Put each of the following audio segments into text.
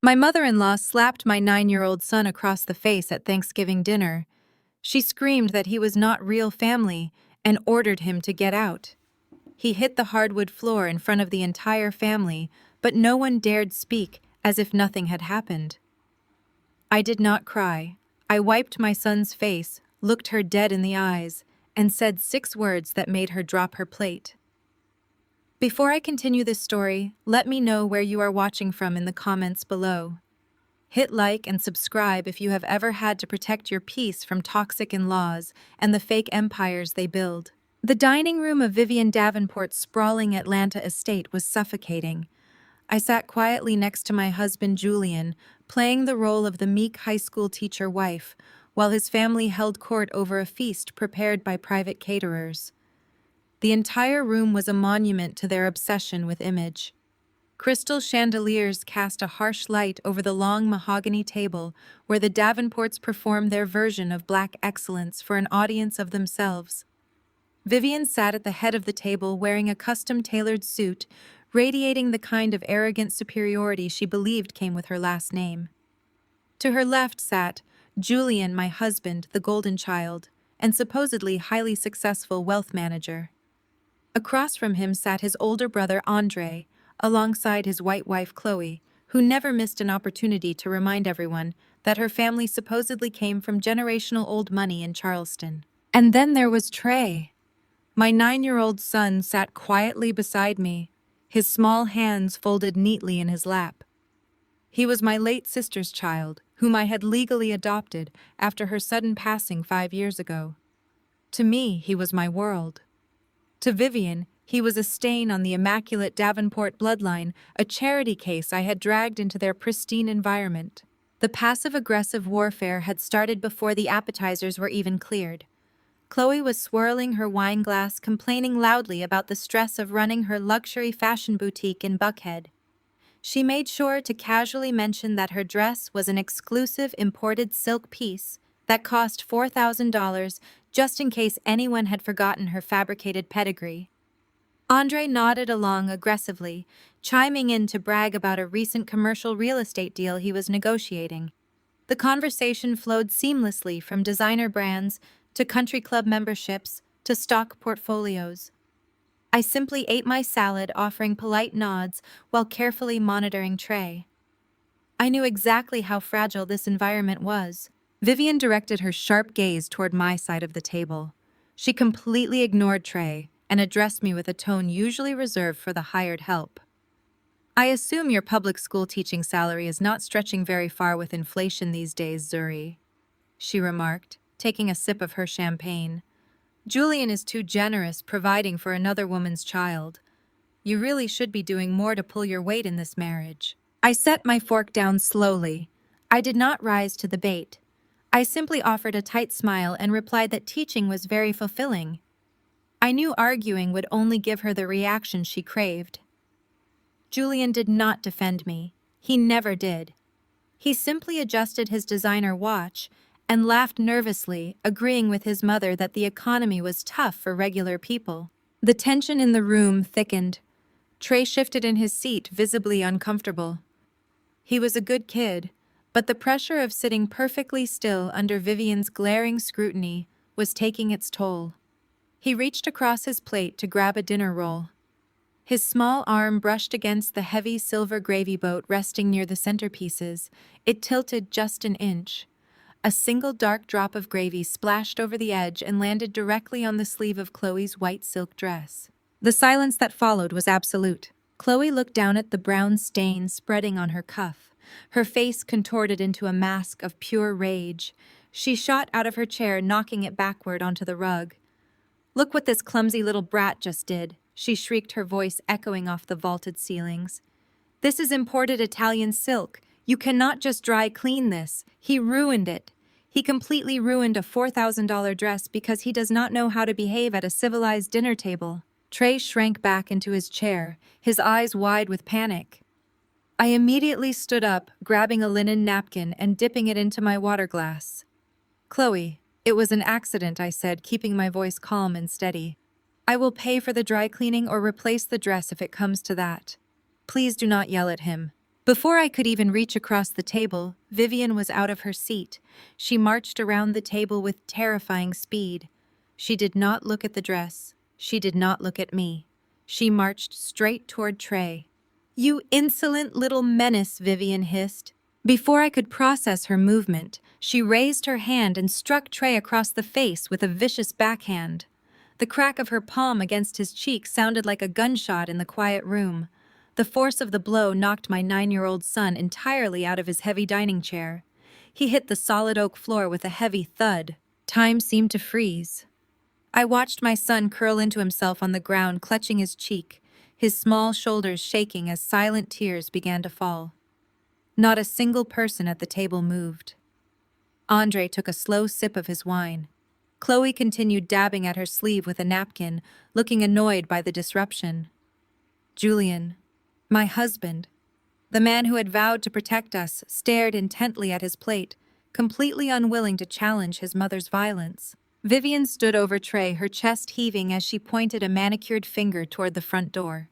My mother-in-law slapped my 9-year-old son across the face at Thanksgiving dinner. She screamed that he was not real family and ordered him to get out. He hit the hardwood floor in front of the entire family, but no one dared speak, as if nothing had happened. I did not cry. I wiped my son's face, looked her dead in the eyes, and said 6 words that made her drop her plate. Before I continue this story, let me know where you are watching from in the comments below. Hit like and subscribe if you have ever had to protect your peace from toxic in-laws and the fake empires they build. The dining room of Vivian Davenport's sprawling Atlanta estate was suffocating. I sat quietly next to my husband Julian, playing the role of the meek high school teacher wife, while his family held court over a feast prepared by private caterers. The entire room was a monument to their obsession with image. Crystal chandeliers cast a harsh light over the long mahogany table where the Davenports performed their version of Black excellence for an audience of themselves. Vivian sat at the head of the table wearing a custom-tailored suit, radiating the kind of arrogant superiority she believed came with her last name. To her left sat Julian, my husband, the golden child, and supposedly highly successful wealth manager. Across from him sat his older brother Andre, alongside his white wife Chloe, who never missed an opportunity to remind everyone that her family supposedly came from generational old money in Charleston. And then there was Trey. My 9-year-old son sat quietly beside me, his small hands folded neatly in his lap. He was my late sister's child, whom I had legally adopted after her sudden passing 5 years ago. To me, he was my world. To Vivian, he was a stain on the immaculate Davenport bloodline, a charity case I had dragged into their pristine environment. The passive-aggressive warfare had started before the appetizers were even cleared. Chloe was swirling her wine glass, complaining loudly about the stress of running her luxury fashion boutique in Buckhead. She made sure to casually mention that her dress was an exclusive imported silk piece that cost $4,000 just in case anyone had forgotten her fabricated pedigree. Andre nodded along aggressively, chiming in to brag about a recent commercial real estate deal he was negotiating. The conversation flowed seamlessly from designer brands to country club memberships to stock portfolios. I simply ate my salad, offering polite nods while carefully monitoring Trey. I knew exactly how fragile this environment was. Vivian directed her sharp gaze toward my side of the table. She completely ignored Trey and addressed me with a tone usually reserved for the hired help. "I assume your public school teaching salary is not stretching very far with inflation these days, Zuri," she remarked, taking a sip of her champagne. "Julian is too generous providing for another woman's child. You really should be doing more to pull your weight in this marriage." I set my fork down slowly. I did not rise to the bait. I simply offered a tight smile and replied that teaching was very fulfilling. I knew arguing would only give her the reaction she craved. Julian did not defend me. He never did. He simply adjusted his designer watch and laughed nervously, agreeing with his mother that the economy was tough for regular people. The tension in the room thickened. Trey shifted in his seat, visibly uncomfortable. He was a good kid, but the pressure of sitting perfectly still under Vivian's glaring scrutiny was taking its toll. He reached across his plate to grab a dinner roll. His small arm brushed against the heavy silver gravy boat resting near the centerpieces. It tilted just an inch. A single dark drop of gravy splashed over the edge and landed directly on the sleeve of Chloe's white silk dress. The silence that followed was absolute. Chloe looked down at the brown stain spreading on her cuff. Her face contorted into a mask of pure rage. She shot out of her chair, knocking it backward onto the rug. "Look what this clumsy little brat just did," she shrieked, her voice echoing off the vaulted ceilings. "This is imported Italian silk. You cannot just dry clean this. He ruined it. He completely ruined a $4,000 dress because he does not know how to behave at a civilized dinner table." Trey shrank back into his chair, his eyes wide with panic. I immediately stood up, grabbing a linen napkin and dipping it into my water glass. "Chloe, it was an accident," I said, keeping my voice calm and steady. "I will pay for the dry cleaning or replace the dress if it comes to that. Please do not yell at him." Before I could even reach across the table, Vivian was out of her seat. She marched around the table with terrifying speed. She did not look at the dress. She did not look at me. She marched straight toward Trey. "You insolent little menace," Vivian hissed. Before I could process her movement, she raised her hand and struck Trey across the face with a vicious backhand. The crack of her palm against his cheek sounded like a gunshot in the quiet room. The force of the blow knocked my 9-year-old son entirely out of his heavy dining chair. He hit the solid oak floor with a heavy thud. Time seemed to freeze. I watched my son curl into himself on the ground, clutching his cheek, his small shoulders shaking as silent tears began to fall. Not a single person at the table moved. Andre took a slow sip of his wine. Chloe continued dabbing at her sleeve with a napkin, looking annoyed by the disruption. Julian, my husband, the man who had vowed to protect us, stared intently at his plate, completely unwilling to challenge his mother's violence. Vivian stood over Trey, her chest heaving as she pointed a manicured finger toward the front door.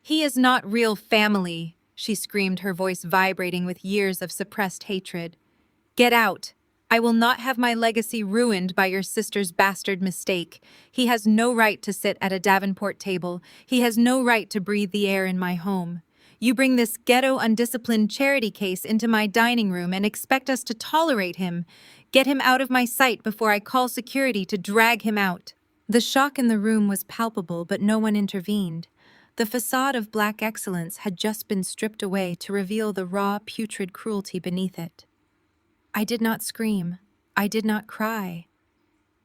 "He is not real family," she screamed, her voice vibrating with years of suppressed hatred. "Get out. I will not have my legacy ruined by your sister's bastard mistake. He has no right to sit at a Davenport table. He has no right to breathe the air in my home. You bring this ghetto, undisciplined charity case into my dining room and expect us to tolerate him. Get him out of my sight before I call security to drag him out." The shock in the room was palpable, but no one intervened. The facade of black excellence had just been stripped away to reveal the raw, putrid cruelty beneath it. I did not scream. I did not cry.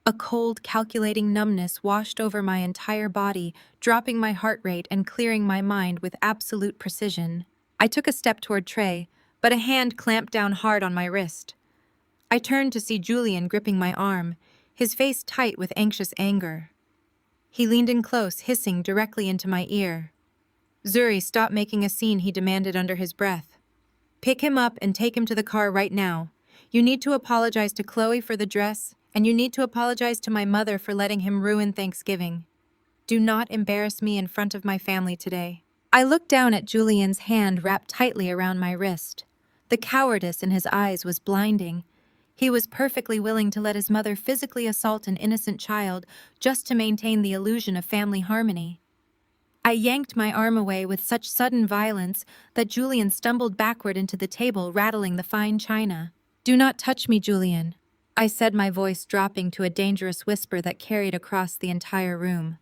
A cold, calculating numbness washed over my entire body, dropping my heart rate and clearing my mind with absolute precision. I took a step toward Trey, but a hand clamped down hard on my wrist. I turned to see Julian gripping my arm, his face tight with anxious anger. He leaned in close, hissing directly into my ear. "Zuri, stop making a scene," he demanded under his breath. "Pick him up and take him to the car right now. You need to apologize to Chloe for the dress, and you need to apologize to my mother for letting him ruin Thanksgiving. Do not embarrass me in front of my family today." I looked down at Julian's hand wrapped tightly around my wrist. The cowardice in his eyes was blinding. He was perfectly willing to let his mother physically assault an innocent child just to maintain the illusion of family harmony. I yanked my arm away with such sudden violence that Julian stumbled backward into the table, rattling the fine china. "Do not touch me, Julian," I said, my voice dropping to a dangerous whisper that carried across the entire room.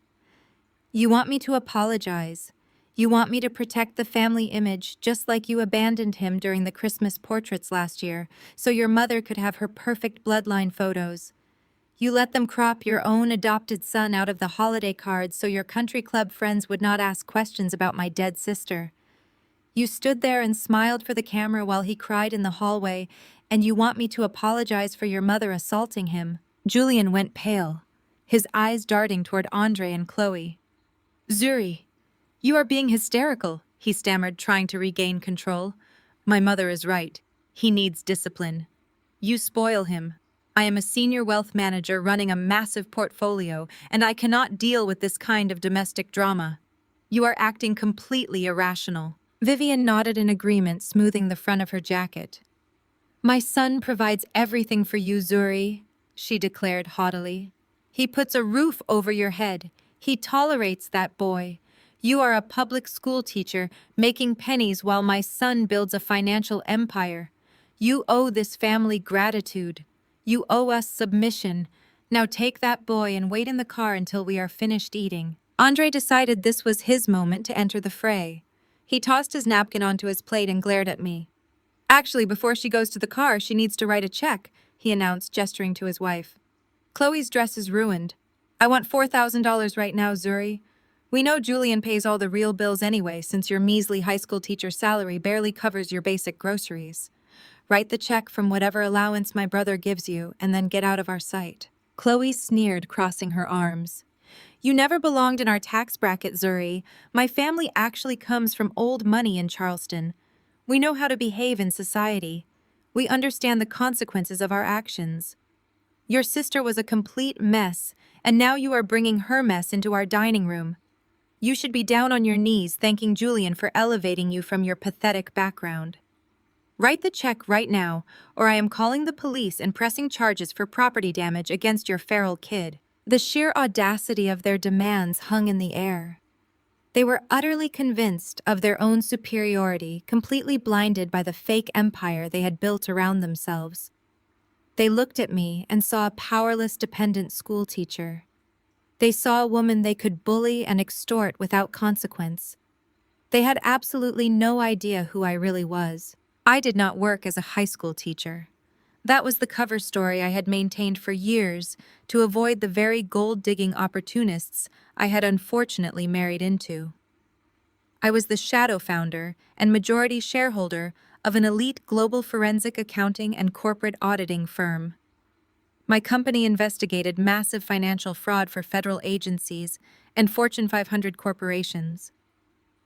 "You want me to apologize. You want me to protect the family image just like you abandoned him during the Christmas portraits last year, so your mother could have her perfect bloodline photos. You let them crop your own adopted son out of the holiday cards so your country club friends would not ask questions about my dead sister. You stood there and smiled for the camera while he cried in the hallway, and you want me to apologize for your mother assaulting him." Julian went pale, his eyes darting toward Andre and Chloe. "Zuri, you are being hysterical," he stammered, trying to regain control. "My mother is right. He needs discipline. You spoil him. I am a senior wealth manager running a massive portfolio, and I cannot deal with this kind of domestic drama. You are acting completely irrational." Vivian nodded in agreement, smoothing the front of her jacket. "My son provides everything for you, Zuri," she declared haughtily. "He puts a roof over your head. He tolerates that boy. You are a public school teacher making pennies while my son builds a financial empire. You owe this family gratitude. You owe us submission. Now take that boy and wait in the car until we are finished eating." Andre decided this was his moment to enter the fray. He tossed his napkin onto his plate and glared at me. "Actually, before she goes to the car, she needs to write a check," he announced, gesturing to his wife. "Chloe's dress is ruined. I want $4,000 right now, Zuri. We know Julian pays all the real bills anyway, since your measly high school teacher salary barely covers your basic groceries. Write the check from whatever allowance my brother gives you, and then get out of our sight." Chloe sneered, crossing her arms. "You never belonged in our tax bracket, Zuri. My family actually comes from old money in Charleston. We know how to behave in society. We understand the consequences of our actions. Your sister was a complete mess, and now you are bringing her mess into our dining room. You should be down on your knees thanking Julian for elevating you from your pathetic background. Write the check right now, or I am calling the police and pressing charges for property damage against your feral kid." The sheer audacity of their demands hung in the air. They were utterly convinced of their own superiority, completely blinded by the fake empire they had built around themselves. They looked at me and saw a powerless, dependent schoolteacher. They saw a woman they could bully and extort without consequence. They had absolutely no idea who I really was. I did not work as a high school teacher. That was the cover story I had maintained for years to avoid the very gold-digging opportunists I had unfortunately married into. I was the shadow founder and majority shareholder of an elite global forensic accounting and corporate auditing firm. My company investigated massive financial fraud for federal agencies and Fortune 500 corporations.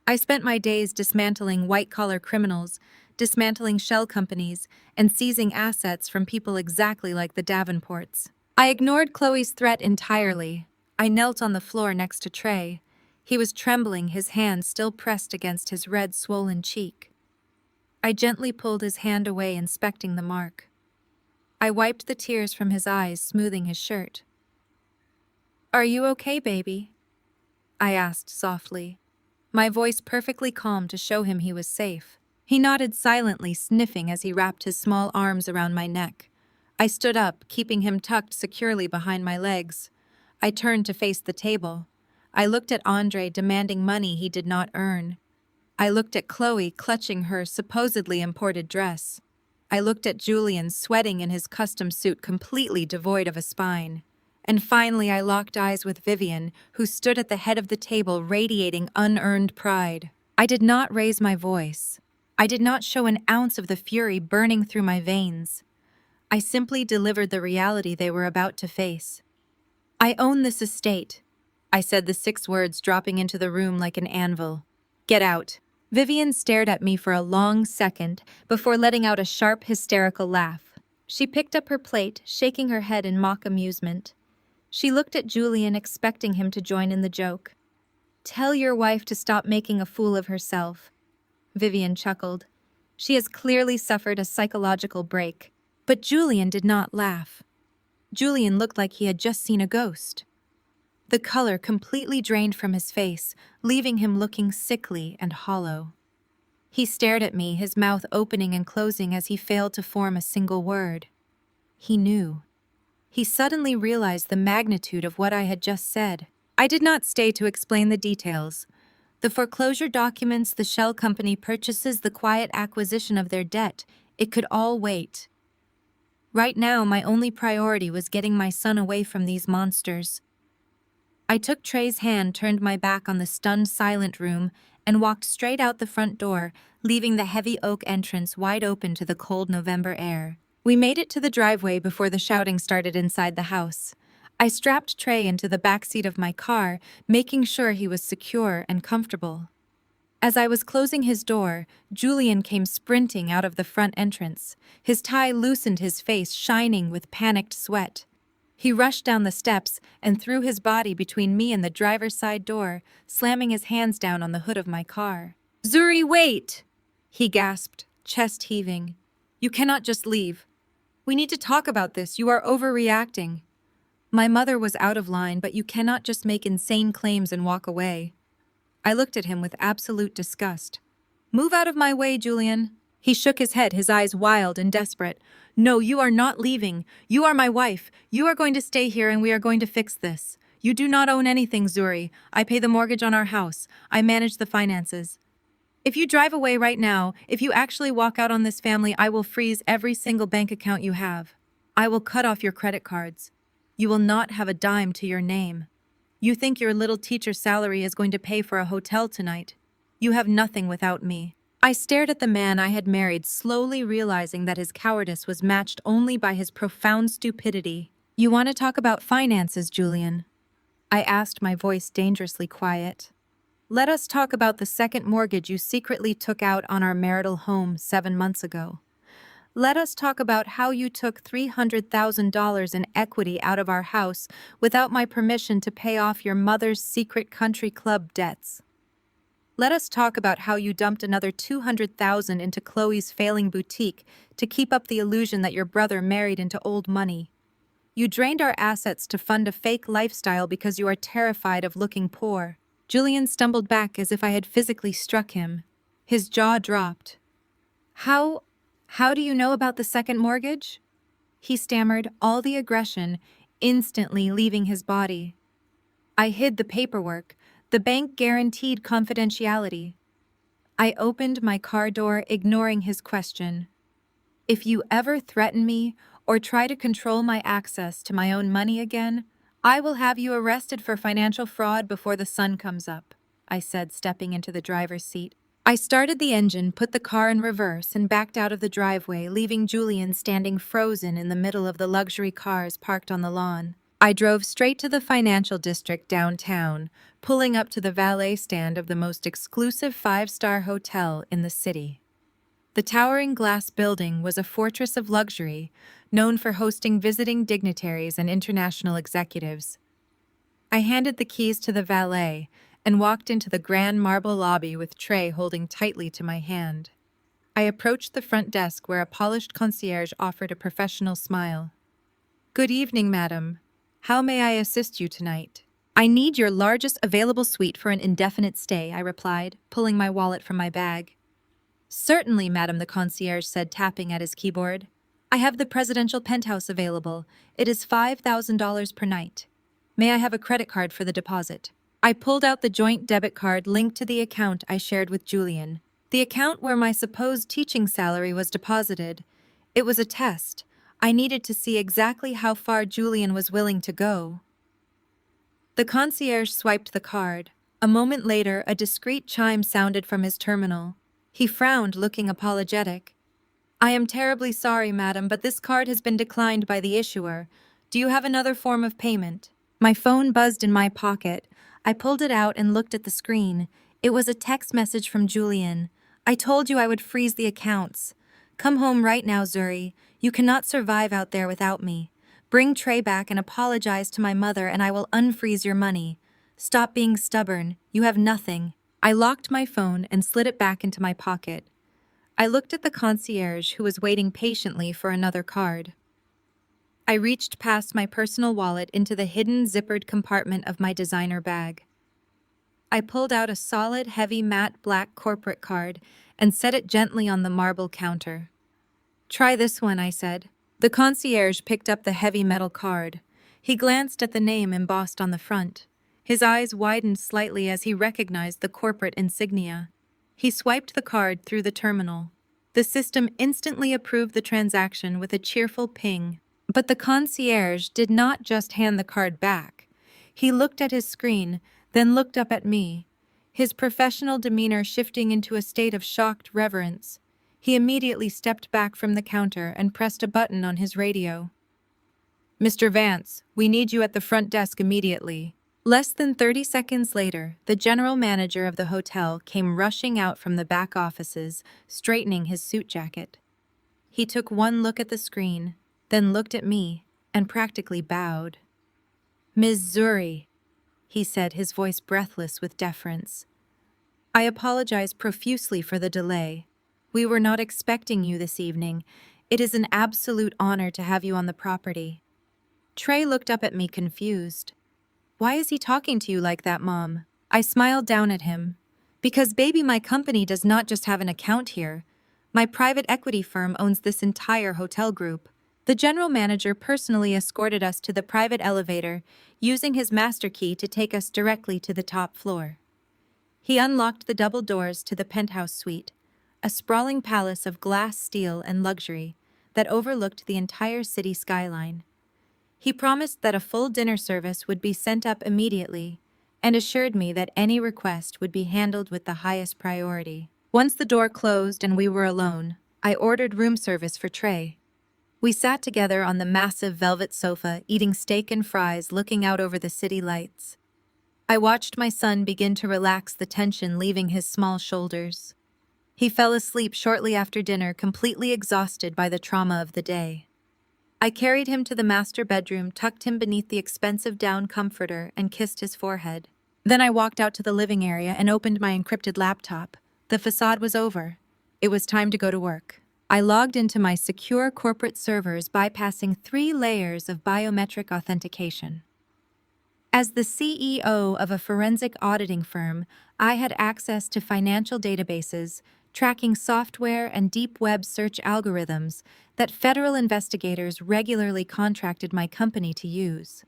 I spent my days dismantling white-collar criminals, dismantling shell companies, and seizing assets from people exactly like the Davenports. I ignored Chloe's threat entirely. I knelt on the floor next to Trey. He was trembling, his hand still pressed against his red, swollen cheek. I gently pulled his hand away, inspecting the mark. I wiped the tears from his eyes, smoothing his shirt. "Are you okay, baby?" I asked softly, my voice perfectly calm to show him he was safe. He nodded silently, sniffing as he wrapped his small arms around my neck. I stood up, keeping him tucked securely behind my legs. I turned to face the table. I looked at Andre, demanding money he did not earn. I looked at Chloe, clutching her supposedly imported dress. I looked at Julian, sweating in his custom suit, completely devoid of a spine. And finally, I locked eyes with Vivian, who stood at the head of the table, radiating unearned pride. I did not raise my voice. I did not show an ounce of the fury burning through my veins. I simply delivered the reality they were about to face. "I own this estate," I said, the 6 words dropping into the room like an anvil. "Get out." Vivian stared at me for a long second before letting out a sharp, hysterical laugh. She picked up her plate, shaking her head in mock amusement. She looked at Julian, expecting him to join in the joke. "Tell your wife to stop making a fool of herself." Vivian chuckled. "She has clearly suffered a psychological break." But Julian did not laugh. Julian looked like he had just seen a ghost. The color completely drained from his face, leaving him looking sickly and hollow. He stared at me, his mouth opening and closing as he failed to form a single word. He knew. He suddenly realized the magnitude of what I had just said. I did not stay to explain the details. The foreclosure documents, the shell company purchases, the quiet acquisition of their debt, it could all wait. Right now, my only priority was getting my son away from these monsters. I took Trey's hand, turned my back on the stunned, silent room, and walked straight out the front door, leaving the heavy oak entrance wide open to the cold November air. We made it to the driveway before the shouting started inside the house. I strapped Trey into the back seat of my car, making sure he was secure and comfortable. As I was closing his door, Julian came sprinting out of the front entrance. His tie loosened, his face shining with panicked sweat. He rushed down the steps and threw his body between me and the driver's side door, slamming his hands down on the hood of my car. "Zuri, wait!" he gasped, chest heaving. "You cannot just leave. We need to talk about this. You are overreacting. My mother was out of line, but you cannot just make insane claims and walk away." I looked at him with absolute disgust. "Move out of my way, Julian." He shook his head, his eyes wild and desperate. "No, you are not leaving. You are my wife. You are going to stay here and we are going to fix this. You do not own anything, Zuri. I pay the mortgage on our house. I manage the finances. If you drive away right now, if you actually walk out on this family, I will freeze every single bank account you have. I will cut off your credit cards. You will not have a dime to your name. You think your little teacher salary is going to pay for a hotel tonight. You have nothing without me." I stared at the man I had married, slowly realizing that his cowardice was matched only by his profound stupidity. "You want to talk about finances, Julian?" I asked, my voice dangerously quiet. "Let us talk about the second mortgage you secretly took out on our marital home 7 months ago. Let us talk about how you took $300,000 in equity out of our house without my permission to pay off your mother's secret country club debts. Let us talk about how you dumped another $200,000 into Chloe's failing boutique to keep up the illusion that your brother married into old money. You drained our assets to fund a fake lifestyle because you are terrified of looking poor. Julian stumbled back as if I had physically struck him. His jaw dropped. How do you know about the second mortgage? He stammered, all the aggression instantly leaving his body. I hid the paperwork. The bank guaranteed confidentiality. I opened my car door, ignoring his question. If you ever threaten me or try to control my access to my own money again, I will have you arrested for financial fraud before the sun comes up, I said, stepping into the driver's seat. I started the engine, put the car in reverse, and backed out of the driveway, leaving Julian standing frozen in the middle of the luxury cars parked on the lawn. I drove straight to the financial district downtown, pulling up to the valet stand of the most exclusive five-star hotel in the city. The towering glass building was a fortress of luxury, known for hosting visiting dignitaries and international executives. I handed the keys to the valet and walked into the grand marble lobby with Trey holding tightly to my hand. I approached the front desk where a polished concierge offered a professional smile. Good evening, madam. How may I assist you tonight? I need your largest available suite for an indefinite stay, I replied, pulling my wallet from my bag. Certainly, madam, the concierge said, tapping at his keyboard. I have the presidential penthouse available. It is $5,000 per night. May I have a credit card for the deposit? I pulled out the joint debit card linked to the account I shared with Julian. The account where my supposed teaching salary was deposited. It was a test. I needed to see exactly how far Julian was willing to go. The concierge swiped the card. A moment later, a discreet chime sounded from his terminal. He frowned, looking apologetic. I am terribly sorry, madam, but this card has been declined by the issuer. Do you have another form of payment? My phone buzzed in my pocket. I pulled it out and looked at the screen. It was a text message from Julian. I told you I would freeze the accounts. Come home right now, Zuri. You cannot survive out there without me. Bring Trey back and apologize to my mother, and I will unfreeze your money. Stop being stubborn. You have nothing. I locked my phone and slid it back into my pocket. I looked at the concierge, who was waiting patiently for another card. I reached past my personal wallet into the hidden zippered compartment of my designer bag. I pulled out a solid, heavy matte black corporate card and set it gently on the marble counter. Try this one, I said. The concierge picked up the heavy metal card. He glanced at the name embossed on the front. His eyes widened slightly as he recognized the corporate insignia. He swiped the card through the terminal. The system instantly approved the transaction with a cheerful ping. But the concierge did not just hand the card back. He looked at his screen, then looked up at me, his professional demeanor shifting into a state of shocked reverence. He immediately stepped back from the counter and pressed a button on his radio. Mr. Vance, we need you at the front desk immediately. Less than 30 seconds later, the general manager of the hotel came rushing out from the back offices, straightening his suit jacket. He took one look at the screen, then looked at me, and practically bowed. Ms. Zuri, he said, his voice breathless with deference. I apologize profusely for the delay. We were not expecting you this evening. It is an absolute honor to have you on the property. Trey looked up at me confused. Why is he talking to you like that, Mom? I smiled down at him. Because, baby, my company does not just have an account here. My private equity firm owns this entire hotel group. The general manager personally escorted us to the private elevator, using his master key to take us directly to the top floor. He unlocked the double doors to the penthouse suite, a sprawling palace of glass, steel, and luxury that overlooked the entire city skyline. He promised that a full dinner service would be sent up immediately and assured me that any request would be handled with the highest priority. Once the door closed and we were alone, I ordered room service for Trey. We sat together on the massive velvet sofa, eating steak and fries, looking out over the city lights. I watched my son begin to relax, the tension leaving his small shoulders. He fell asleep shortly after dinner, completely exhausted by the trauma of the day. I carried him to the master bedroom, tucked him beneath the expensive down comforter, and kissed his forehead. Then I walked out to the living area and opened my encrypted laptop. The facade was over. It was time to go to work. I logged into my secure corporate servers, bypassing 3 layers of biometric authentication. As the CEO of a forensic auditing firm, I had access to financial databases, tracking software and deep web search algorithms that federal investigators regularly contracted my company to use.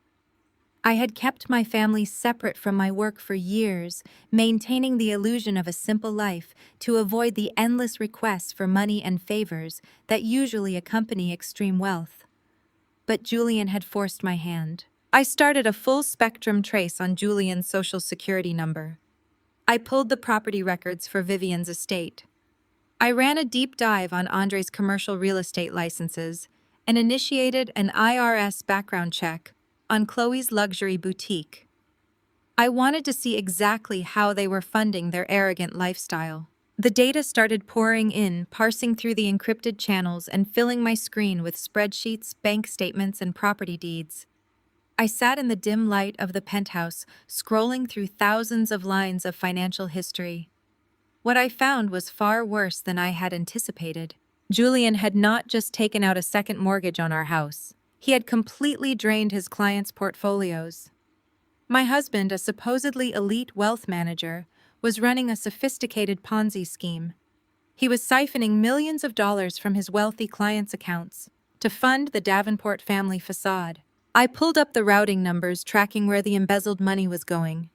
I had kept my family separate from my work for years, maintaining the illusion of a simple life to avoid the endless requests for money and favors that usually accompany extreme wealth. But Julian had forced my hand. I started a full-spectrum trace on Julian's social security number. I pulled the property records for Vivian's estate. I ran a deep dive on Andre's commercial real estate licenses and initiated an IRS background check on Chloe's luxury boutique. I wanted to see exactly how they were funding their arrogant lifestyle. The data started pouring in, parsing through the encrypted channels and filling my screen with spreadsheets, bank statements, and property deeds. I sat in the dim light of the penthouse, scrolling through thousands of lines of financial history. What I found was far worse than I had anticipated. Julian had not just taken out a second mortgage on our house. He had completely drained his clients' portfolios. My husband, a supposedly elite wealth manager, was running a sophisticated Ponzi scheme. He was siphoning millions of dollars from his wealthy clients' accounts to fund the Davenport family facade. I pulled up the routing numbers, tracking where the embezzled money was going.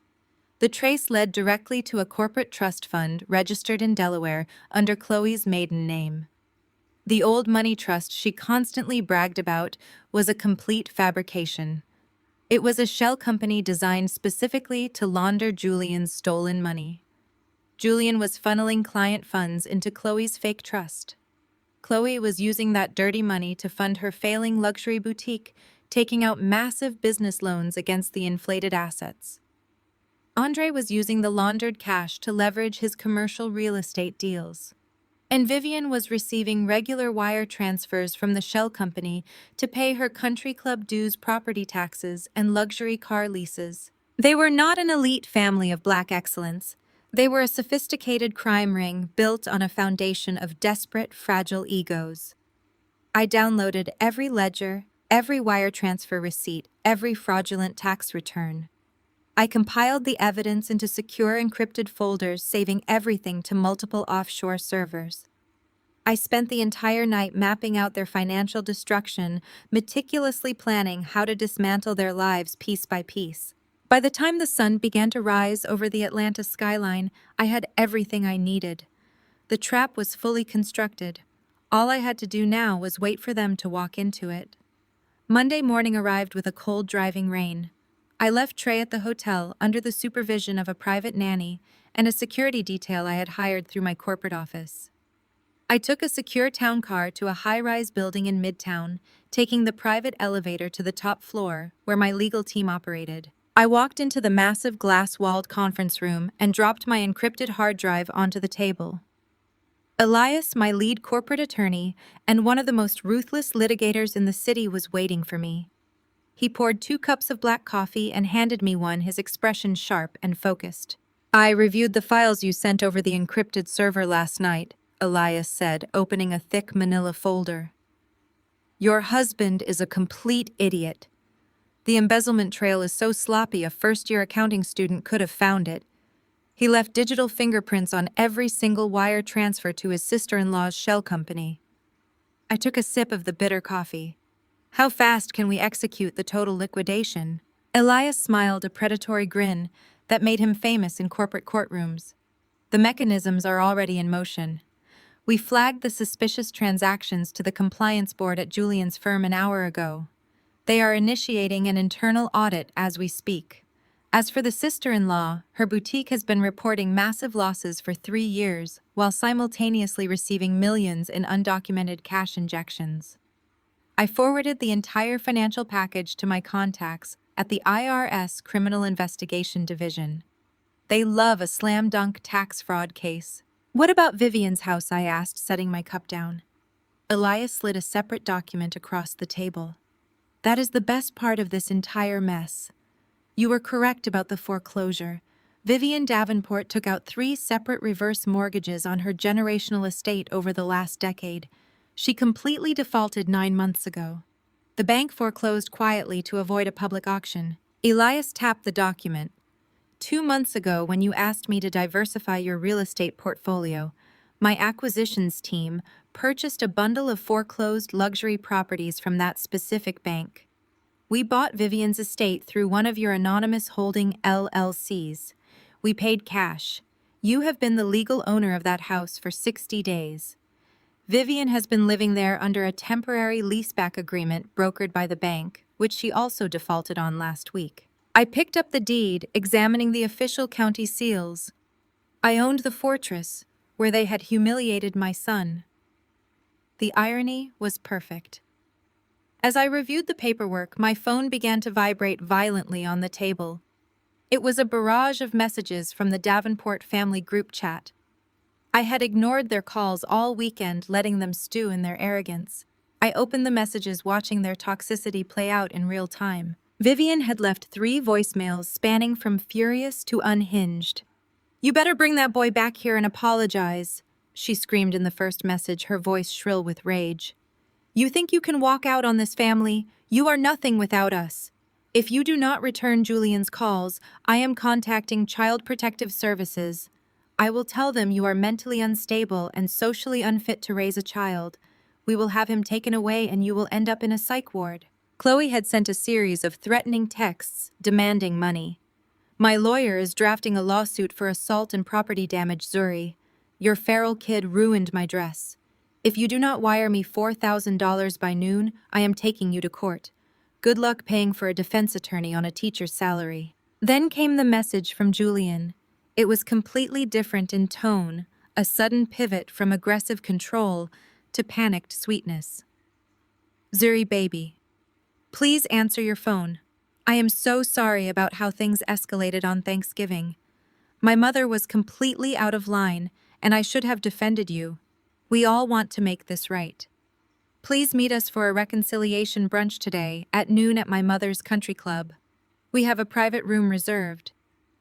The trace led directly to a corporate trust fund registered in Delaware under Chloe's maiden name. The old money trust she constantly bragged about was a complete fabrication. It was a shell company designed specifically to launder Julian's stolen money. Julian was funneling client funds into Chloe's fake trust. Chloe was using that dirty money to fund her failing luxury boutique, taking out massive business loans against the inflated assets. Andre was using the laundered cash to leverage his commercial real estate deals. And Vivian was receiving regular wire transfers from the shell company to pay her country club dues, property taxes, and luxury car leases. They were not an elite family of black excellence. They were a sophisticated crime ring built on a foundation of desperate, fragile egos. I downloaded every ledger, every wire transfer receipt, every fraudulent tax return. I compiled the evidence into secure encrypted folders, saving everything to multiple offshore servers. I spent the entire night mapping out their financial destruction, meticulously planning how to dismantle their lives piece by piece. By the time the sun began to rise over the Atlanta skyline, I had everything I needed. The trap was fully constructed. All I had to do now was wait for them to walk into it. Monday morning arrived with a cold, driving rain. I left Trey at the hotel under the supervision of a private nanny and a security detail I had hired through my corporate office. I took a secure town car to a high-rise building in Midtown, taking the private elevator to the top floor where my legal team operated. I walked into the massive glass-walled conference room and dropped my encrypted hard drive onto the table. Elias, my lead corporate attorney and one of the most ruthless litigators in the city, was waiting for me. He poured 2 cups of black coffee and handed me one, his expression sharp and focused. "I reviewed the files you sent over the encrypted server last night," Elias said, opening a thick manila folder. "Your husband is a complete idiot. The embezzlement trail is so sloppy a first-year accounting student could have found it. He left digital fingerprints on every single wire transfer to his sister-in-law's shell company." I took a sip of the bitter coffee. "How fast can we execute the total liquidation?" Elias smiled, a predatory grin that made him famous in corporate courtrooms. "The mechanisms are already in motion. We flagged the suspicious transactions to the compliance board at Julian's firm an hour ago. They are initiating an internal audit as we speak. As for the sister-in-law, her boutique has been reporting massive losses for 3 years, while simultaneously receiving millions in undocumented cash injections." I forwarded the entire financial package to my contacts at the IRS Criminal Investigation Division. They love a slam-dunk tax fraud case. "What about Vivian's house?" I asked, setting my cup down. Elias slid a separate document across the table. "That is the best part of this entire mess. You were correct about the foreclosure. Vivian Davenport took out 3 separate reverse mortgages on her generational estate over the last decade. She completely defaulted 9 months ago. The bank foreclosed quietly to avoid a public auction." Elias tapped the document. "2 months ago, when you asked me to diversify your real estate portfolio, my acquisitions team purchased a bundle of foreclosed luxury properties from that specific bank. We bought Vivian's estate through one of your anonymous holding LLCs. We paid cash. You have been the legal owner of that house for 60 days. Vivian has been living there under a temporary leaseback agreement brokered by the bank, which she also defaulted on last week." I picked up the deed, examining the official county seals. I owned the fortress, where they had humiliated my son. The irony was perfect. As I reviewed the paperwork, my phone began to vibrate violently on the table. It was a barrage of messages from the Davenport family group chat. I had ignored their calls all weekend, letting them stew in their arrogance. I opened the messages, watching their toxicity play out in real time. Vivian had left 3 voicemails spanning from furious to unhinged. "You better bring that boy back here and apologize," she screamed in the first message, her voice shrill with rage. "You think you can walk out on this family? You are nothing without us. If you do not return Julian's calls, I am contacting Child Protective Services. I will tell them you are mentally unstable and socially unfit to raise a child. We will have him taken away and you will end up in a psych ward." Chloe had sent a series of threatening texts demanding money. "My lawyer is drafting a lawsuit for assault and property damage, Zuri. Your feral kid ruined my dress. If you do not wire me $4,000 by noon, I am taking you to court. Good luck paying for a defense attorney on a teacher's salary." Then came the message from Julian. It was completely different in tone, a sudden pivot from aggressive control to panicked sweetness. "Zuri baby, please answer your phone. I am so sorry about how things escalated on Thanksgiving. My mother was completely out of line, and I should have defended you. We all want to make this right. Please meet us for a reconciliation brunch today at noon at my mother's country club. We have a private room reserved.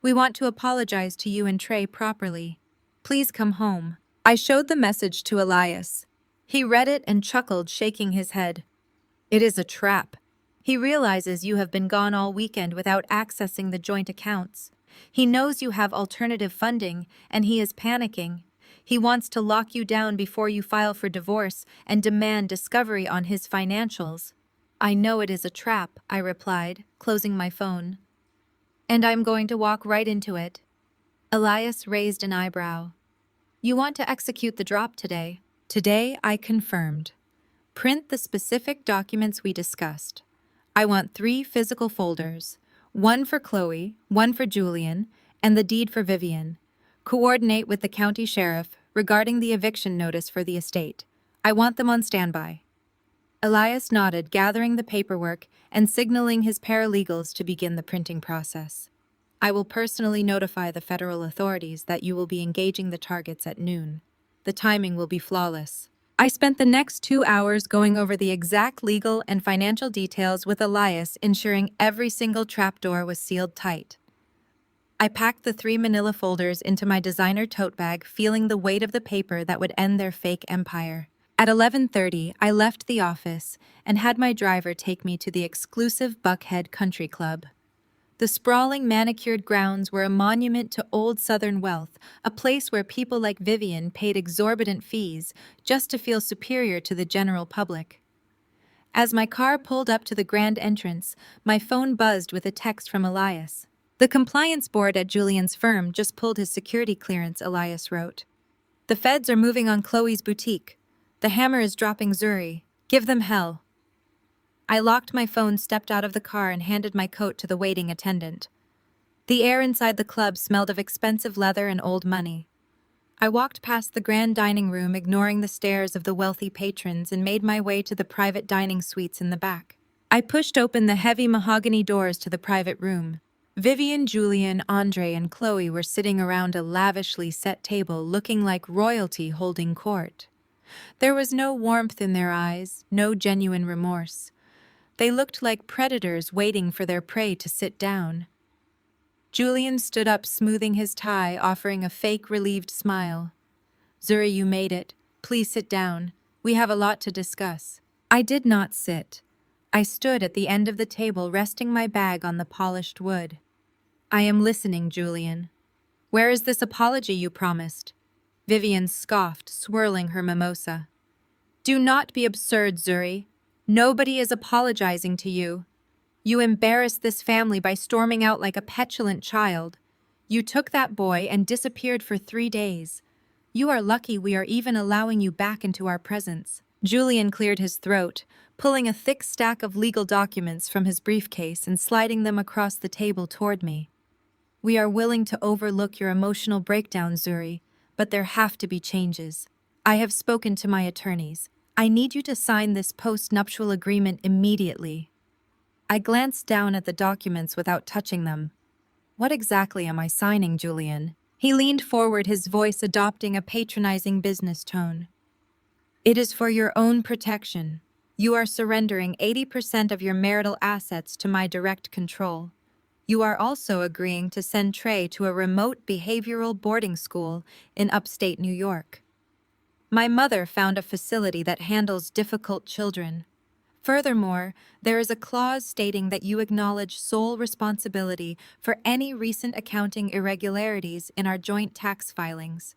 We want to apologize to you and Trey properly. Please come home." I showed the message to Elias. He read it and chuckled, shaking his head. "It is a trap. He realizes you have been gone all weekend without accessing the joint accounts. He knows you have alternative funding, and he is panicking. He wants to lock you down before you file for divorce and demand discovery on his financials." "I know it is a trap," I replied, closing my phone. "And I'm going to walk right into it." Elias raised an eyebrow. "You want to execute the drop today?" "Today," I confirmed. "Print the specific documents we discussed. I want 3 physical folders, 1 for Chloe, 1 for Julian, and the deed for Vivian. Coordinate with the county sheriff regarding the eviction notice for the estate. I want them on standby." Elias nodded, gathering the paperwork and signaling his paralegals to begin the printing process. "I will personally notify the federal authorities that you will be engaging the targets at noon. The timing will be flawless." I spent the next 2 hours going over the exact legal and financial details with Elias, ensuring every single trapdoor was sealed tight. I packed the 3 manila folders into my designer tote bag, feeling the weight of the paper that would end their fake empire. At 11:30, I left the office and had my driver take me to the exclusive Buckhead Country Club. The sprawling, manicured grounds were a monument to old Southern wealth, a place where people like Vivian paid exorbitant fees just to feel superior to the general public. As my car pulled up to the grand entrance, my phone buzzed with a text from Elias. "The compliance board at Julian's firm just pulled his security clearance," Elias wrote. "The feds are moving on Chloe's boutique. The hammer is dropping Zuri. Give them hell." I locked my phone, stepped out of the car, and handed my coat to the waiting attendant. The air inside the club smelled of expensive leather and old money. I walked past the grand dining room, ignoring the stares of the wealthy patrons, and made my way to the private dining suites in the back. I pushed open the heavy mahogany doors to the private room. Vivian, Julian, Andre, and Chloe were sitting around a lavishly set table looking like royalty holding court. There was no warmth in their eyes, no genuine remorse. They looked like predators waiting for their prey to sit down. Julian stood up, smoothing his tie, offering a fake, relieved smile. "Zuri, you made it. Please sit down. We have a lot to discuss." I did not sit. I stood at the end of the table, resting my bag on the polished wood. "I am listening, Julian. Where is this apology you promised?" Vivian scoffed, swirling her mimosa. "Do not be absurd, Zuri. Nobody is apologizing to you. You embarrassed this family by storming out like a petulant child. You took that boy and disappeared for 3 days. You are lucky we are even allowing you back into our presence." Julian cleared his throat, pulling a thick stack of legal documents from his briefcase and sliding them across the table toward me. "We are willing to overlook your emotional breakdown, Zuri, but there have to be changes. I have spoken to my attorneys. I need you to sign this post-nuptial agreement immediately." I glanced down at the documents without touching them. "What exactly am I signing, Julian?" He leaned forward, his voice adopting a patronizing business tone. "It is for your own protection. You are surrendering 80% of your marital assets to my direct control. You are also agreeing to send Trey to a remote behavioral boarding school in upstate New York. My mother found a facility that handles difficult children. Furthermore, there is a clause stating that you acknowledge sole responsibility for any recent accounting irregularities in our joint tax filings.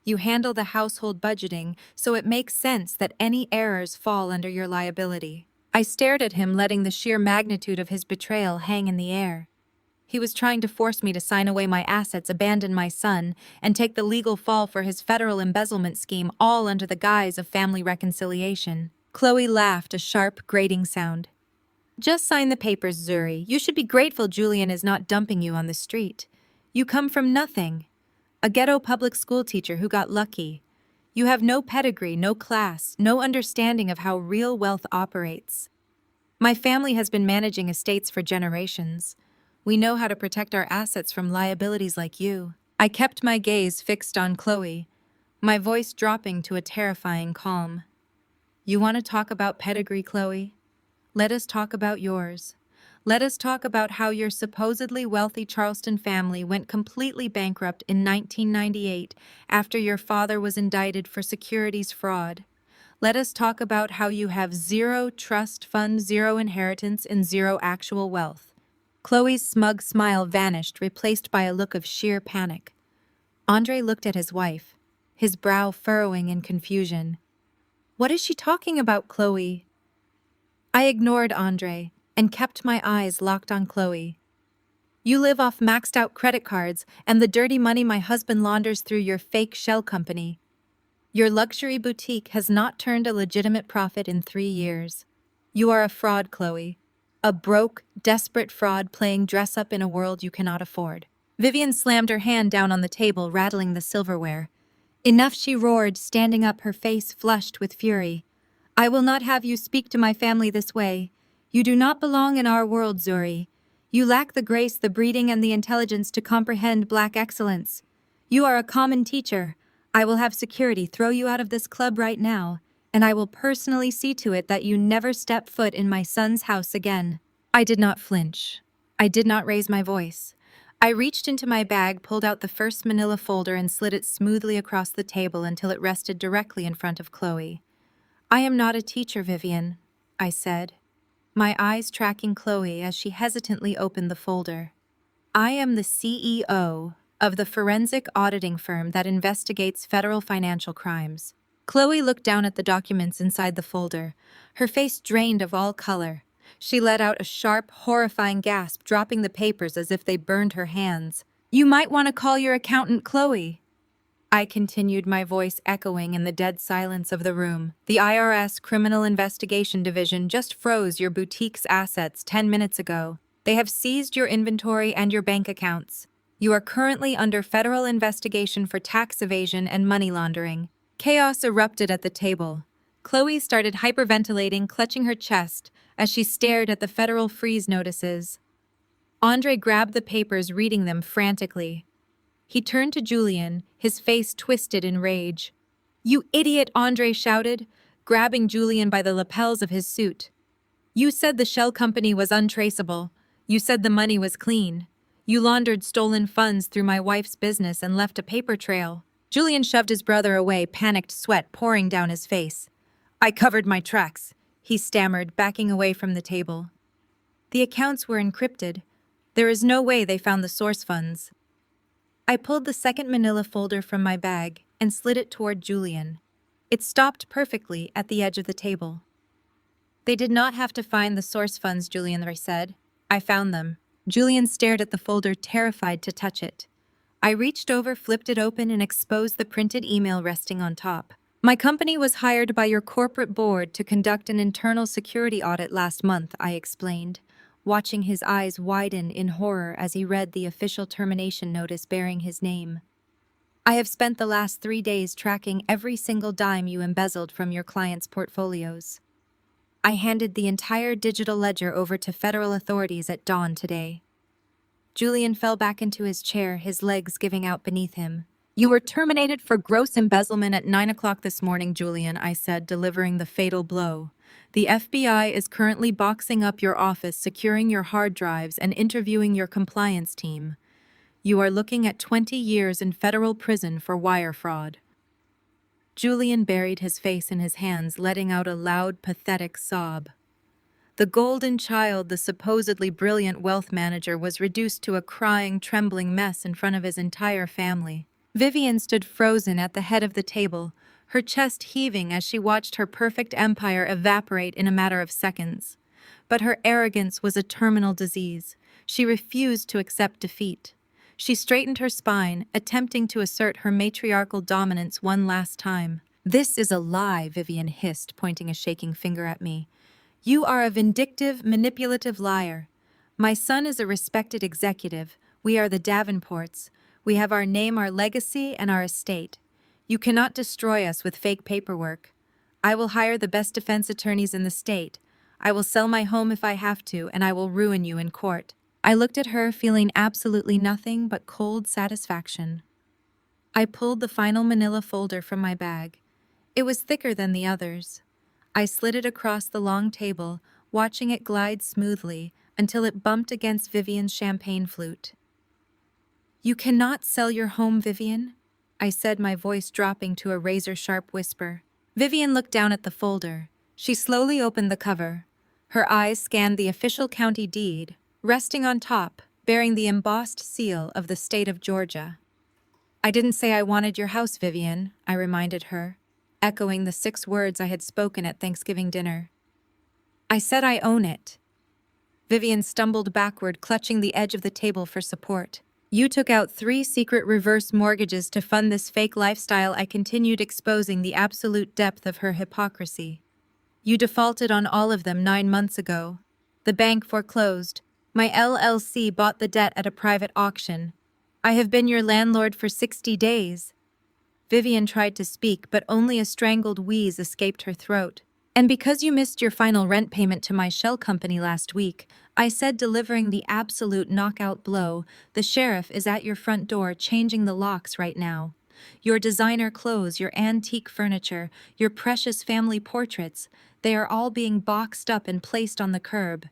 You handle the household budgeting, so it makes sense that any errors fall under your liability." I stared at him, letting the sheer magnitude of his betrayal hang in the air. He was trying to force me to sign away my assets, abandon my son, and take the legal fall for his federal embezzlement scheme, all under the guise of family reconciliation. Chloe laughed, a sharp, grating sound. "Just sign the papers, Zuri. You should be grateful Julian is not dumping you on the street. You come from nothing. A ghetto public school teacher who got lucky. You have no pedigree, no class, no understanding of how real wealth operates. My family has been managing estates for generations. We know how to protect our assets from liabilities like you." I kept my gaze fixed on Chloe, my voice dropping to a terrifying calm. "You want to talk about pedigree, Chloe? Let us talk about yours. Let us talk about how your supposedly wealthy Charleston family went completely bankrupt in 1998 after your father was indicted for securities fraud. Let us talk about how you have 0 trust fund, 0 inheritance, and 0 actual wealth." Chloe's smug smile vanished, replaced by a look of sheer panic. Andre looked at his wife, his brow furrowing in confusion. "What is she talking about, Chloe?" I ignored Andre and kept my eyes locked on Chloe. "You live off maxed-out credit cards and the dirty money my husband launders through your fake shell company. Your luxury boutique has not turned a legitimate profit in 3 years. You are a fraud, Chloe. A broke, desperate fraud playing dress-up in a world you cannot afford." Vivian slammed her hand down on the table, rattling the silverware. "Enough," she roared, standing up, her face flushed with fury. "I will not have you speak to my family this way. You do not belong in our world, Zuri. You lack the grace, the breeding, and the intelligence to comprehend Black excellence. You are a common teacher. I will have security throw you out of this club right now, and I will personally see to it that you never step foot in my son's house again." I did not flinch. I did not raise my voice. I reached into my bag, pulled out the first manila folder, and slid it smoothly across the table until it rested directly in front of Chloe. "I am not a teacher, Vivian," I said, my eyes tracking Chloe as she hesitantly opened the folder. "I am the CEO of the forensic auditing firm that investigates federal financial crimes." Chloe looked down at the documents inside the folder, her face drained of all color. She let out a sharp, horrifying gasp, dropping the papers as if they burned her hands. "You might want to call your accountant, Chloe," I continued, my voice echoing in the dead silence of the room. "The IRS Criminal Investigation Division just froze your boutique's assets 10 minutes ago. They have seized your inventory and your bank accounts. You are currently under federal investigation for tax evasion and money laundering." Chaos erupted at the table. Chloe started hyperventilating, clutching her chest as she stared at the federal freeze notices. Andre grabbed the papers, reading them frantically. He turned to Julian, his face twisted in rage. "You idiot!" Andre shouted, grabbing Julian by the lapels of his suit. "You said the shell company was untraceable. You said the money was clean. You laundered stolen funds through my wife's business and left a paper trail." Julian shoved his brother away, panicked sweat pouring down his face. "I covered my tracks," he stammered, backing away from the table. "The accounts were encrypted. There is no way they found the source funds." I pulled the second manila folder from my bag and slid it toward Julian. It stopped perfectly at the edge of the table. "They did not have to find the source funds," Julian said. "I found them." Julian stared at the folder, terrified to touch it. I reached over, flipped it open, and exposed the printed email resting on top. "My company was hired by your corporate board to conduct an internal security audit last month," I explained, watching his eyes widen in horror as he read the official termination notice bearing his name. "I have spent the last 3 days tracking every single dime you embezzled from your clients' portfolios. I handed the entire digital ledger over to federal authorities at dawn today." Julian fell back into his chair, his legs giving out beneath him. "You were terminated for gross embezzlement at 9 o'clock this morning, Julian," I said, delivering the fatal blow. "The FBI is currently boxing up your office, securing your hard drives, and interviewing your compliance team. You are looking at 20 years in federal prison for wire fraud." Julian buried his face in his hands, letting out a loud, pathetic sob. The golden child, the supposedly brilliant wealth manager, was reduced to a crying, trembling mess in front of his entire family. Vivian stood frozen at the head of the table, her chest heaving as she watched her perfect empire evaporate in a matter of seconds. But her arrogance was a terminal disease. She refused to accept defeat. She straightened her spine, attempting to assert her matriarchal dominance one last time. "This is a lie," Vivian hissed, pointing a shaking finger at me. "You are a vindictive, manipulative liar. My son is a respected executive. We are the Davenports. We have our name, our legacy, and our estate. You cannot destroy us with fake paperwork. I will hire the best defense attorneys in the state. I will sell my home if I have to, and I will ruin you in court." I looked at her, feeling absolutely nothing but cold satisfaction. I pulled the final manila folder from my bag. It was thicker than the others. I slid it across the long table, watching it glide smoothly until it bumped against Vivian's champagne flute. "You cannot sell your home, Vivian," I said, my voice dropping to a razor-sharp whisper. Vivian looked down at the folder. She slowly opened the cover. Her eyes scanned the official county deed, resting on top, bearing the embossed seal of the state of Georgia. "I didn't say I wanted your house, Vivian," I reminded her, echoing the 6 words I had spoken at Thanksgiving dinner. "I said I own it." Vivian stumbled backward, clutching the edge of the table for support. "You took out 3 secret reverse mortgages to fund this fake lifestyle," I continued, exposing the absolute depth of her hypocrisy. "You defaulted on all of them 9 months ago. The bank foreclosed. My LLC bought the debt at a private auction. I have been your landlord for 60 days. Vivian tried to speak, but only a strangled wheeze escaped her throat. "And because you missed your final rent payment to my shell company last week," I said, delivering the absolute knockout blow, "the sheriff is at your front door changing the locks right now. Your designer clothes, your antique furniture, your precious family portraits, they are all being boxed up and placed on the curb.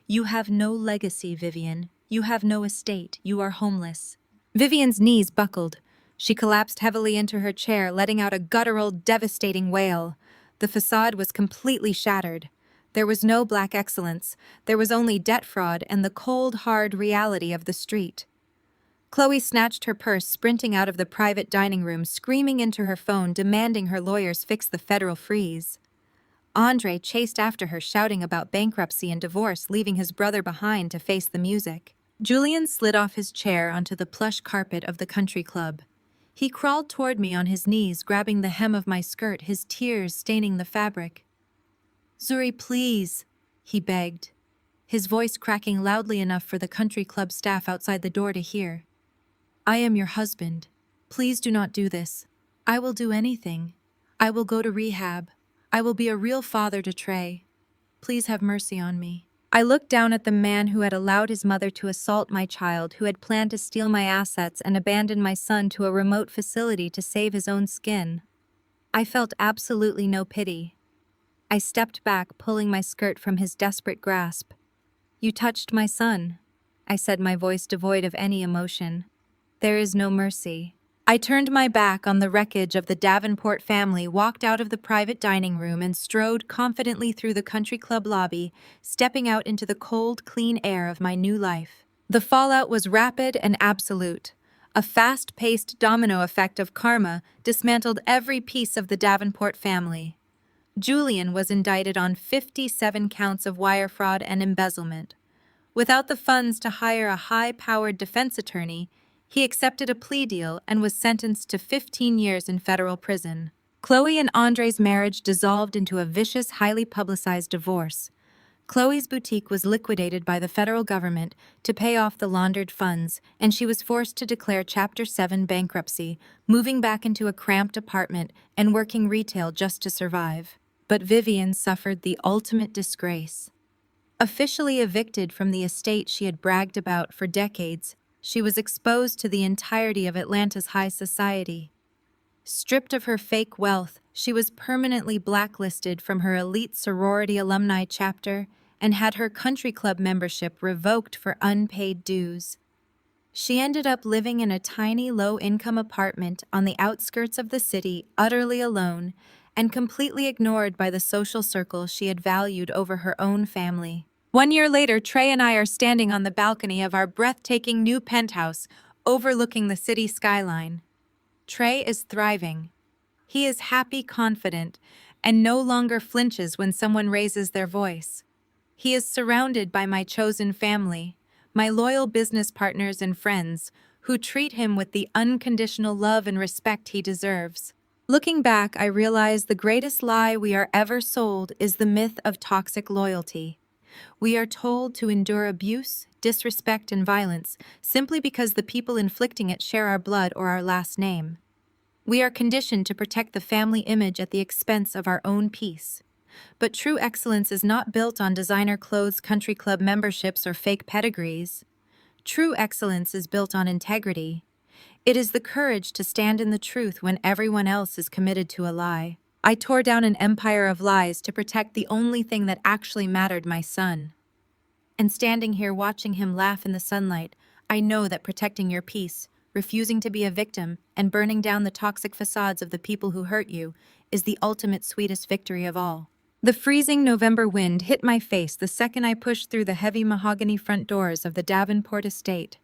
You have no legacy, Vivian. You have no estate. You are homeless." Vivian's knees buckled. She collapsed heavily into her chair, letting out a guttural, devastating wail. The facade was completely shattered. There was no black excellence. There was only debt fraud and the cold, hard reality of the street. Chloe snatched her purse, sprinting out of the private dining room, screaming into her phone, demanding her lawyers fix the federal freeze. Andre chased after her, shouting about bankruptcy and divorce, leaving his brother behind to face the music. Julian slid off his chair onto the plush carpet of the country club. He crawled toward me on his knees, grabbing the hem of my skirt, his tears staining the fabric. "Zuri, please," he begged, his voice cracking loudly enough for the country club staff outside the door to hear. "I am your husband. Please do not do this. I will do anything. I will go to rehab. I will be a real father to Trey. Please have mercy on me." I looked down at the man who had allowed his mother to assault my child, who had planned to steal my assets and abandon my son to a remote facility to save his own skin. I felt absolutely no pity. I stepped back, pulling my skirt from his desperate grasp. "You touched my son," I said, my voice devoid of any emotion. "There is no mercy." I turned my back on the wreckage of the Davenport family, walked out of the private dining room, and strode confidently through the country club lobby, stepping out into the cold, clean air of my new life. The fallout was rapid and absolute. A fast-paced domino effect of karma dismantled every piece of the Davenport family. Julian was indicted on 57 counts of wire fraud and embezzlement. Without the funds to hire a high-powered defense attorney, he accepted a plea deal and was sentenced to 15 years in federal prison. Chloe and Andre's marriage dissolved into a vicious, highly publicized divorce. Chloe's boutique was liquidated by the federal government to pay off the laundered funds, and she was forced to declare Chapter 7 bankruptcy, moving back into a cramped apartment and working retail just to survive. But Vivian suffered the ultimate disgrace. Officially evicted from the estate she had bragged about for decades, she was exposed to the entirety of Atlanta's high society. Stripped of her fake wealth, she was permanently blacklisted from her elite sorority alumni chapter and had her country club membership revoked for unpaid dues. She ended up living in a tiny, low-income apartment on the outskirts of the city, utterly alone and completely ignored by the social circle she had valued over her own family. 1 year later, Trey and I are standing on the balcony of our breathtaking new penthouse, overlooking the city skyline. Trey is thriving. He is happy, confident, and no longer flinches when someone raises their voice. He is surrounded by my chosen family, my loyal business partners and friends, who treat him with the unconditional love and respect he deserves. Looking back, I realize the greatest lie we are ever sold is the myth of toxic loyalty. We are told to endure abuse, disrespect, and violence simply because the people inflicting it share our blood or our last name. We are conditioned to protect the family image at the expense of our own peace. But true excellence is not built on designer clothes, country club memberships, or fake pedigrees. True excellence is built on integrity. It is the courage to stand in the truth when everyone else is committed to a lie. I tore down an empire of lies to protect the only thing that actually mattered, my son. And standing here watching him laugh in the sunlight, I know that protecting your peace, refusing to be a victim, and burning down the toxic facades of the people who hurt you is the ultimate sweetest victory of all. The freezing November wind hit my face the second I pushed through the heavy mahogany front doors of the Davenport estate.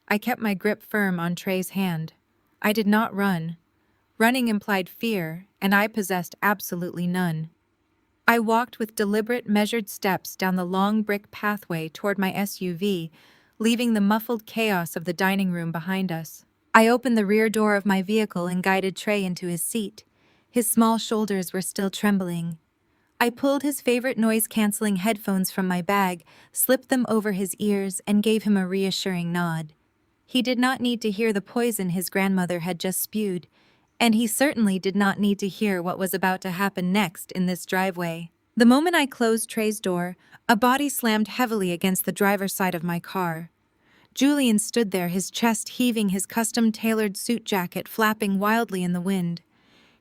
I kept my grip firm on Trey's hand. I did not run. Running implied fear, and I possessed absolutely none. I walked with deliberate, measured steps down the long brick pathway toward my SUV, leaving the muffled chaos of the dining room behind us. I opened the rear door of my vehicle and guided Trey into his seat. His small shoulders were still trembling. I pulled his favorite noise-canceling headphones from my bag, slipped them over his ears, and gave him a reassuring nod. He did not need to hear the poison his grandmother had just spewed, and he certainly did not need to hear what was about to happen next in this driveway. The moment I closed Trey's door, a body slammed heavily against the driver's side of my car. Julian stood there, his chest heaving, his custom-tailored suit jacket flapping wildly in the wind.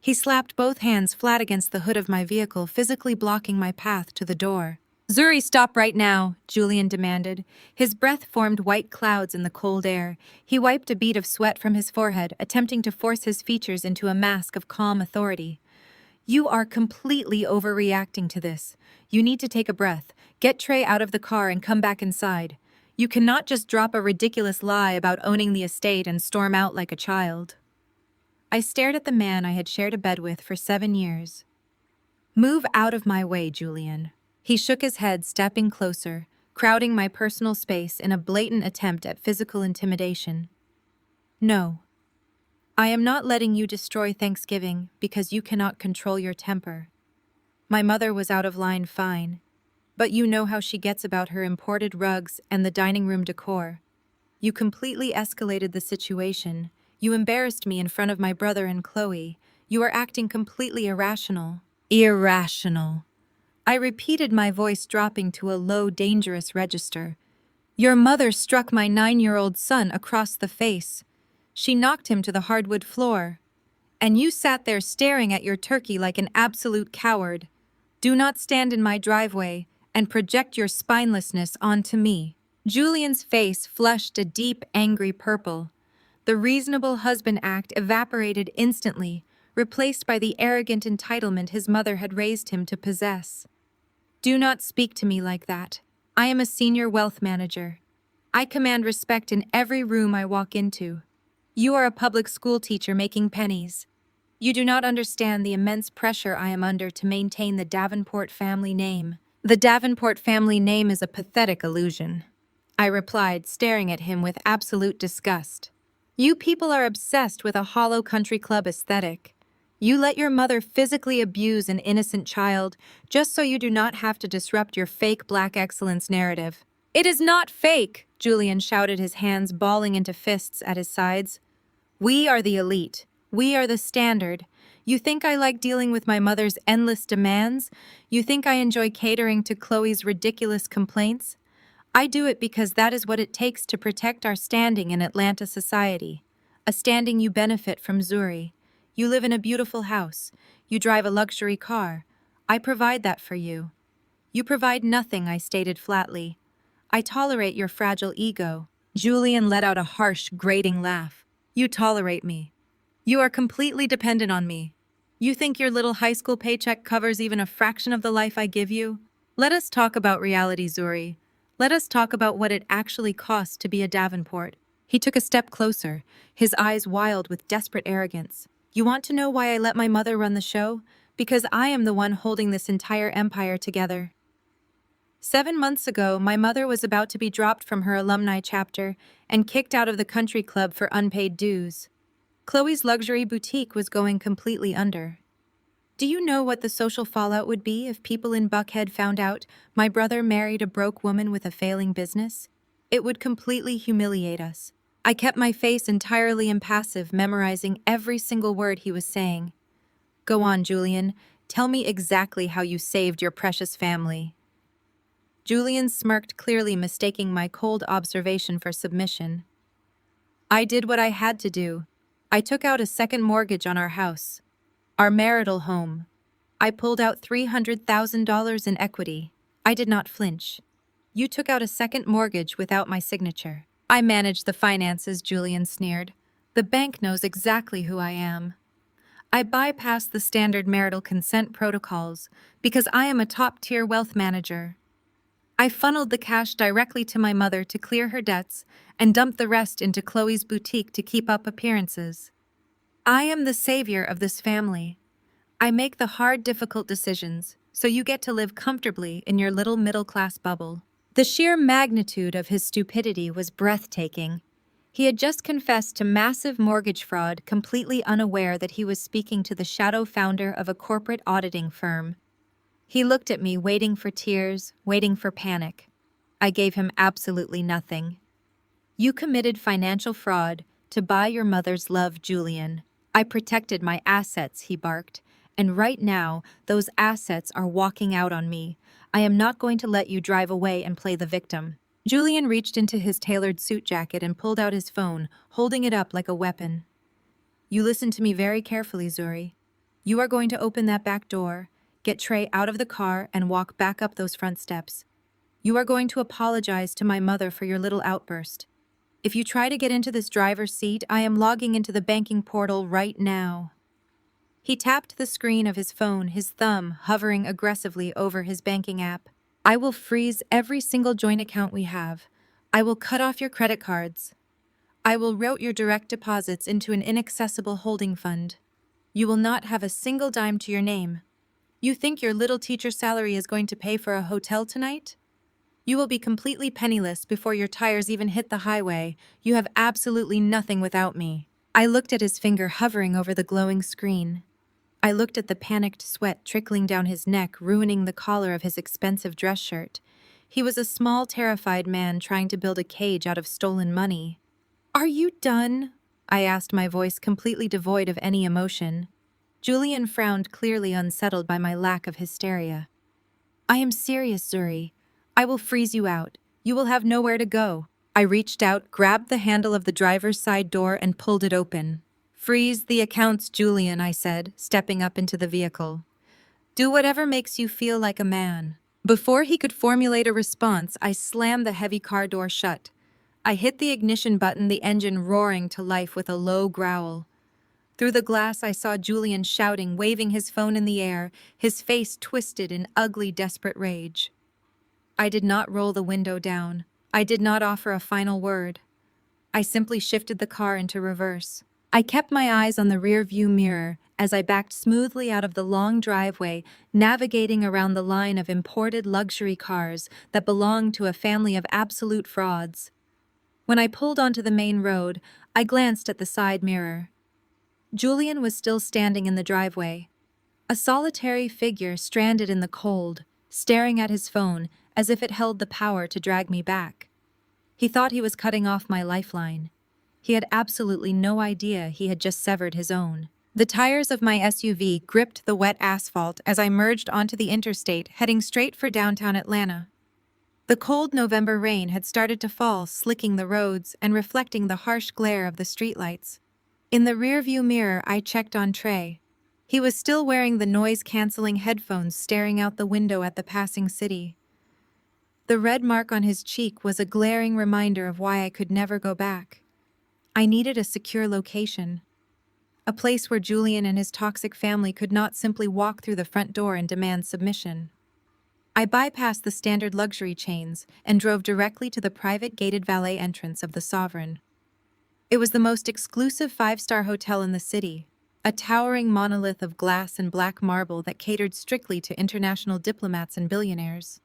He slapped both hands flat against the hood of my vehicle, physically blocking my path to the door. "Zuri, stop right now," Julian demanded. His breath formed white clouds in the cold air. He wiped a bead of sweat from his forehead, attempting to force his features into a mask of calm authority. "You are completely overreacting to this. You need to take a breath. Get Trey out of the car and come back inside. You cannot just drop a ridiculous lie about owning the estate and storm out like a child." I stared at the man I had shared a bed with for 7 years. "Move out of my way, Julian." He shook his head, stepping closer, crowding my personal space in a blatant attempt at physical intimidation. "No. I am not letting you destroy Thanksgiving because you cannot control your temper. My mother was out of line, fine, but you know how she gets about her imported rugs and the dining room decor. You completely escalated the situation. You embarrassed me in front of my brother and Chloe. You are acting completely irrational." Irrational. I repeated, my voice dropping to a low, dangerous register. Your mother struck my 9-year-old son across the face. She knocked him to the hardwood floor. And you sat there staring at your turkey like an absolute coward. Do not stand in my driveway and project your spinelessness onto me. Julian's face flushed a deep, angry purple. The reasonable husband act evaporated instantly, replaced by the arrogant entitlement his mother had raised him to possess. Do not speak to me like that. I am a senior wealth manager. I command respect in every room I walk into. You are a public school teacher making pennies. You do not understand the immense pressure I am under to maintain the Davenport family name. The Davenport family name is a pathetic illusion, I replied, staring at him with absolute disgust. You people are obsessed with a hollow country club aesthetic. You let your mother physically abuse an innocent child just so you do not have to disrupt your fake black excellence narrative. It is not fake, Julian shouted, his hands balling into fists at his sides. We are the elite. We are the standard. You think I like dealing with my mother's endless demands? You think I enjoy catering to Chloe's ridiculous complaints? I do it because that is what it takes to protect our standing in Atlanta society. A standing you benefit from, Zuri. You live in a beautiful house. You drive a luxury car. I provide that for you. You provide nothing, I stated flatly. I tolerate your fragile ego. Julian let out a harsh, grating laugh. You tolerate me. You are completely dependent on me. You think your little high school paycheck covers even a fraction of the life I give you? Let us talk about reality, Zuri. Let us talk about what it actually costs to be a Davenport. He took a step closer, his eyes wild with desperate arrogance. You want to know why I let my mother run the show? Because I am the one holding this entire empire together. 7 months ago, my mother was about to be dropped from her alumni chapter and kicked out of the country club for unpaid dues. Chloe's luxury boutique was going completely under. Do you know what the social fallout would be if people in Buckhead found out my brother married a broke woman with a failing business? It would completely humiliate us. I kept my face entirely impassive, memorizing every single word he was saying. Go on, Julian. Tell me exactly how you saved your precious family. Julian smirked, clearly mistaking my cold observation for submission. I did what I had to do. I took out a second mortgage on our house, our marital home. I pulled out $300,000 in equity. I did not flinch. You took out a second mortgage without my signature. I managed the finances, Julian sneered. The bank knows exactly who I am. I bypassed the standard marital consent protocols because I am a top-tier wealth manager. I funneled the cash directly to my mother to clear her debts and dumped the rest into Chloe's boutique to keep up appearances. I am the savior of this family. I make the hard, difficult decisions, so you get to live comfortably in your little middle-class bubble. The sheer magnitude of his stupidity was breathtaking. He had just confessed to massive mortgage fraud, completely unaware that he was speaking to the shadow founder of a corporate auditing firm. He looked at me, waiting for tears, waiting for panic. I gave him absolutely nothing. You committed financial fraud to buy your mother's love, Julian. I protected my assets, he barked, and right now, those assets are walking out on me. I am not going to let you drive away and play the victim. Julian reached into his tailored suit jacket and pulled out his phone, holding it up like a weapon. You listen to me very carefully, Zuri. You are going to open that back door, get Trey out of the car, and walk back up those front steps. You are going to apologize to my mother for your little outburst. If you try to get into this driver's seat, I am logging into the banking portal right now. He tapped the screen of his phone, his thumb hovering aggressively over his banking app. I will freeze every single joint account we have. I will cut off your credit cards. I will route your direct deposits into an inaccessible holding fund. You will not have a single dime to your name. You think your little teacher salary is going to pay for a hotel tonight? You will be completely penniless before your tires even hit the highway. You have absolutely nothing without me. I looked at his finger hovering over the glowing screen. I looked at the panicked sweat trickling down his neck, ruining the collar of his expensive dress shirt. He was a small, terrified man trying to build a cage out of stolen money. Are you done? I asked, my voice completely devoid of any emotion. Julian frowned, clearly unsettled by my lack of hysteria. I am serious, Zuri. I will freeze you out. You will have nowhere to go. I reached out, grabbed the handle of the driver's side door, and pulled it open. Freeze the accounts, Julian, I said, stepping up into the vehicle. Do whatever makes you feel like a man. Before he could formulate a response, I slammed the heavy car door shut. I hit the ignition button, the engine roaring to life with a low growl. Through the glass, I saw Julian shouting, waving his phone in the air, his face twisted in ugly, desperate rage. I did not roll the window down. I did not offer a final word. I simply shifted the car into reverse. I kept my eyes on the rear-view mirror as I backed smoothly out of the long driveway, navigating around the line of imported luxury cars that belonged to a family of absolute frauds. When I pulled onto the main road, I glanced at the side mirror. Julian was still standing in the driveway, a solitary figure stranded in the cold, staring at his phone as if it held the power to drag me back. He thought he was cutting off my lifeline. He had absolutely no idea he had just severed his own. The tires of my SUV gripped the wet asphalt as I merged onto the interstate, heading straight for downtown Atlanta. The cold November rain had started to fall, slicking the roads and reflecting the harsh glare of the streetlights. In the rearview mirror, I checked on Trey. He was still wearing the noise-canceling headphones, staring out the window at the passing city. The red mark on his cheek was a glaring reminder of why I could never go back. I needed a secure location, a place where Julian and his toxic family could not simply walk through the front door and demand submission. I bypassed the standard luxury chains and drove directly to the private gated valet entrance of the Sovereign. It was the most exclusive five-star hotel in the city, a towering monolith of glass and black marble that catered strictly to international diplomats and billionaires.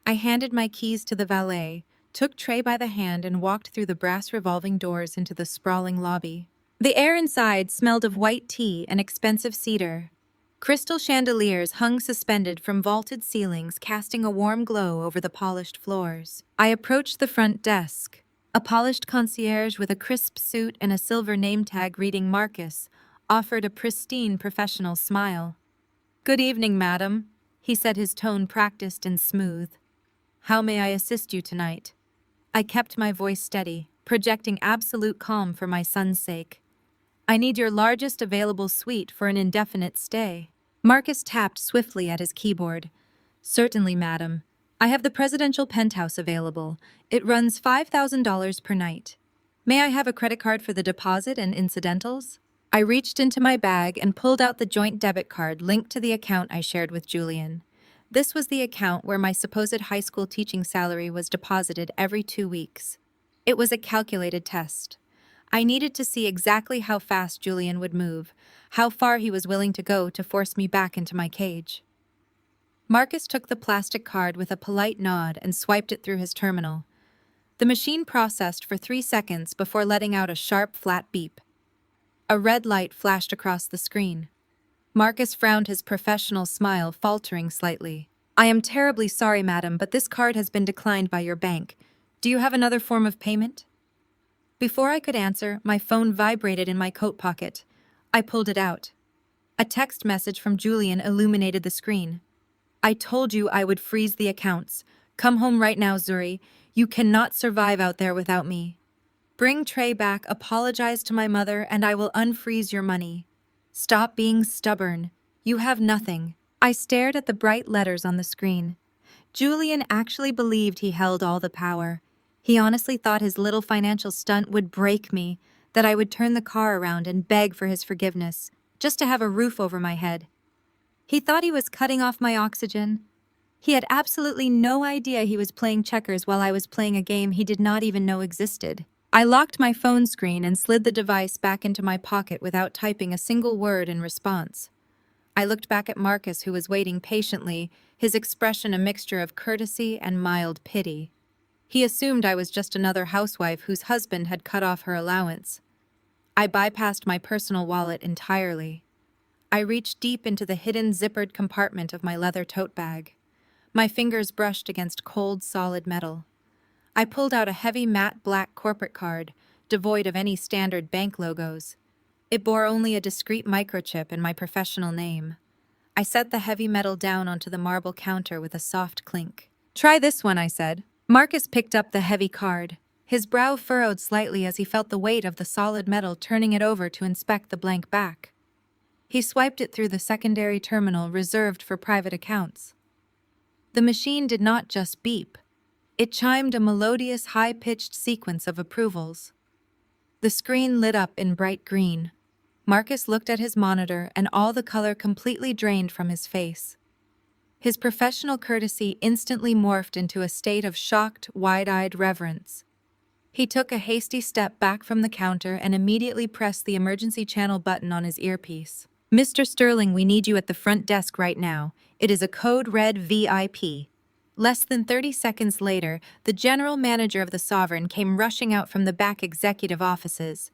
I handed my keys to the valet, took Trey by the hand, and walked through the brass revolving doors into the sprawling lobby. The air inside smelled of white tea and expensive cedar. Crystal chandeliers hung suspended from vaulted ceilings, casting a warm glow over the polished floors. I approached the front desk. A polished concierge with a crisp suit and a silver name tag reading Marcus offered a pristine professional smile. "Good evening, madam," he said, his tone practiced and smooth. "How may I assist you tonight?" I kept my voice steady, projecting absolute calm for my son's sake. "I need your largest available suite for an indefinite stay." Marcus tapped swiftly at his keyboard. "Certainly, madam. I have the presidential penthouse available. It runs $5,000 per night. May I have a credit card for the deposit and incidentals?" I reached into my bag and pulled out the joint debit card linked to the account I shared with Julian. This was the account where my supposed high school teaching salary was deposited every 2 weeks. It was a calculated test. I needed to see exactly how fast Julian would move, how far he was willing to go to force me back into my cage. Marcus took the plastic card with a polite nod and swiped it through his terminal. The machine processed for 3 seconds before letting out a sharp, flat beep. A red light flashed across the screen. Marcus frowned, his professional smile faltering slightly. "I am terribly sorry, madam, but this card has been declined by your bank. Do you have another form of payment?" Before I could answer, my phone vibrated in my coat pocket. I pulled it out. A text message from Julian illuminated the screen. "I told you I would freeze the accounts. Come home right now, Zuri. You cannot survive out there without me. Bring Trey back, apologize to my mother, and I will unfreeze your money. Stop being stubborn. You have nothing." I stared at the bright letters on the screen. Julian actually believed he held all the power. He honestly thought his little financial stunt would break me, that I would turn the car around and beg for his forgiveness, just to have a roof over my head. He thought he was cutting off my oxygen. He had absolutely no idea he was playing checkers while I was playing a game he did not even know existed. I locked my phone screen and slid the device back into my pocket without typing a single word in response. I looked back at Marcus, who was waiting patiently, his expression a mixture of courtesy and mild pity. He assumed I was just another housewife whose husband had cut off her allowance. I bypassed my personal wallet entirely. I reached deep into the hidden zippered compartment of my leather tote bag. My fingers brushed against cold, solid metal. I pulled out a heavy matte black corporate card, devoid of any standard bank logos. It bore only a discreet microchip and my professional name. I set the heavy metal down onto the marble counter with a soft clink. "Try this one," I said. Marcus picked up the heavy card. His brow furrowed slightly as he felt the weight of the solid metal, turning it over to inspect the blank back. He swiped it through the secondary terminal reserved for private accounts. The machine did not just beep. It chimed a melodious, high-pitched sequence of approvals. The screen lit up in bright green. Marcus looked at his monitor, and all the color completely drained from his face. His professional courtesy instantly morphed into a state of shocked, wide-eyed reverence. He took a hasty step back from the counter and immediately pressed the emergency channel button on his earpiece. "Mr. Sterling, we need you at the front desk right now. It is a code red VIP." Less than 30 seconds later, the general manager of the Sovereign came rushing out from the back executive offices.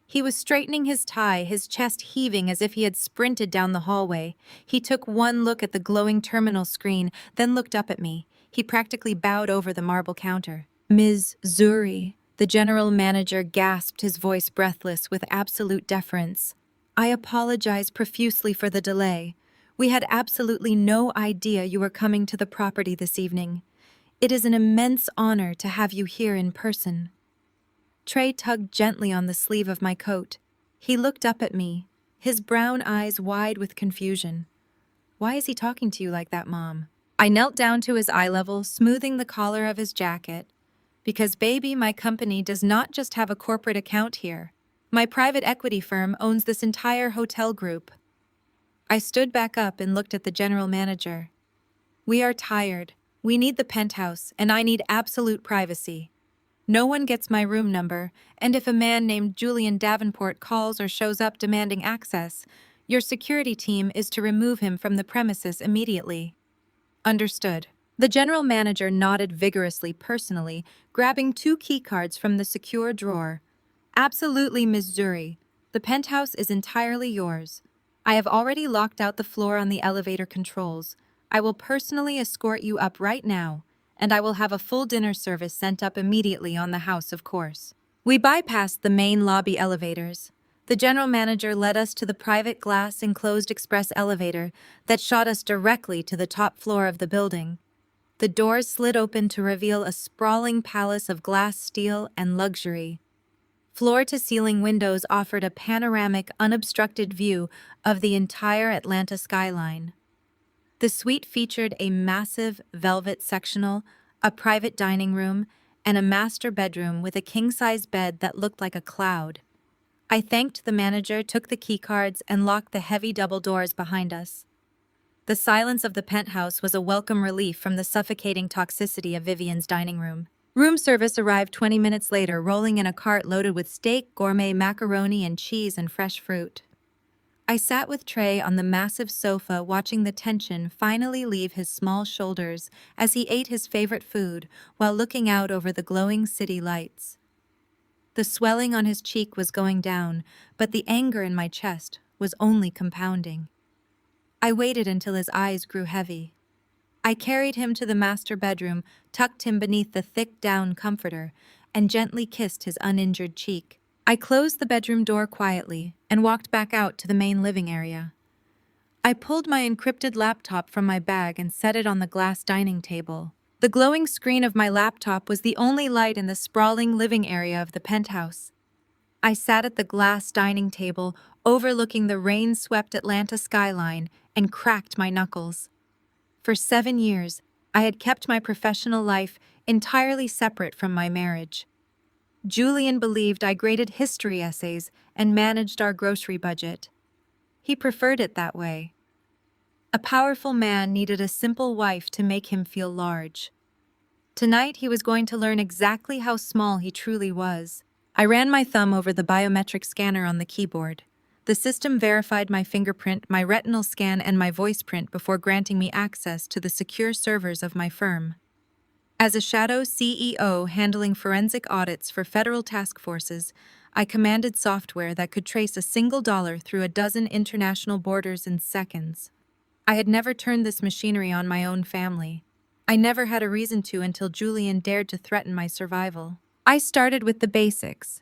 He was straightening his tie, his chest heaving as if he had sprinted down the hallway. He took one look at the glowing terminal screen, then looked up at me. He practically bowed over the marble counter. "Ms. Zuri," the general manager gasped, his voice breathless with absolute deference. "I apologize profusely for the delay. We had absolutely no idea you were coming to the property this evening. It is an immense honor to have you here in person." Trey tugged gently on the sleeve of my coat. He looked up at me, his brown eyes wide with confusion. "Why is he talking to you like that, Mom?" I knelt down to his eye level, smoothing the collar of his jacket. "Because, baby, my company does not just have a corporate account here. My private equity firm owns this entire hotel group." I stood back up and looked at the general manager. "We are tired. We need the penthouse, and I need absolute privacy. No one gets my room number, and if a man named Julian Davenport calls or shows up demanding access, your security team is to remove him from the premises immediately." "Understood." The general manager nodded vigorously, personally, grabbing 2 key cards from the secure drawer. "Absolutely, Ms. Zuri. The penthouse is entirely yours. I have already locked out the floor on the elevator controls. I will personally escort you up right now, and I will have a full dinner service sent up immediately on the house, of course." We bypassed the main lobby elevators. The general manager led us to the private glass-enclosed express elevator that shot us directly to the top floor of the building. The doors slid open to reveal a sprawling palace of glass, steel, and luxury. Floor-to-ceiling windows offered a panoramic, unobstructed view of the entire Atlanta skyline. The suite featured a massive velvet sectional, a private dining room, and a master bedroom with a king-size bed that looked like a cloud. I thanked the manager, took the keycards, and locked the heavy double doors behind us. The silence of the penthouse was a welcome relief from the suffocating toxicity of Vivian's dining room. Room service arrived 20 minutes later, rolling in a cart loaded with steak, gourmet macaroni, and cheese and fresh fruit. I sat with Trey on the massive sofa, watching the tension finally leave his small shoulders as he ate his favorite food while looking out over the glowing city lights. The swelling on his cheek was going down, but the anger in my chest was only compounding. I waited until his eyes grew heavy. I carried him to the master bedroom, tucked him beneath the thick down comforter, and gently kissed his uninjured cheek. I closed the bedroom door quietly and walked back out to the main living area. I pulled my encrypted laptop from my bag and set it on the glass dining table. The glowing screen of my laptop was the only light in the sprawling living area of the penthouse. I sat at the glass dining table, overlooking the rain-swept Atlanta skyline, and cracked my knuckles. For 7 years, I had kept my professional life entirely separate from my marriage. Julian believed I graded history essays and managed our grocery budget. He preferred it that way. A powerful man needed a simple wife to make him feel large. Tonight, he was going to learn exactly how small he truly was. I ran my thumb over the biometric scanner on the keyboard. The system verified my fingerprint, my retinal scan, and my voice print before granting me access to the secure servers of my firm. As a shadow CEO handling forensic audits for federal task forces, I commanded software that could trace a single dollar through a dozen international borders in seconds. I had never turned this machinery on my own family. I never had a reason to until Julian dared to threaten my survival. I started with the basics.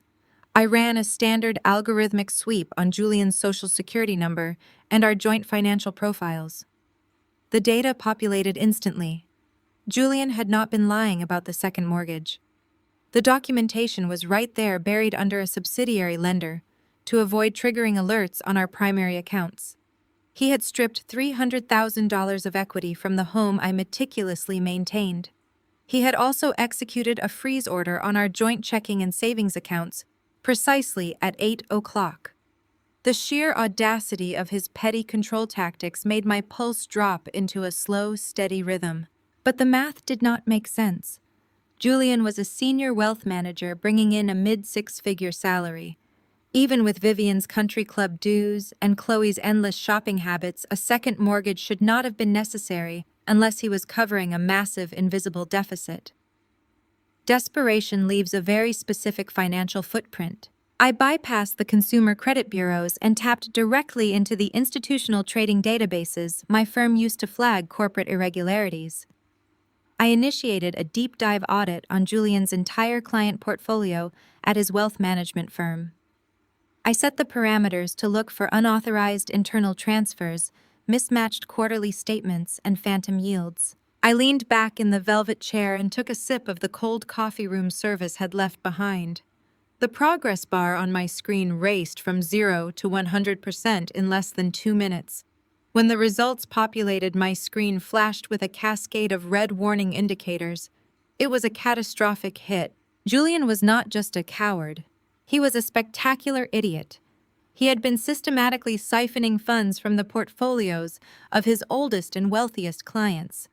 I ran a standard algorithmic sweep on Julian's social security number and our joint financial profiles. The data populated instantly. Julian had not been lying about the second mortgage. The documentation was right there, buried under a subsidiary lender, to avoid triggering alerts on our primary accounts. He had stripped $300,000 of equity from the home I meticulously maintained. He had also executed a freeze order on our joint checking and savings accounts, precisely at 8 o'clock. The sheer audacity of his petty control tactics made my pulse drop into a slow, steady rhythm. But the math did not make sense. Julian was a senior wealth manager bringing in a mid-six-figure salary. Even with Vivian's country club dues and Chloe's endless shopping habits, a second mortgage should not have been necessary unless he was covering a massive invisible deficit. Desperation leaves a very specific financial footprint. I bypassed the consumer credit bureaus and tapped directly into the institutional trading databases my firm used to flag corporate irregularities. I initiated a deep dive audit on Julian's entire client portfolio at his wealth management firm. I set the parameters to look for unauthorized internal transfers, mismatched quarterly statements, and phantom yields. I leaned back in the velvet chair and took a sip of the cold coffee room service had left behind. The progress bar on my screen raced from 0 to 100% in less than 2 minutes. When the results populated, my screen flashed with a cascade of red warning indicators. It was a catastrophic hit. Julian was not just a coward. He was a spectacular idiot. He had been systematically siphoning funds from the portfolios of his oldest and wealthiest clients.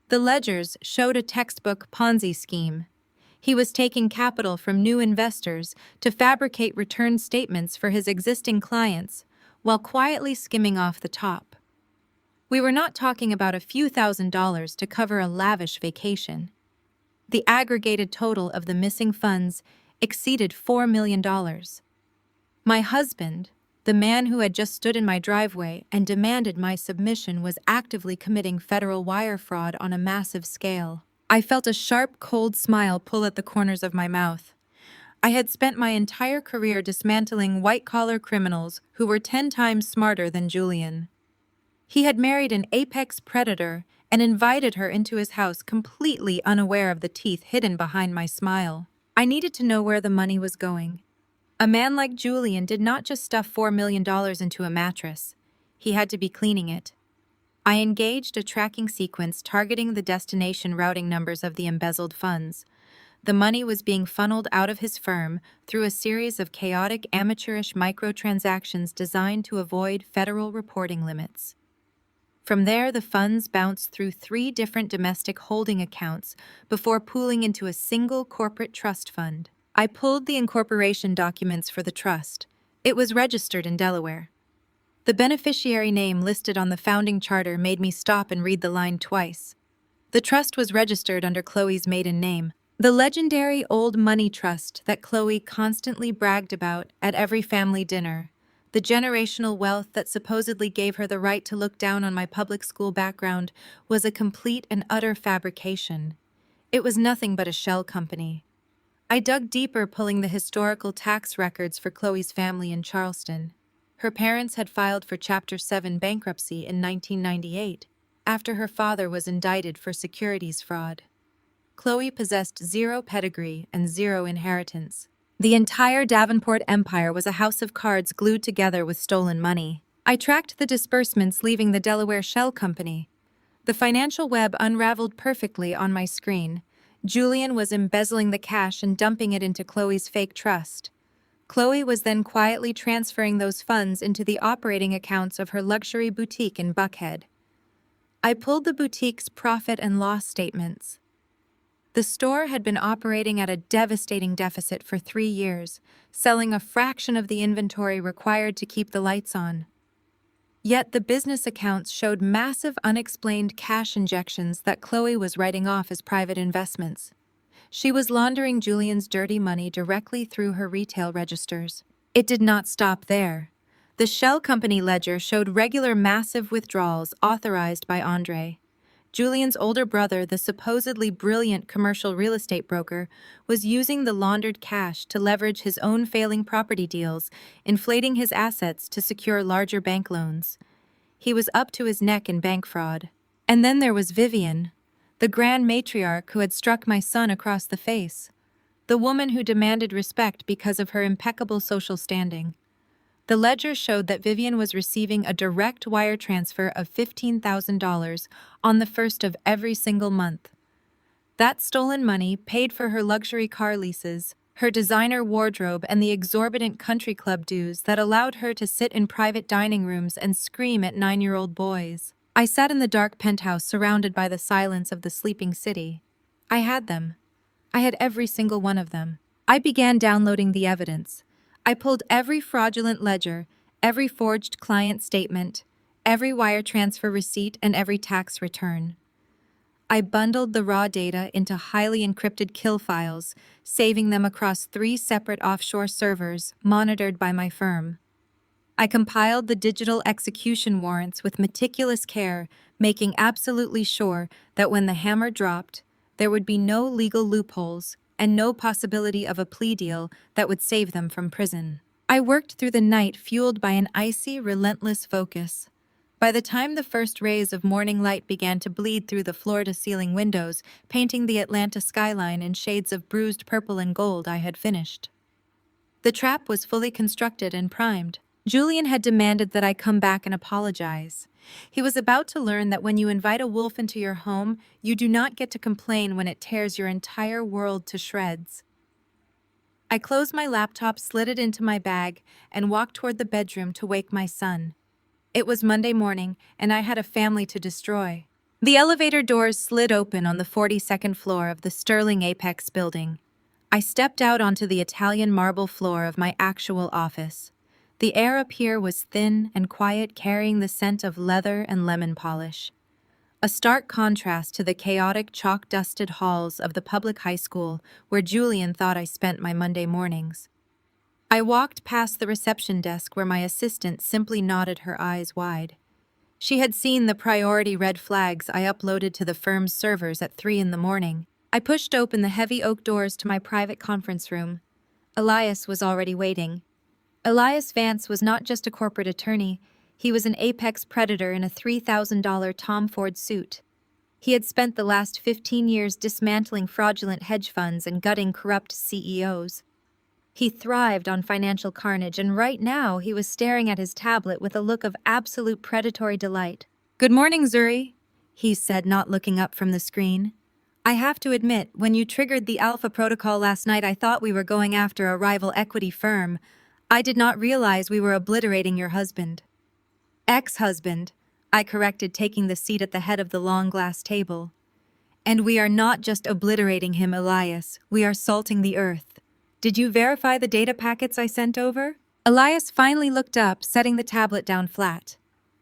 The ledgers showed a textbook Ponzi scheme. He was taking capital from new investors to fabricate return statements for his existing clients, while quietly skimming off the top. We were not talking about a few $1,000s to cover a lavish vacation. The aggregated total of the missing funds exceeded $4 million. My husband, the man who had just stood in my driveway and demanded my submission, was actively committing federal wire fraud on a massive scale. I felt a sharp, cold smile pull at the corners of my mouth. I had spent my entire career dismantling white-collar criminals who were 10 times smarter than Julian. He had married an apex predator and invited her into his house completely unaware of the teeth hidden behind my smile. I needed to know where the money was going. A man like Julian did not just stuff $4 million into a mattress. He had to be cleaning it. I engaged a tracking sequence targeting the destination routing numbers of the embezzled funds. The money was being funneled out of his firm through a series of chaotic, amateurish microtransactions designed to avoid federal reporting limits. From there, the funds bounced through 3 different domestic holding accounts before pooling into a single corporate trust fund. I pulled the incorporation documents for the trust. It was registered in Delaware. The beneficiary name listed on the founding charter made me stop and read the line twice. The trust was registered under Chloe's maiden name, the legendary old money trust that Chloe constantly bragged about at every family dinner. The generational wealth that supposedly gave her the right to look down on my public school background was a complete and utter fabrication. It was nothing but a shell company. I dug deeper, pulling the historical tax records for Chloe's family in Charleston. Her parents had filed for Chapter 7 bankruptcy in 1998, after her father was indicted for securities fraud. Chloe possessed 0 pedigree and 0 inheritance. The entire Davenport empire was a house of cards glued together with stolen money. I tracked the disbursements leaving the Delaware Shell Company. The financial web unraveled perfectly on my screen. Julian was embezzling the cash and dumping it into Chloe's fake trust. Chloe was then quietly transferring those funds into the operating accounts of her luxury boutique in Buckhead. I pulled the boutique's profit and loss statements. The store had been operating at a devastating deficit for 3 years, selling a fraction of the inventory required to keep the lights on. Yet the business accounts showed massive unexplained cash injections that Chloe was writing off as private investments. She was laundering Julian's dirty money directly through her retail registers. It did not stop there. The Shell Company ledger showed regular massive withdrawals authorized by Andre. Julian's older brother, the supposedly brilliant commercial real estate broker, was using the laundered cash to leverage his own failing property deals, inflating his assets to secure larger bank loans. He was up to his neck in bank fraud. And then there was Vivian, the grand matriarch who had struck my son across the face, the woman who demanded respect because of her impeccable social standing. The ledger showed that Vivian was receiving a direct wire transfer of $15,000 on the first of every single month. That stolen money paid for her luxury car leases, her designer wardrobe, and the exorbitant country club dues that allowed her to sit in private dining rooms and scream at 9-year-old boys. I sat in the dark penthouse surrounded by the silence of the sleeping city. I had them. I had every single one of them. I began downloading the evidence. I pulled every fraudulent ledger, every forged client statement, every wire transfer receipt, and every tax return. I bundled the raw data into highly encrypted kill files, saving them across 3 separate offshore servers monitored by my firm. I compiled the digital execution warrants with meticulous care, making absolutely sure that when the hammer dropped, there would be no legal loopholes and no possibility of a plea deal that would save them from prison. I worked through the night fueled by an icy, relentless focus. By the time the first rays of morning light began to bleed through the floor-to-ceiling windows, painting the Atlanta skyline in shades of bruised purple and gold, I had finished. The trap was fully constructed and primed. Julian had demanded that I come back and apologize. He was about to learn that when you invite a wolf into your home, you do not get to complain when it tears your entire world to shreds. I closed my laptop, slid it into my bag, and walked toward the bedroom to wake my son. It was Monday morning, and I had a family to destroy. The elevator doors slid open on the 42nd floor of the Sterling Apex building. I stepped out onto the Italian marble floor of my actual office. The air up here was thin and quiet, carrying the scent of leather and lemon polish. A stark contrast to the chaotic, chalk-dusted halls of the public high school where Julian thought I spent my Monday mornings. I walked past the reception desk where my assistant simply nodded her eyes wide. She had seen the priority red flags I uploaded to the firm's servers at 3 in the morning. I pushed open the heavy oak doors to my private conference room. Elias was already waiting. Elias Vance was not just a corporate attorney, he was an apex predator in a $3,000 Tom Ford suit. He had spent the last 15 years dismantling fraudulent hedge funds and gutting corrupt CEOs. He thrived on financial carnage, and right now he was staring at his tablet with a look of absolute predatory delight. "Good morning, Zuri," he said, not looking up from the screen. "I have to admit, when you triggered the Alpha Protocol last night, I thought we were going after a rival equity firm. I did not realize we were obliterating your husband." "Ex-husband," I corrected, taking the seat at the head of the long glass table. "And we are not just obliterating him, Elias. We are salting the earth. Did you verify the data packets I sent over?" Elias finally looked up, setting the tablet down flat.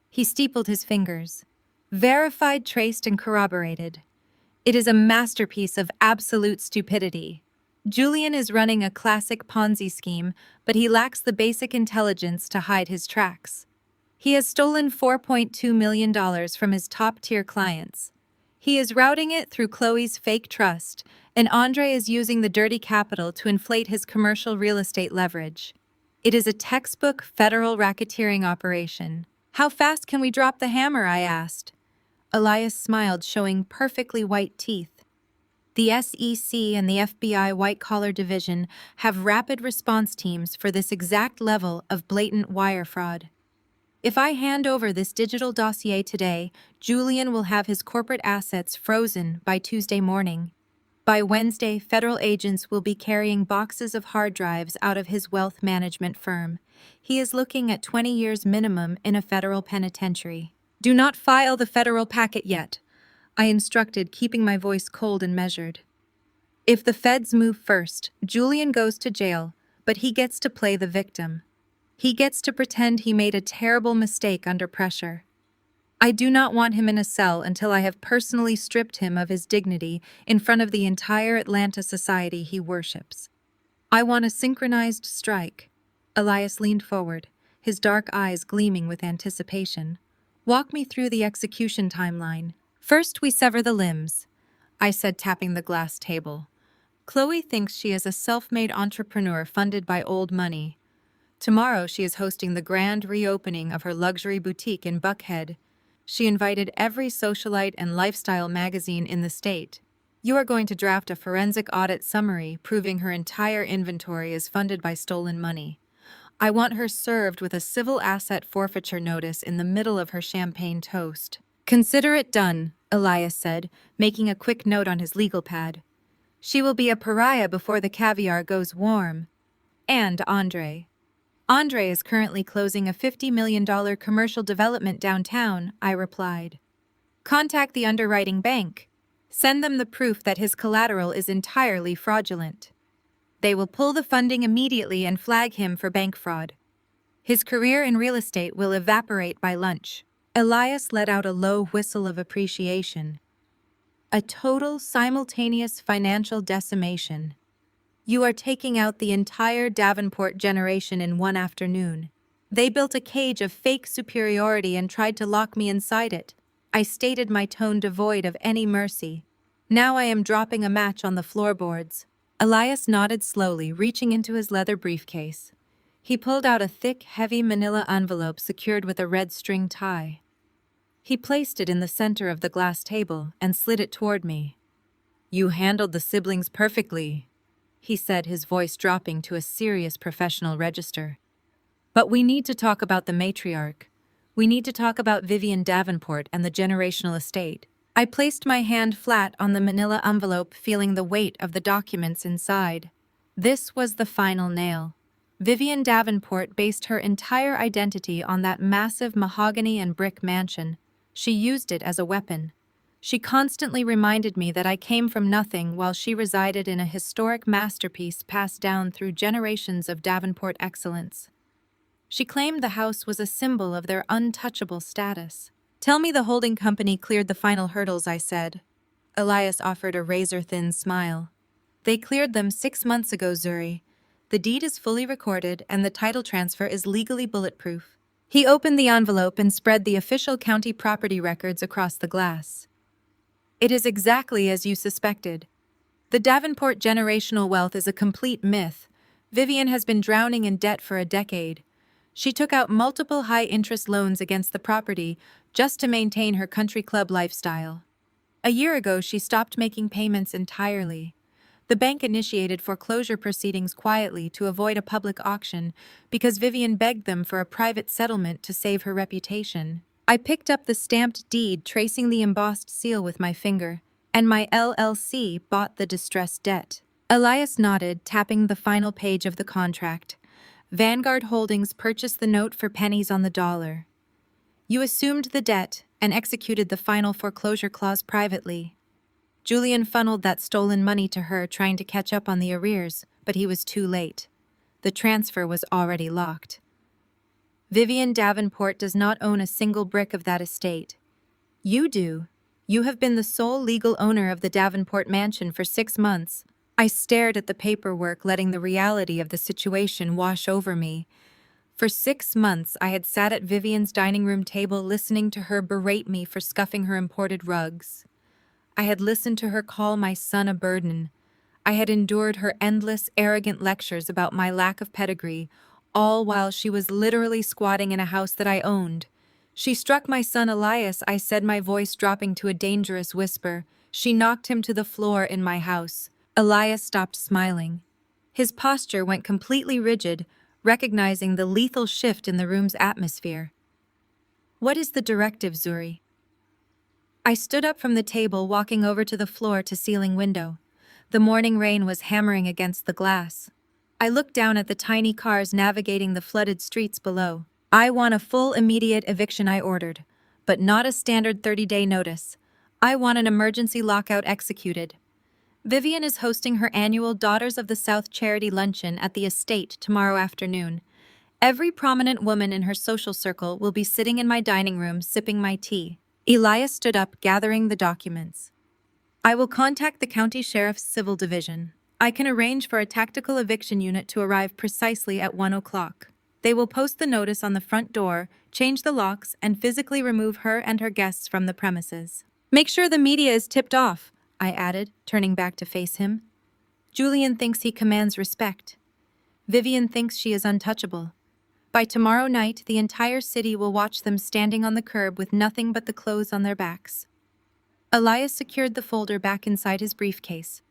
He steepled his fingers. "Verified, traced, and corroborated. It is a masterpiece of absolute stupidity. Julian is running a classic Ponzi scheme, but he lacks the basic intelligence to hide his tracks. He has stolen $4.2 million from his top-tier clients. He is routing it through Chloe's fake trust, and Andre is using the dirty capital to inflate his commercial real estate leverage. It is a textbook federal racketeering operation." "How fast can we drop the hammer?" I asked. Elias smiled, showing perfectly white teeth. "The SEC and the FBI white-collar division have rapid response teams for this exact level of blatant wire fraud. If I hand over this digital dossier today, Julian will have his corporate assets frozen by Tuesday morning. By Wednesday, federal agents will be carrying boxes of hard drives out of his wealth management firm. He is looking at 20 years minimum in a federal penitentiary." "Do not file the federal packet yet," I instructed, keeping my voice cold and measured. "If the feds move first, Julian goes to jail, but he gets to play the victim. He gets to pretend he made a terrible mistake under pressure. I do not want him in a cell until I have personally stripped him of his dignity in front of the entire Atlanta society he worships. I want a synchronized strike." Elias leaned forward, his dark eyes gleaming with anticipation. "Walk me through the execution timeline." "First, we sever the limbs," I said, tapping the glass table. "Chloe thinks she is a self-made entrepreneur funded by old money. Tomorrow she is hosting the grand reopening of her luxury boutique in Buckhead. She invited every socialite and lifestyle magazine in the state. You are going to draft a forensic audit summary proving her entire inventory is funded by stolen money. I want her served with a civil asset forfeiture notice in the middle of her champagne toast. Consider it done, Elias said, making a quick note on his legal pad. She will be a pariah before the caviar goes warm. And Andre. Andre is currently closing a $50 million commercial development downtown, I replied. Contact the underwriting bank. Send them the proof that his collateral is entirely fraudulent. They will pull the funding immediately and flag him for bank fraud. His career in real estate will evaporate by lunch. Elias let out a low whistle of appreciation. A total simultaneous financial decimation. You are taking out the entire Davenport generation in one afternoon. They built a cage of fake superiority and tried to lock me inside it. I stated my tone devoid of any mercy. Now I am dropping a match on the floorboards. Elias nodded slowly, reaching into his leather briefcase. He pulled out a thick, heavy manila envelope secured with a red string tie. He placed it in the center of the glass table and slid it toward me. You handled the siblings perfectly, he said, his voice dropping to a serious professional register. But we need to talk about the matriarch. We need to talk about Vivian Davenport and the generational estate. I placed my hand flat on the manila envelope, feeling the weight of the documents inside. This was the final nail. Vivian Davenport based her entire identity on that massive mahogany and brick mansion. She used it as a weapon. She constantly reminded me that I came from nothing while she resided in a historic masterpiece passed down through generations of Davenport excellence. She claimed the house was a symbol of their untouchable status. Tell me the holding company cleared the final hurdles, I said. Elias offered a razor-thin smile. They cleared them 6 months ago, Zuri. The deed is fully recorded and the title transfer is legally bulletproof. He opened the envelope and spread the official county property records across the glass. It is exactly as you suspected. The Davenport generational wealth is a complete myth. Vivian has been drowning in debt for a decade. She took out multiple high-interest loans against the property just to maintain her country club lifestyle. A year ago, she stopped making payments entirely. The bank initiated foreclosure proceedings quietly to avoid a public auction because Vivian begged them for a private settlement to save her reputation. I picked up the stamped deed, tracing the embossed seal with my finger, and my LLC bought the distressed debt. Elias nodded, tapping the final page of the contract. Vanguard Holdings purchased the note for pennies on the dollar. You assumed the debt and executed the final foreclosure clause privately. Julian funneled that stolen money to her, trying to catch up on the arrears, but he was too late. The transfer was already locked. Vivian Davenport does not own a single brick of that estate. You do. You have been the sole legal owner of the Davenport mansion for 6 months. I stared at the paperwork, letting the reality of the situation wash over me. For 6 months, I had sat at Vivian's dining room table listening to her berate me for scuffing her imported rugs. I had listened to her call my son a burden. I had endured her endless, arrogant lectures about my lack of pedigree, all while she was literally squatting in a house that I owned. She struck my son Elias, I said, my voice dropping to a dangerous whisper. She knocked him to the floor in my house. Elias stopped smiling. His posture went completely rigid, recognizing the lethal shift in the room's atmosphere. What is the directive, Zuri? I stood up from the table, walking over to the floor-to-ceiling window. The morning rain was hammering against the glass. I looked down at the tiny cars navigating the flooded streets below. I want a full immediate eviction, I ordered, but not a standard 30-day notice. I want an emergency lockout executed. Vivian is hosting her annual Daughters of the South charity luncheon at the estate tomorrow afternoon. Every prominent woman in her social circle will be sitting in my dining room sipping my tea. Elias stood up, gathering the documents. I will contact the county sheriff's civil division. I can arrange for a tactical eviction unit to arrive precisely at 1 o'clock. They will post the notice on the front door, change the locks, and physically remove her and her guests from the premises. Make sure the media is tipped off, I added, turning back to face him. Julian thinks he commands respect. Vivian thinks she is untouchable. By tomorrow night, the entire city will watch them standing on the curb with nothing but the clothes on their backs. Elias secured the folder back inside his briefcase.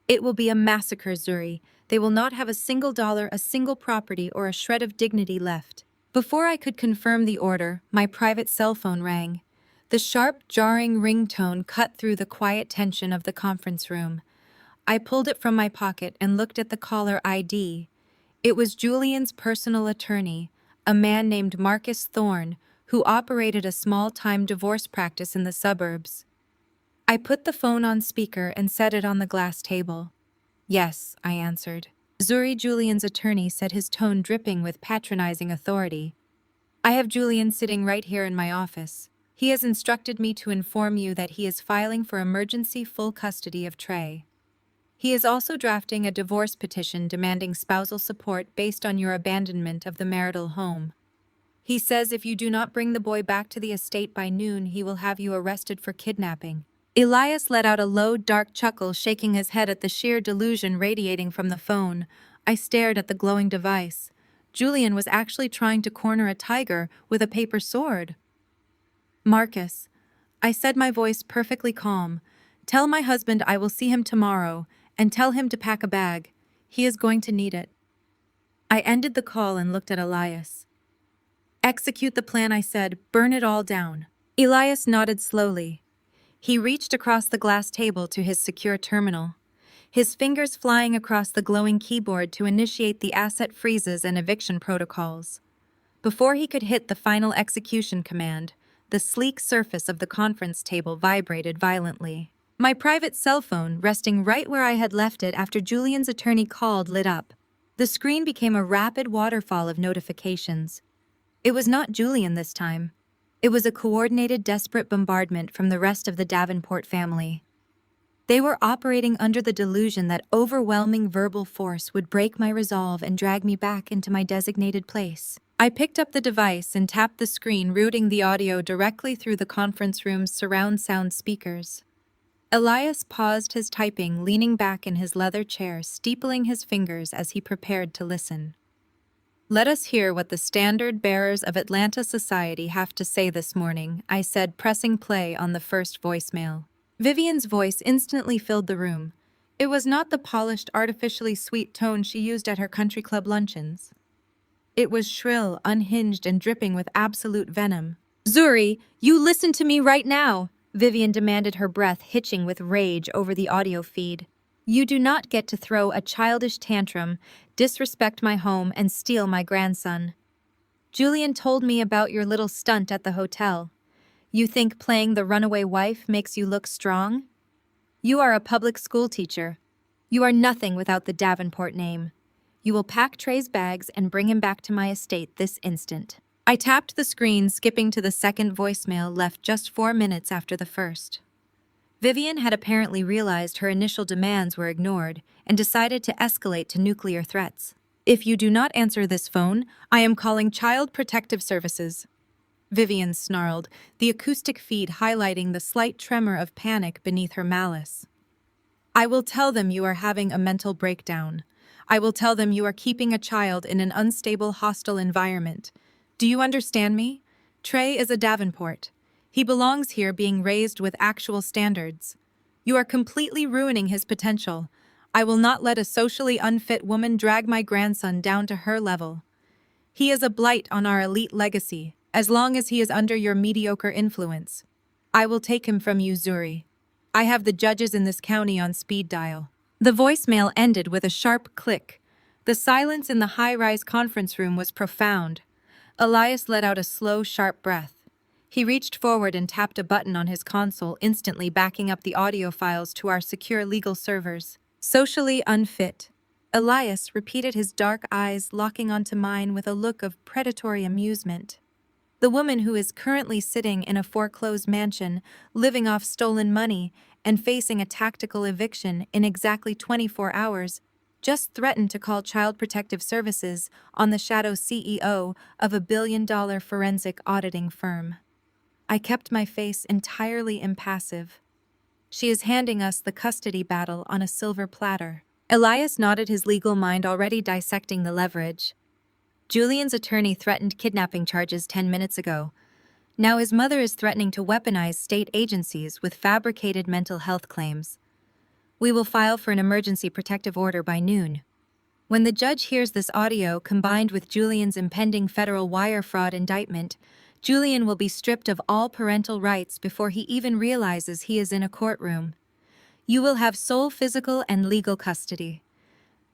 It will be a massacre, Zuri. They will not have a single dollar, a single property, or a shred of dignity left. Before I could confirm the order, my private cell phone rang. The sharp, jarring ringtone cut through the quiet tension of the conference room. I pulled it from my pocket and looked at the caller ID. It was Julian's personal attorney, a man named Marcus Thorne, who operated a small-time divorce practice in the suburbs. I put the phone on speaker and set it on the glass table. "Yes," I answered. Zuri, Julian's attorney, said, his tone dripping with patronizing authority. "I have Julian sitting right here in my office. He has instructed me to inform you that he is filing for emergency full custody of Trey. He is also drafting a divorce petition demanding spousal support based on your abandonment of the marital home. He says if you do not bring the boy back to the estate by noon, he will have you arrested for kidnapping." Elias let out a low, dark chuckle, shaking his head at the sheer delusion radiating from the phone. I stared at the glowing device. Julian was actually trying to corner a tiger with a paper sword. "Marcus," I said, my voice perfectly calm, "tell my husband I will see him tomorrow, and tell him to pack a bag. He is going to need it." I ended the call and looked at Elias. "Execute the plan," I said. "Burn it all down." Elias nodded slowly. He reached across the glass table to his secure terminal, his fingers flying across the glowing keyboard to initiate the asset freezes and eviction protocols. Before he could hit the final execution command, the sleek surface of the conference table vibrated violently. My private cell phone, resting right where I had left it after Julian's attorney called, lit up. The screen became a rapid waterfall of notifications. It was not Julian this time. It was a coordinated, desperate bombardment from the rest of the Davenport family. They were operating under the delusion that overwhelming verbal force would break my resolve and drag me back into my designated place. I picked up the device and tapped the screen, routing the audio directly through the conference room's surround sound speakers. Elias paused his typing, leaning back in his leather chair, steepling his fingers as he prepared to listen. "Let us hear what the standard bearers of Atlanta society have to say this morning," I said, pressing play on the first voicemail. Vivian's voice instantly filled the room. It was not the polished, artificially sweet tone she used at her country club luncheons. It was shrill, unhinged, and dripping with absolute venom. "Zuri, you listen to me right now!" Vivian demanded, her breath hitching with rage over the audio feed. "You do not get to throw a childish tantrum, disrespect my home, and steal my grandson. Julian told me about your little stunt at the hotel. You think playing the runaway wife makes you look strong? You are a public school teacher. You are nothing without the Davenport name. You will pack Trey's bags and bring him back to my estate this instant." I tapped the screen, skipping to the second voicemail, left just 4 minutes after the first. Vivian had apparently realized her initial demands were ignored and decided to escalate to nuclear threats. "If you do not answer this phone, I am calling Child Protective Services." Vivian snarled, the acoustic feed highlighting the slight tremor of panic beneath her malice. "I will tell them you are having a mental breakdown. I will tell them you are keeping a child in an unstable, hostile environment. Do you understand me? Trey is a Davenport. He belongs here, being raised with actual standards. You are completely ruining his potential. I will not let a socially unfit woman drag my grandson down to her level. He is a blight on our elite legacy, as long as he is under your mediocre influence. I will take him from you, Zuri. I have the judges in this county on speed dial." The voicemail ended with a sharp click. The silence in the high-rise conference room was profound. Elias let out a slow, sharp breath. He reached forward and tapped a button on his console, instantly backing up the audio files to our secure legal servers. "Socially unfit." Elias repeated, his dark eyes locking onto mine with a look of predatory amusement. "The woman who is currently sitting in a foreclosed mansion, living off stolen money, and facing a tactical eviction in exactly 24 hours, just threatened to call Child Protective Services on the shadow CEO of a billion-dollar forensic auditing firm." I kept my face entirely impassive. "She is handing us the custody battle on a silver platter." Elias nodded, his legal mind already dissecting the leverage. Julian's attorney threatened kidnapping charges 10 minutes ago. Now his mother is threatening to weaponize state agencies with fabricated mental health claims. We will file for an emergency protective order by noon. When the judge hears this audio combined with Julian's impending federal wire fraud indictment, Julian will be stripped of all parental rights before he even realizes he is in a courtroom. You will have sole physical and legal custody.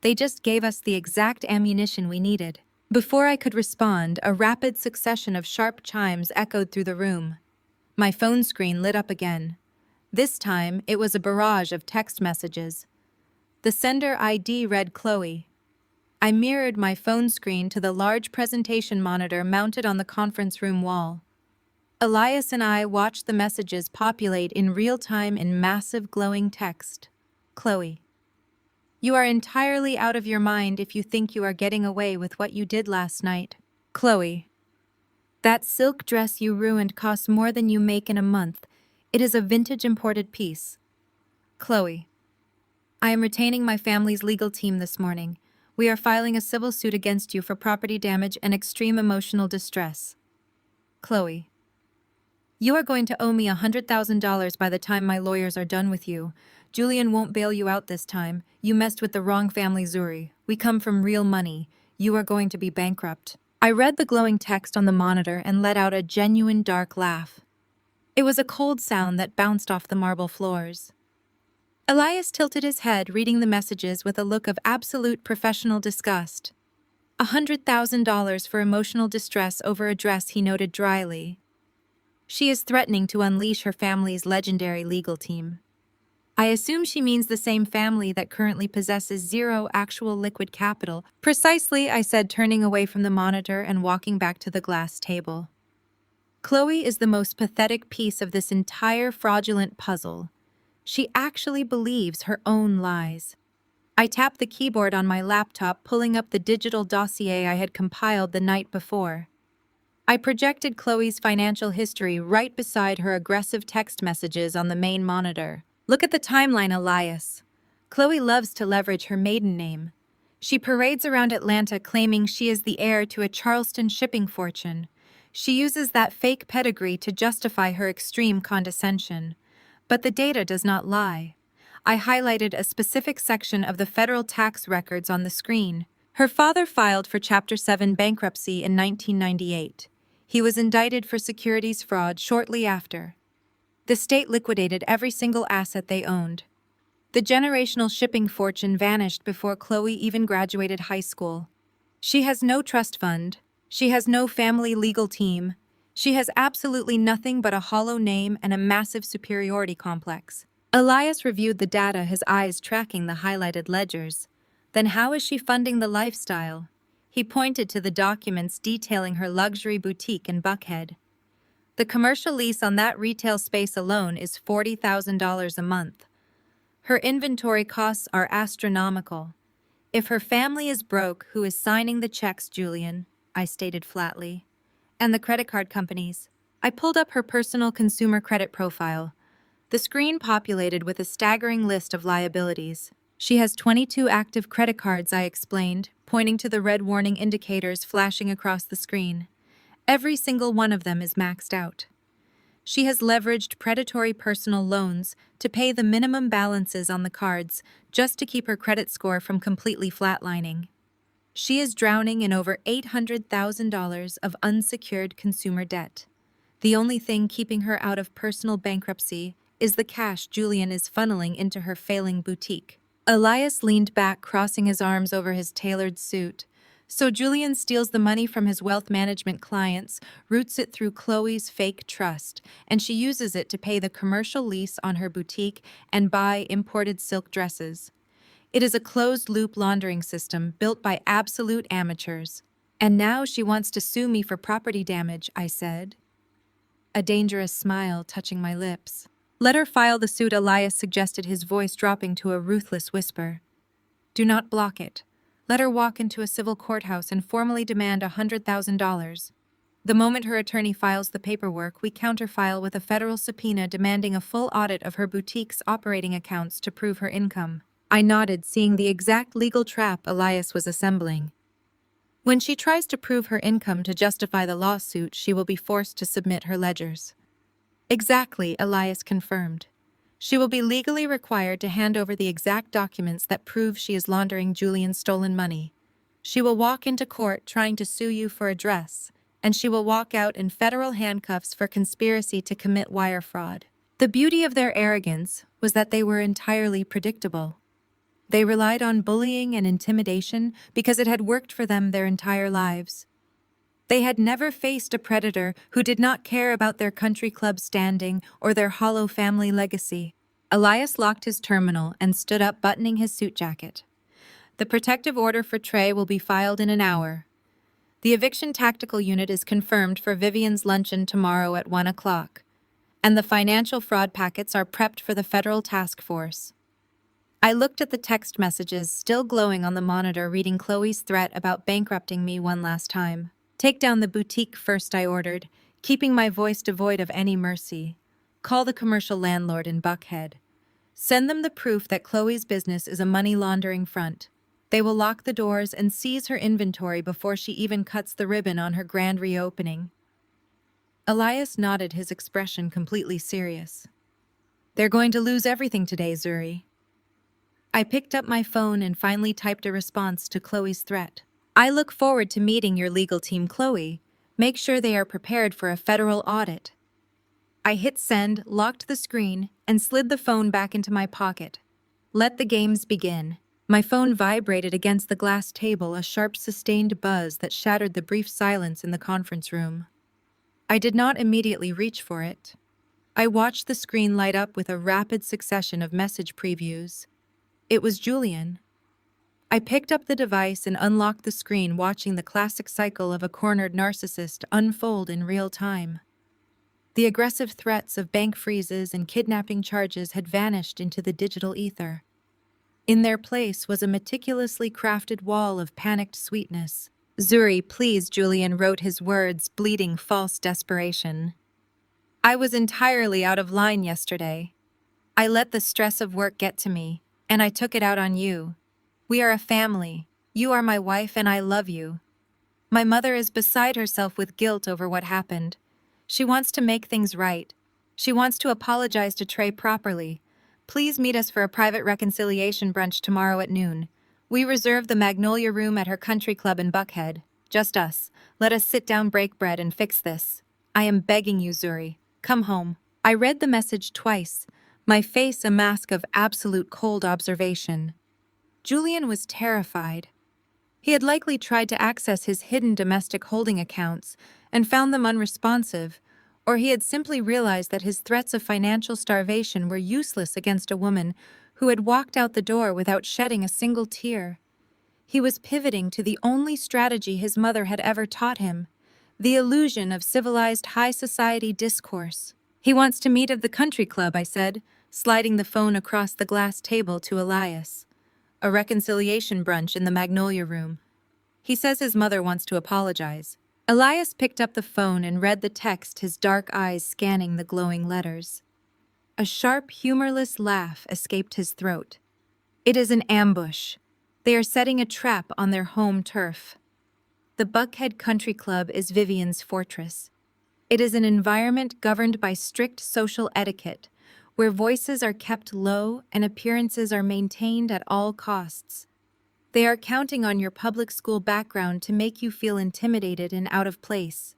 They just gave us the exact ammunition we needed. Before I could respond, a rapid succession of sharp chimes echoed through the room. My phone screen lit up again. This time, it was a barrage of text messages. The sender ID read Chloe. I mirrored my phone screen to the large presentation monitor mounted on the conference room wall. Elias and I watched the messages populate in real time in massive glowing text. Chloe. You are entirely out of your mind if you think you are getting away with what you did last night. Chloe. That silk dress you ruined costs more than you make in a month. It is a vintage imported piece. Chloe. I am retaining my family's legal team this morning. We are filing a civil suit against you for property damage and extreme emotional distress. Chloe. You are going to owe me $100,000 by the time my lawyers are done with you. Julian won't bail you out this time. You messed with the wrong family, Zuri. We come from real money. You are going to be bankrupt. I read the glowing text on the monitor and let out a genuine dark laugh. It was a cold sound that bounced off the marble floors. Elias tilted his head, reading the messages with a look of absolute professional disgust. $100,000 for emotional distress over a dress, he noted dryly. She is threatening to unleash her family's legendary legal team. I assume she means the same family that currently possesses zero actual liquid capital. Precisely, I said, turning away from the monitor and walking back to the glass table. Chloe is the most pathetic piece of this entire fraudulent puzzle. She actually believes her own lies. I tapped the keyboard on my laptop, pulling up the digital dossier I had compiled the night before. I projected Chloe's financial history right beside her aggressive text messages on the main monitor. Look at the timeline, Elias. Chloe loves to leverage her maiden name. She parades around Atlanta claiming she is the heir to a Charleston shipping fortune. She uses that fake pedigree to justify her extreme condescension. But the data does not lie. I highlighted a specific section of the federal tax records on the screen. Her father filed for Chapter 7 bankruptcy in 1998. He was indicted for securities fraud shortly after. The state liquidated every single asset they owned. The generational shipping fortune vanished before Chloe even graduated high school. She has no trust fund. She has no family legal team. She has absolutely nothing but a hollow name and a massive superiority complex. Elias reviewed the data, his eyes tracking the highlighted ledgers. Then how is she funding the lifestyle? He pointed to the documents detailing her luxury boutique in Buckhead. The commercial lease on that retail space alone is $40,000 a month. Her inventory costs are astronomical. If her family is broke, who is signing the checks, Julian? I stated flatly. And the credit card companies. I pulled up her personal consumer credit profile. The screen populated with a staggering list of liabilities. She has 22 active credit cards, I explained, pointing to the red warning indicators flashing across the screen. Every single one of them is maxed out. She has leveraged predatory personal loans to pay the minimum balances on the cards just to keep her credit score from completely flatlining. She is drowning in over $800,000 of unsecured consumer debt. The only thing keeping her out of personal bankruptcy is the cash Julian is funneling into her failing boutique. Elias leaned back, crossing his arms over his tailored suit. So Julian steals the money from his wealth management clients, routes it through Chloe's fake trust, and she uses it to pay the commercial lease on her boutique and buy imported silk dresses. It is a closed-loop laundering system built by absolute amateurs. And now she wants to sue me for property damage, I said. A dangerous smile touching my lips. Let her file the suit, Elias suggested, his voice dropping to a ruthless whisper. Do not block it. Let her walk into a civil courthouse and formally demand $100,000. The moment her attorney files the paperwork, we counterfile with a federal subpoena demanding a full audit of her boutique's operating accounts to prove her income. I nodded, seeing the exact legal trap Elias was assembling. When she tries to prove her income to justify the lawsuit, she will be forced to submit her ledgers. Exactly, Elias confirmed. She will be legally required to hand over the exact documents that prove she is laundering Julian's stolen money. She will walk into court trying to sue you for a dress, and she will walk out in federal handcuffs for conspiracy to commit wire fraud. The beauty of their arrogance was that they were entirely predictable. They relied on bullying and intimidation because it had worked for them their entire lives. They had never faced a predator who did not care about their country club standing or their hollow family legacy. Elias locked his terminal and stood up, buttoning his suit jacket. The protective order for Trey will be filed in an hour. The eviction tactical unit is confirmed for Vivian's luncheon tomorrow at 1 o'clock, and the financial fraud packets are prepped for the federal task force. I looked at the text messages still glowing on the monitor, reading Chloe's threat about bankrupting me one last time. Take down the boutique first, I ordered, keeping my voice devoid of any mercy. Call the commercial landlord in Buckhead. Send them the proof that Chloe's business is a money laundering front. They will lock the doors and seize her inventory before she even cuts the ribbon on her grand reopening. Elias nodded, his expression completely serious. They're going to lose everything today, Zuri. I picked up my phone and finally typed a response to Chloe's threat. I look forward to meeting your legal team, Chloe. Make sure they are prepared for a federal audit. I hit send, locked the screen, and slid the phone back into my pocket. Let the games begin. My phone vibrated against the glass table, a sharp, sustained buzz that shattered the brief silence in the conference room. I did not immediately reach for it. I watched the screen light up with a rapid succession of message previews. It was Julian. I picked up the device and unlocked the screen, watching the classic cycle of a cornered narcissist unfold in real time. The aggressive threats of bank freezes and kidnapping charges had vanished into the digital ether. In their place was a meticulously crafted wall of panicked sweetness. Zuri, please, Julian wrote, his words bleeding false desperation. I was entirely out of line yesterday. I let the stress of work get to me, and I took it out on you. We are a family. You are my wife, and I love you. My mother is beside herself with guilt over what happened. She wants to make things right. She wants to apologize to Trey properly. Please meet us for a private reconciliation brunch tomorrow at noon. We reserve the Magnolia Room at her country club in Buckhead. Just us. Let us sit down, break bread, and fix this. I am begging you, Zuri. Come home. I read the message twice, my face a mask of absolute cold observation. Julian was terrified. He had likely tried to access his hidden domestic holding accounts and found them unresponsive, or he had simply realized that his threats of financial starvation were useless against a woman who had walked out the door without shedding a single tear. He was pivoting to the only strategy his mother had ever taught him, the illusion of civilized high society discourse. He wants to meet at the country club, I said, sliding the phone across the glass table to Elias. A reconciliation brunch in the Magnolia Room. He says his mother wants to apologize. Elias picked up the phone and read the text, his dark eyes scanning the glowing letters. A sharp, humorless laugh escaped his throat. It is an ambush. They are setting a trap on their home turf. The Buckhead Country Club is Vivian's fortress. It is an environment governed by strict social etiquette, where voices are kept low and appearances are maintained at all costs. They are counting on your public school background to make you feel intimidated and out of place.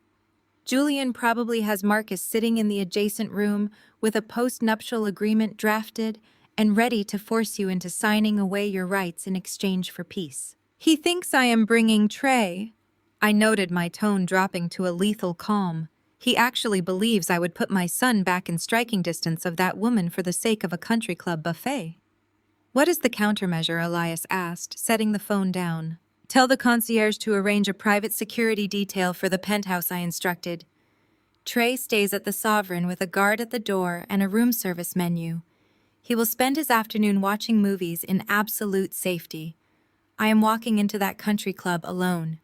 Julian probably has Marcus sitting in the adjacent room with a post-nuptial agreement drafted and ready to force you into signing away your rights in exchange for peace. He thinks I am bringing Trey. I noted, my tone dropping to a lethal calm. He actually believes I would put my son back in striking distance of that woman for the sake of a country club buffet. What is the countermeasure? Elias asked, setting the phone down. Tell the concierge to arrange a private security detail for the penthouse, I instructed. Trey stays at the Sovereign with a guard at the door and a room service menu. He will spend his afternoon watching movies in absolute safety. I am walking into that country club alone.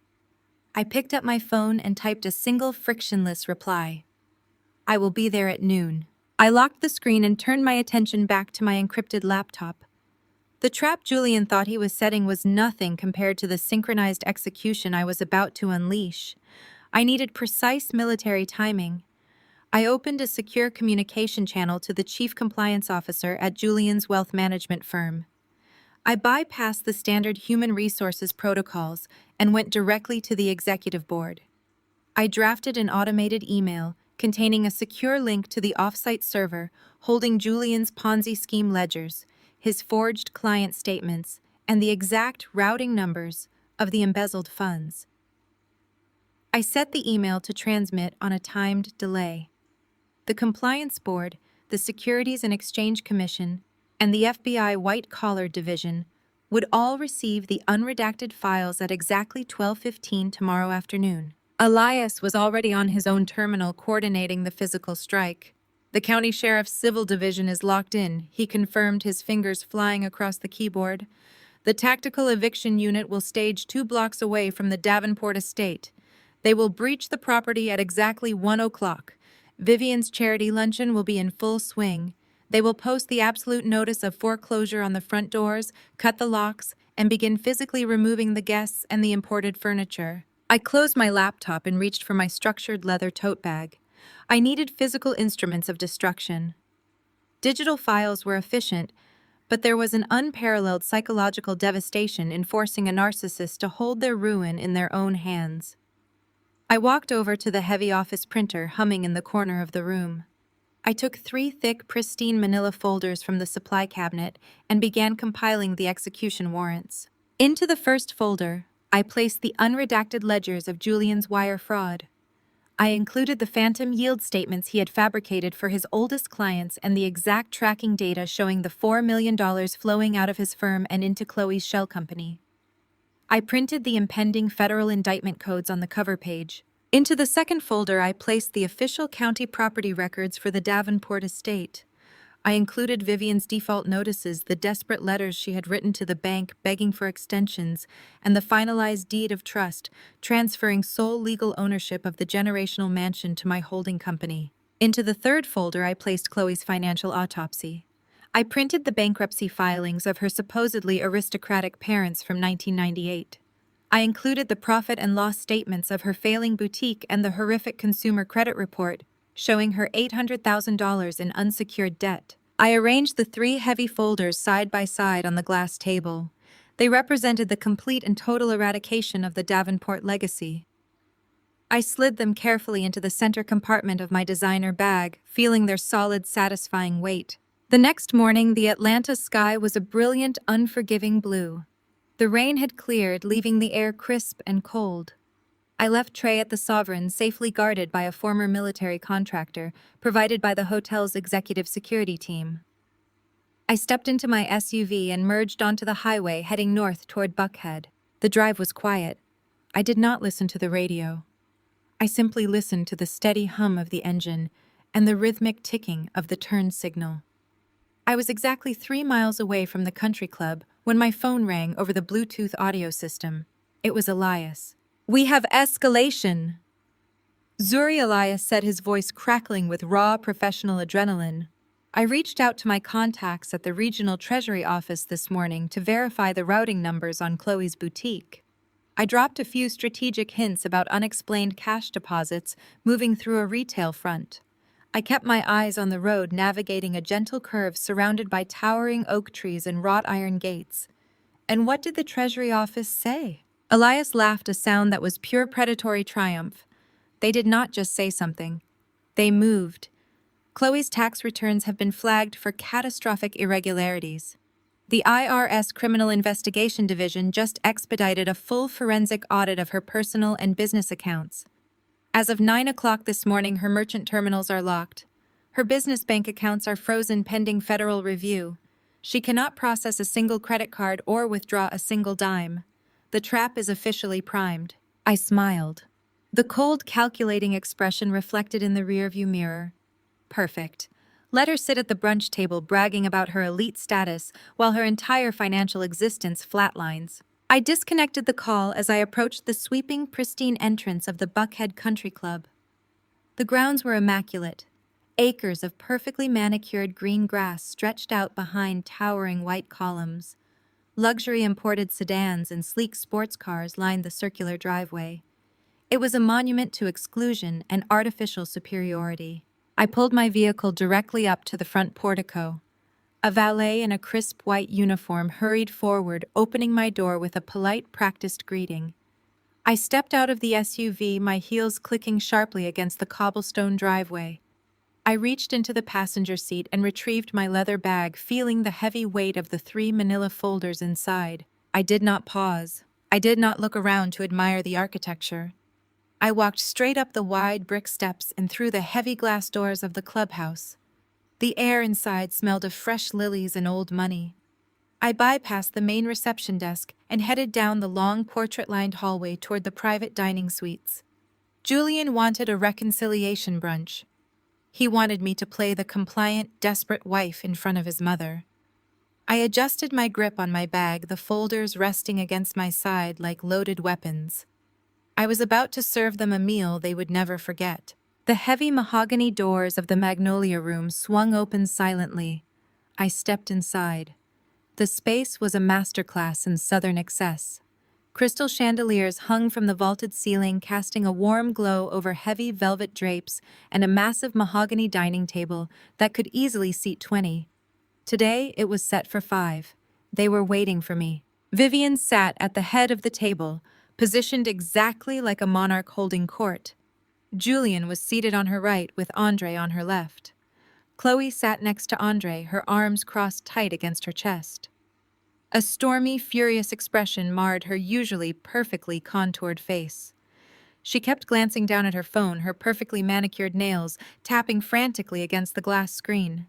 I picked up my phone and typed a single frictionless reply. I will be there at noon. I locked the screen and turned my attention back to my encrypted laptop. The trap Julian thought he was setting was nothing compared to the synchronized execution I was about to unleash. I needed precise military timing. I opened a secure communication channel to the chief compliance officer at Julian's wealth management firm. I bypassed the standard human resources protocols and went directly to the executive board. I drafted an automated email containing a secure link to the offsite server holding Julian's Ponzi scheme ledgers, his forged client statements, and the exact routing numbers of the embezzled funds. I set the email to transmit on a timed delay. The Compliance Board, the Securities and Exchange Commission, and the FBI White Collar Division would all receive the unredacted files at exactly 12:15 tomorrow afternoon. Elias was already on his own terminal coordinating the physical strike. The county sheriff's civil division is locked in, he confirmed, his fingers flying across the keyboard. The tactical eviction unit will stage 2 blocks away from the Davenport estate. They will breach the property at exactly 1 o'clock. Vivian's charity luncheon will be in full swing. They will post the absolute notice of foreclosure on the front doors, cut the locks, and begin physically removing the guests and the imported furniture. I closed my laptop and reached for my structured leather tote bag. I needed physical instruments of destruction. Digital files were efficient, but there was an unparalleled psychological devastation in forcing a narcissist to hold their ruin in their own hands. I walked over to the heavy office printer humming in the corner of the room. I took 3 thick, pristine manila folders from the supply cabinet and began compiling the execution warrants. Into the first folder, I placed the unredacted ledgers of Julian's wire fraud. I included the phantom yield statements he had fabricated for his oldest clients and the exact tracking data showing the $4 million flowing out of his firm and into Chloe's shell company. I printed the impending federal indictment codes on the cover page. Into the second folder, I placed the official county property records for the Davenport estate. I included Vivian's default notices, the desperate letters she had written to the bank begging for extensions, and the finalized deed of trust, transferring sole legal ownership of the generational mansion to my holding company. Into the third folder, I placed Chloe's financial autopsy. I printed the bankruptcy filings of her supposedly aristocratic parents from 1998. I included the profit and loss statements of her failing boutique and the horrific consumer credit report, showing her $800,000 in unsecured debt. I arranged the 3 heavy folders side by side on the glass table. They represented the complete and total eradication of the Davenport legacy. I slid them carefully into the center compartment of my designer bag, feeling their solid, satisfying weight. The next morning, the Atlanta sky was a brilliant, unforgiving blue. The rain had cleared, leaving the air crisp and cold. I left Trey at the Sovereign, safely guarded by a former military contractor, provided by the hotel's executive security team. I stepped into my SUV and merged onto the highway, heading north toward Buckhead. The drive was quiet. I did not listen to the radio. I simply listened to the steady hum of the engine and the rhythmic ticking of the turn signal. I was exactly 3 miles away from the country club when my phone rang over the Bluetooth audio system. It was Elias. "We have escalation." Zuri, Elias said, his voice crackling with raw professional adrenaline. I reached out to my contacts at the regional treasury office this morning to verify the routing numbers on Chloe's boutique. I dropped a few strategic hints about unexplained cash deposits moving through a retail front. I kept my eyes on the road, navigating a gentle curve surrounded by towering oak trees and wrought iron gates. And what did the treasury office say? Elias laughed, a sound that was pure predatory triumph. They did not just say something. They moved. Chloe's tax returns have been flagged for catastrophic irregularities. The IRS Criminal Investigation Division just expedited a full forensic audit of her personal and business accounts. As of 9 o'clock this morning, her merchant terminals are locked. Her business bank accounts are frozen pending federal review. She cannot process a single credit card or withdraw a single dime. The trap is officially primed. I smiled. The cold, calculating expression reflected in the rearview mirror. Perfect. Let her sit at the brunch table bragging about her elite status while her entire financial existence flatlines. I disconnected the call as I approached the sweeping, pristine entrance of the Buckhead Country Club. The grounds were immaculate. Acres of perfectly manicured green grass stretched out behind towering white columns. Luxury imported sedans and sleek sports cars lined the circular driveway. It was a monument to exclusion and artificial superiority. I pulled my vehicle directly up to the front portico. A valet in a crisp white uniform hurried forward, opening my door with a polite, practiced greeting. I stepped out of the SUV, my heels clicking sharply against the cobblestone driveway. I reached into the passenger seat and retrieved my leather bag, feeling the heavy weight of the 3 manila folders inside. I did not pause. I did not look around to admire the architecture. I walked straight up the wide brick steps and through the heavy glass doors of the clubhouse. The air inside smelled of fresh lilies and old money. I bypassed the main reception desk and headed down the long portrait-lined hallway toward the private dining suites. Julian wanted a reconciliation brunch. He wanted me to play the compliant, desperate wife in front of his mother. I adjusted my grip on my bag, the folders resting against my side like loaded weapons. I was about to serve them a meal they would never forget. The heavy mahogany doors of the Magnolia Room swung open silently. I stepped inside. The space was a masterclass in Southern excess. Crystal chandeliers hung from the vaulted ceiling, casting a warm glow over heavy velvet drapes and a massive mahogany dining table that could easily seat 20. Today, it was set for 5. They were waiting for me. Vivian sat at the head of the table, positioned exactly like a monarch holding court. Julian was seated on her right with Andre on her left. Chloe sat next to Andre, her arms crossed tight against her chest. A stormy, furious expression marred her usually perfectly contoured face. She kept glancing down at her phone, her perfectly manicured nails tapping frantically against the glass screen.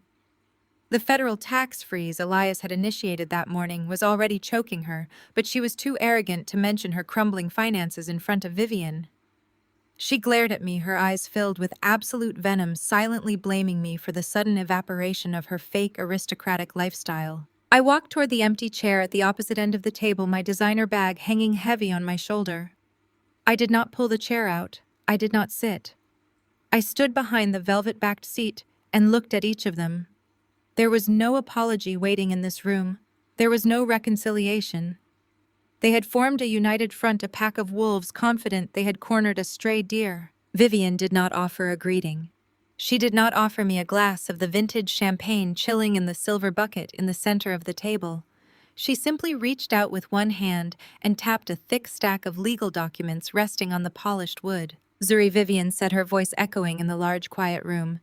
The federal tax freeze Elias had initiated that morning was already choking her, but she was too arrogant to mention her crumbling finances in front of Vivian. She glared at me, her eyes filled with absolute venom, silently blaming me for the sudden evaporation of her fake aristocratic lifestyle. I walked toward the empty chair at the opposite end of the table, my designer bag hanging heavy on my shoulder. I did not pull the chair out. I did not sit. I stood behind the velvet-backed seat and looked at each of them. There was no apology waiting in this room. There was no reconciliation. They had formed a united front, a pack of wolves confident they had cornered a stray deer. Vivian did not offer a greeting. She did not offer me a glass of the vintage champagne chilling in the silver bucket in the center of the table. She simply reached out with one hand and tapped a thick stack of legal documents resting on the polished wood. "Zuri," Vivian said, her voice echoing in the large, quiet room.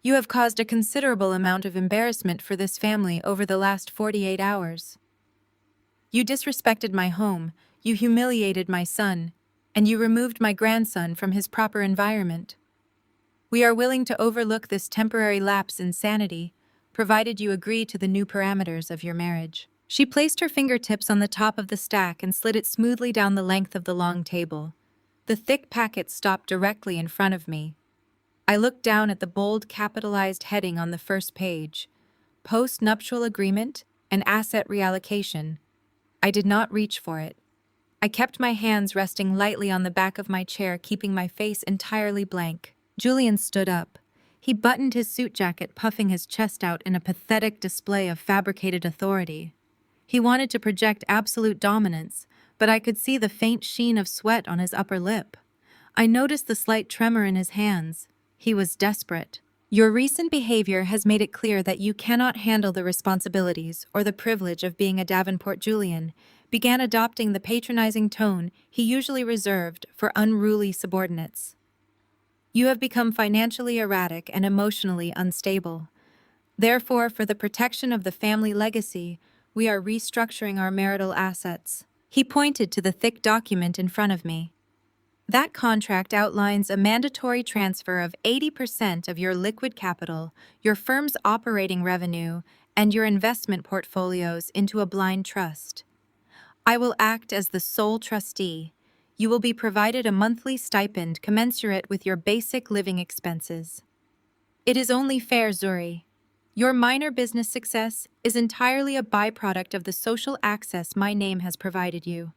"You have caused a considerable amount of embarrassment for this family over the last 48 hours. You disrespected my home, you humiliated my son, and you removed my grandson from his proper environment. We are willing to overlook this temporary lapse in sanity, provided you agree to the new parameters of your marriage." She placed her fingertips on the top of the stack and slid it smoothly down the length of the long table. The thick packet stopped directly in front of me. I looked down at the bold capitalized heading on the first page: Post-nuptial agreement and asset reallocation. I did not reach for it. I kept my hands resting lightly on the back of my chair, keeping my face entirely blank. Julian stood up. He buttoned his suit jacket, puffing his chest out in a pathetic display of fabricated authority. He wanted to project absolute dominance, but I could see the faint sheen of sweat on his upper lip. I noticed the slight tremor in his hands. He was desperate. "Your recent behavior has made it clear that you cannot handle the responsibilities or the privilege of being a Davenport." Julian began adopting the patronizing tone he usually reserved for unruly subordinates. "You have become financially erratic and emotionally unstable. Therefore, for the protection of the family legacy, we are restructuring our marital assets." He pointed to the thick document in front of me. "That contract outlines a mandatory transfer of 80% of your liquid capital, your firm's operating revenue, and your investment portfolios into a blind trust. I will act as the sole trustee. You will be provided a monthly stipend commensurate with your basic living expenses. It is only fair, Zuri. Your minor business success is entirely a byproduct of the social access my name has provided you.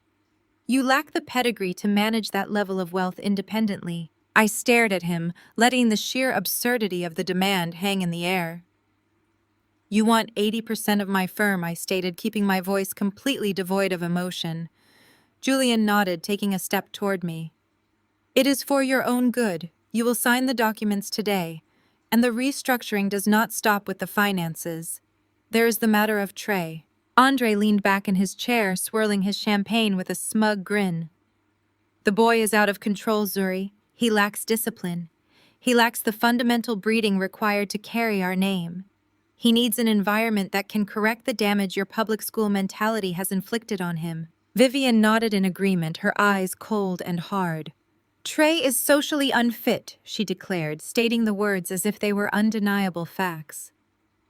You lack the pedigree to manage that level of wealth independently." I stared at him, letting the sheer absurdity of the demand hang in the air. You want 80% of my firm, I stated, keeping my voice completely devoid of emotion. Julian nodded, taking a step toward me. It is for your own good. You will sign the documents today. And the restructuring does not stop with the finances. There is the matter of Trey. Andre leaned back in his chair, swirling his champagne with a smug grin. The boy is out of control, Zuri. He lacks discipline. He lacks the fundamental breeding required to carry our name. He needs an environment that can correct the damage your public school mentality has inflicted on him. Vivian nodded in agreement, her eyes cold and hard. Trey is socially unfit, she declared, stating the words as if they were undeniable facts.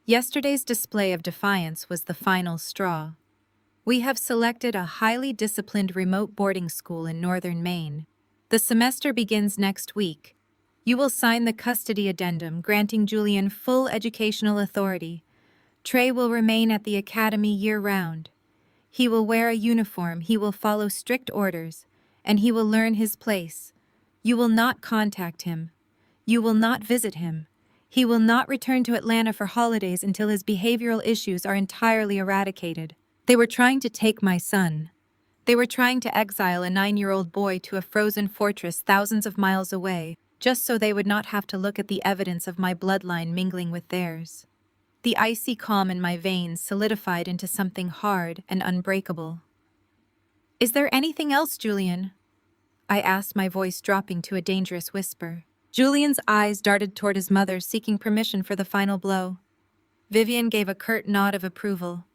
Yesterday's display of defiance was the final straw. We have selected a highly disciplined remote boarding school in northern Maine. The semester begins next week. You will sign the custody addendum granting Julian full educational authority. Trey will remain at the academy year-round. He will wear a uniform, he will follow strict orders, and he will learn his place. You will not contact him. You will not visit him. He will not return to Atlanta for holidays until his behavioral issues are entirely eradicated. They were trying to take my son. They were trying to exile a 9-year-old boy to a frozen fortress thousands of miles away, just so they would not have to look at the evidence of my bloodline mingling with theirs. The icy calm in my veins solidified into something hard and unbreakable. Is there anything else, Julian? I asked, my voice dropping to a dangerous whisper. Julian's eyes darted toward his mother, seeking permission for the final blow. Vivian gave a curt nod of approval.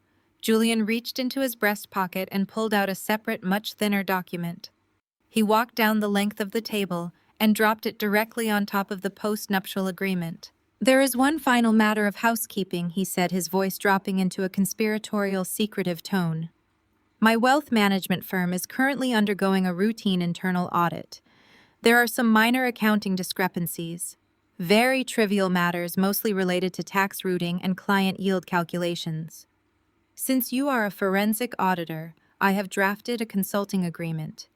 Julian reached into his breast pocket and pulled out a separate, much thinner document. He walked down the length of the table and dropped it directly on top of the post-nuptial agreement. There is one final matter of housekeeping, he said, his voice dropping into a conspiratorial, secretive tone. My wealth management firm is currently undergoing a routine internal audit. There are some minor accounting discrepancies. Very trivial matters mostly related to tax routing and client yield calculations. Since you are a forensic auditor, I have drafted a consulting agreement.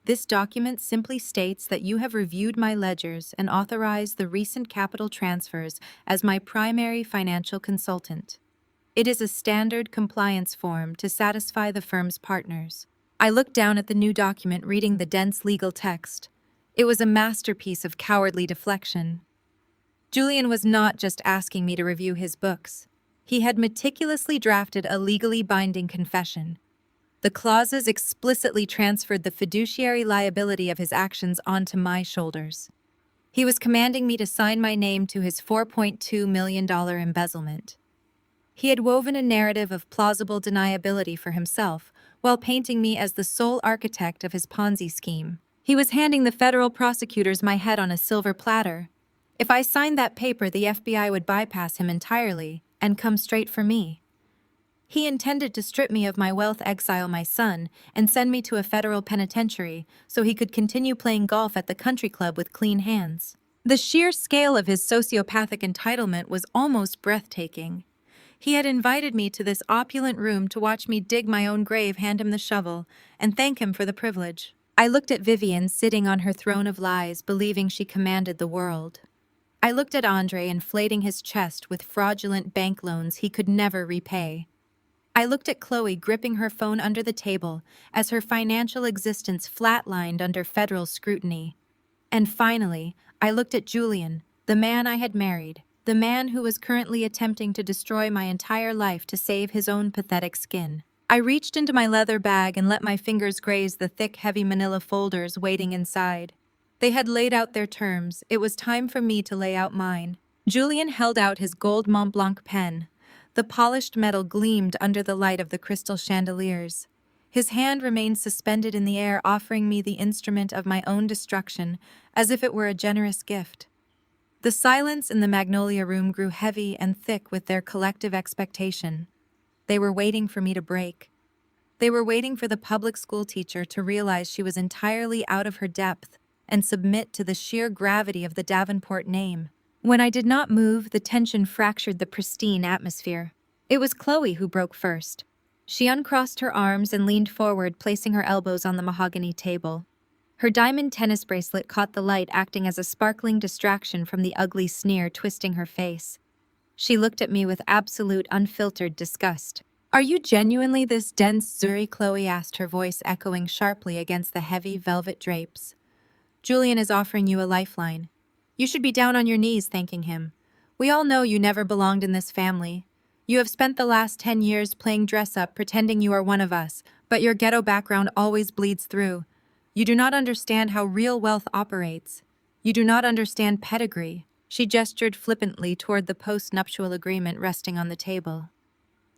This document simply states that you have reviewed my ledgers and authorized the recent capital transfers as my primary financial consultant. It is a standard compliance form to satisfy the firm's partners. I looked down at the new document, reading the dense legal text. It was a masterpiece of cowardly deflection. Julian was not just asking me to review his books. He had meticulously drafted a legally binding confession. The clauses explicitly transferred the fiduciary liability of his actions onto my shoulders. He was commanding me to sign my name to his $4.2 million embezzlement. He had woven a narrative of plausible deniability for himself, while painting me as the sole architect of his Ponzi scheme. He was handing the federal prosecutors my head on a silver platter. If I signed that paper, the FBI would bypass him entirely and come straight for me. He intended to strip me of my wealth, exile my son, and send me to a federal penitentiary so he could continue playing golf at the country club with clean hands. The sheer scale of his sociopathic entitlement was almost breathtaking. He had invited me to this opulent room to watch me dig my own grave, hand him the shovel, and thank him for the privilege. I looked at Vivian sitting on her throne of lies, believing she commanded the world. I looked at Andre inflating his chest with fraudulent bank loans he could never repay. I looked at Chloe gripping her phone under the table as her financial existence flatlined under federal scrutiny. And finally, I looked at Julian, the man I had married, the man who was currently attempting to destroy my entire life to save his own pathetic skin. I reached into my leather bag and let my fingers graze the thick, heavy manila folders waiting inside. They had laid out their terms. It was time for me to lay out mine. Julian held out his gold Mont Blanc pen. The polished metal gleamed under the light of the crystal chandeliers. His hand remained suspended in the air, offering me the instrument of my own destruction, as if it were a generous gift. The silence in the Magnolia Room grew heavy and thick with their collective expectation. They were waiting for me to break. They were waiting for the public school teacher to realize she was entirely out of her depth and submit to the sheer gravity of the Davenport name. When I did not move, the tension fractured the pristine atmosphere. It was Chloe who broke first. She uncrossed her arms and leaned forward, placing her elbows on the mahogany table. Her diamond tennis bracelet caught the light, acting as a sparkling distraction from the ugly sneer twisting her face. She looked at me with absolute, unfiltered disgust. Are you genuinely this dense, Zuri? Chloe asked, her voice echoing sharply against the heavy velvet drapes. Julian is offering you a lifeline. You should be down on your knees thanking him. We all know you never belonged in this family. You have spent the last 10 years playing dress-up, pretending you are one of us, but your ghetto background always bleeds through. You do not understand how real wealth operates. You do not understand pedigree. She gestured flippantly toward the post-nuptial agreement resting on the table.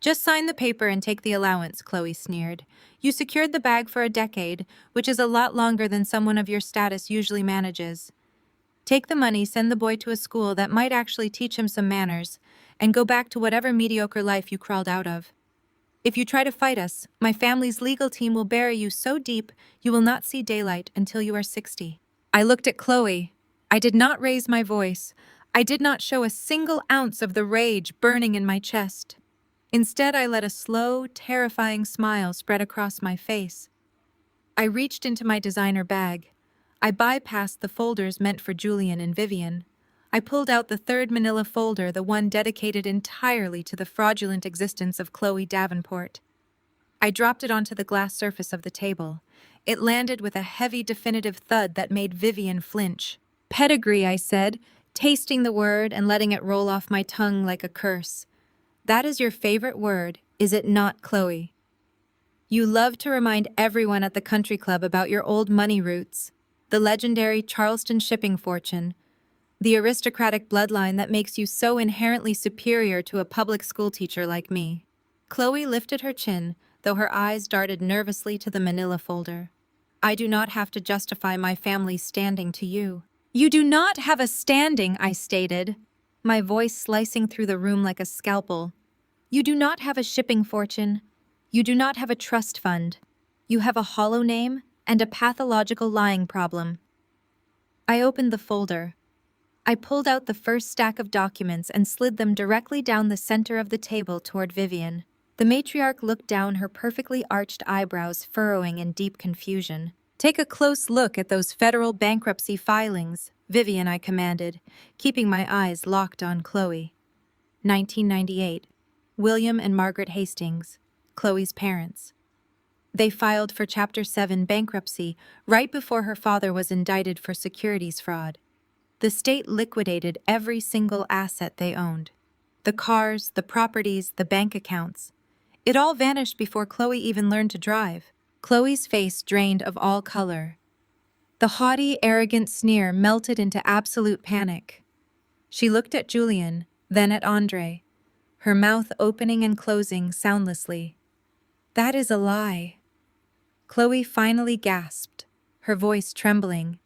Just sign the paper and take the allowance, Chloe sneered. You secured the bag for a decade, which is a lot longer than someone of your status usually manages. Take the money, send the boy to a school that might actually teach him some manners, and go back to whatever mediocre life you crawled out of. If you try to fight us, my family's legal team will bury you so deep you will not see daylight until you are 60. I looked at Chloe. I did not raise my voice. I did not show a single ounce of the rage burning in my chest. Instead, I let a slow, terrifying smile spread across my face. I reached into my designer bag. I bypassed the folders meant for Julian and Vivian. I pulled out the third manila folder, the one dedicated entirely to the fraudulent existence of Chloe Davenport. I dropped it onto the glass surface of the table. It landed with a heavy, definitive thud that made Vivian flinch. Pedigree, I said, tasting the word and letting it roll off my tongue like a curse. That is your favorite word, is it not, Chloe? You love to remind everyone at the country club about your old money roots, the legendary Charleston shipping fortune, the aristocratic bloodline that makes you so inherently superior to a public school teacher like me. Chloe lifted her chin, though her eyes darted nervously to the manila folder. I do not have to justify my family's standing to you. You do not have a standing, I stated, my voice slicing through the room like a scalpel. You do not have a shipping fortune. You do not have a trust fund. You have a hollow name and a pathological lying problem. I opened the folder. I pulled out the first stack of documents and slid them directly down the center of the table toward Vivian. The matriarch looked down, her perfectly arched eyebrows furrowing in deep confusion. Take a close look at those federal bankruptcy filings, Vivian, I commanded, keeping my eyes locked on Chloe. 1998. William and Margaret Hastings, Chloe's parents. They filed for Chapter 7 bankruptcy right before her father was indicted for securities fraud. The state liquidated every single asset they owned. The cars, the properties, the bank accounts. It all vanished before Chloe even learned to drive. Chloe's face drained of all color. The haughty, arrogant sneer melted into absolute panic. She looked at Julian, then at Andre, her mouth opening and closing soundlessly. That is a lie. Chloe finally gasped, her voice trembling.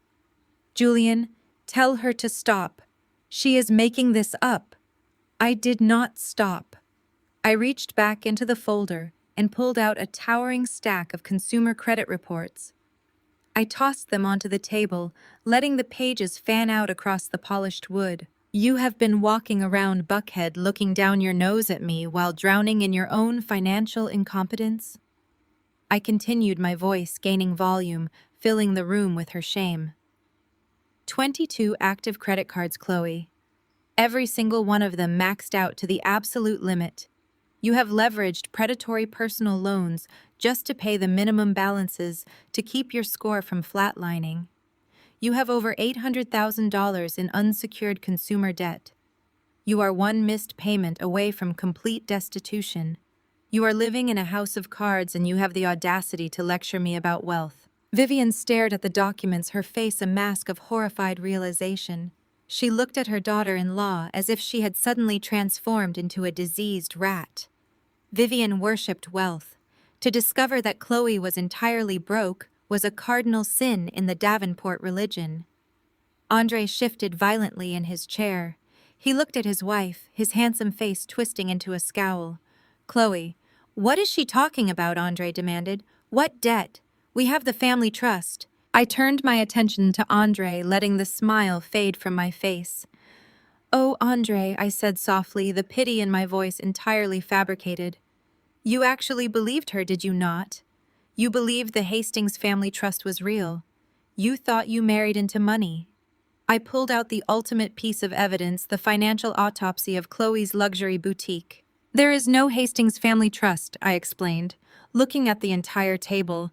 Julian, tell her to stop. She is making this up. I did not stop. I reached back into the folder and pulled out a towering stack of consumer credit reports. I tossed them onto the table, letting the pages fan out across the polished wood. You have been walking around Buckhead looking down your nose at me while drowning in your own financial incompetence? I continued, my voice gaining volume, filling the room with her shame. 22 active credit cards, Chloe. Every single one of them maxed out to the absolute limit. You have leveraged predatory personal loans just to pay the minimum balances to keep your score from flatlining. You have over $800,000 in unsecured consumer debt. You are one missed payment away from complete destitution. You are living in a house of cards and you have the audacity to lecture me about wealth. Vivian stared at the documents, her face a mask of horrified realization. She looked at her daughter-in-law as if she had suddenly transformed into a diseased rat. Vivian worshipped wealth. To discover that Chloe was entirely broke was a cardinal sin in the Davenport religion. Andre shifted violently in his chair. He looked at his wife, his handsome face twisting into a scowl. Chloe, what is she talking about? Andre demanded. What debt? We have the family trust. I turned my attention to Andre, letting the smile fade from my face. Oh, Andre, I said softly, the pity in my voice entirely fabricated. You actually believed her, did you not? You believed the Hastings family trust was real. You thought you married into money. I pulled out the ultimate piece of evidence, the financial autopsy of Chloe's luxury boutique. There is no Hastings Family Trust, I explained, looking at the entire table.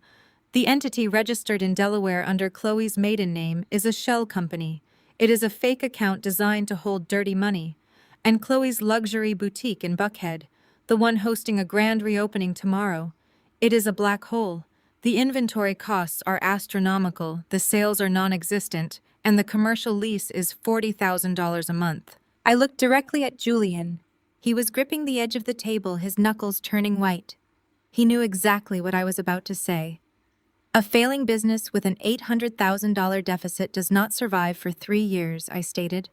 The entity registered in Delaware under Chloe's maiden name is a shell company. It is a fake account designed to hold dirty money. And Chloe's luxury boutique in Buckhead, the one hosting a grand reopening tomorrow, it is a black hole. The inventory costs are astronomical, the sales are non-existent, and the commercial lease is $40,000 a month. I looked directly at Julian. He was gripping the edge of the table, his knuckles turning white. He knew exactly what I was about to say. A failing business with an $800,000 deficit does not survive for 3 years, I stated.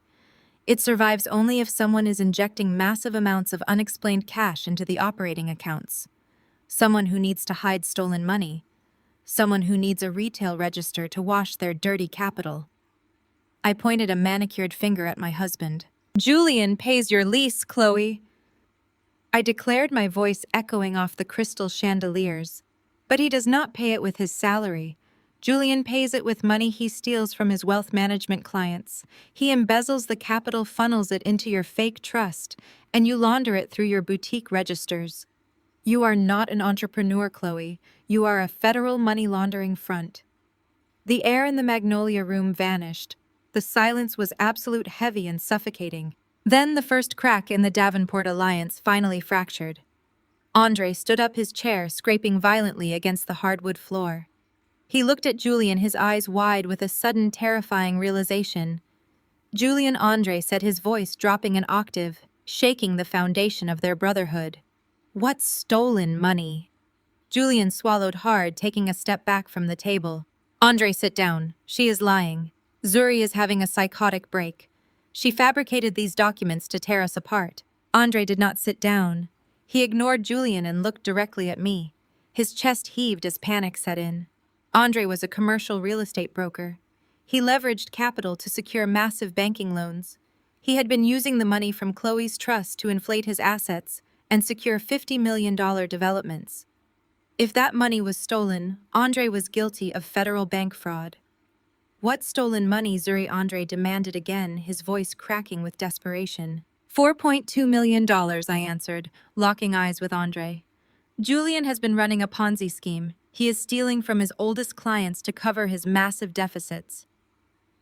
It survives only if someone is injecting massive amounts of unexplained cash into the operating accounts. Someone who needs to hide stolen money. Someone who needs a retail register to wash their dirty capital. I pointed a manicured finger at my husband. Julian pays your lease, Chloe, I declared, my voice echoing off the crystal chandeliers. But he does not pay it with his salary. Julian pays it with money he steals from his wealth management clients. He embezzles the capital, funnels it into your fake trust, and you launder it through your boutique registers. You are not an entrepreneur, Chloe. You are a federal money laundering front. The air in the Magnolia room vanished. The silence was absolute, heavy and suffocating. Then the first crack in the Davenport alliance finally fractured. Andre stood up, his chair scraping violently against the hardwood floor. He looked at Julian, his eyes wide with a sudden terrifying realization. Julian, Andre said, his voice dropping an octave, shaking the foundation of their brotherhood. What stolen money? Julian swallowed hard, taking a step back from the table. Andre, sit down. She is lying. Zuri is having a psychotic break. She fabricated these documents to tear us apart. Andre did not sit down. He ignored Julian and looked directly at me. His chest heaved as panic set in. Andre was a commercial real estate broker. He leveraged capital to secure massive banking loans. He had been using the money from Chloe's trust to inflate his assets and secure $50 million developments. If that money was stolen, Andre was guilty of federal bank fraud. What stolen money? Zuri, Andre demanded again, his voice cracking with desperation. $4.2 million, I answered, locking eyes with Andre. Julian has been running a Ponzi scheme. He is stealing from his oldest clients to cover his massive deficits.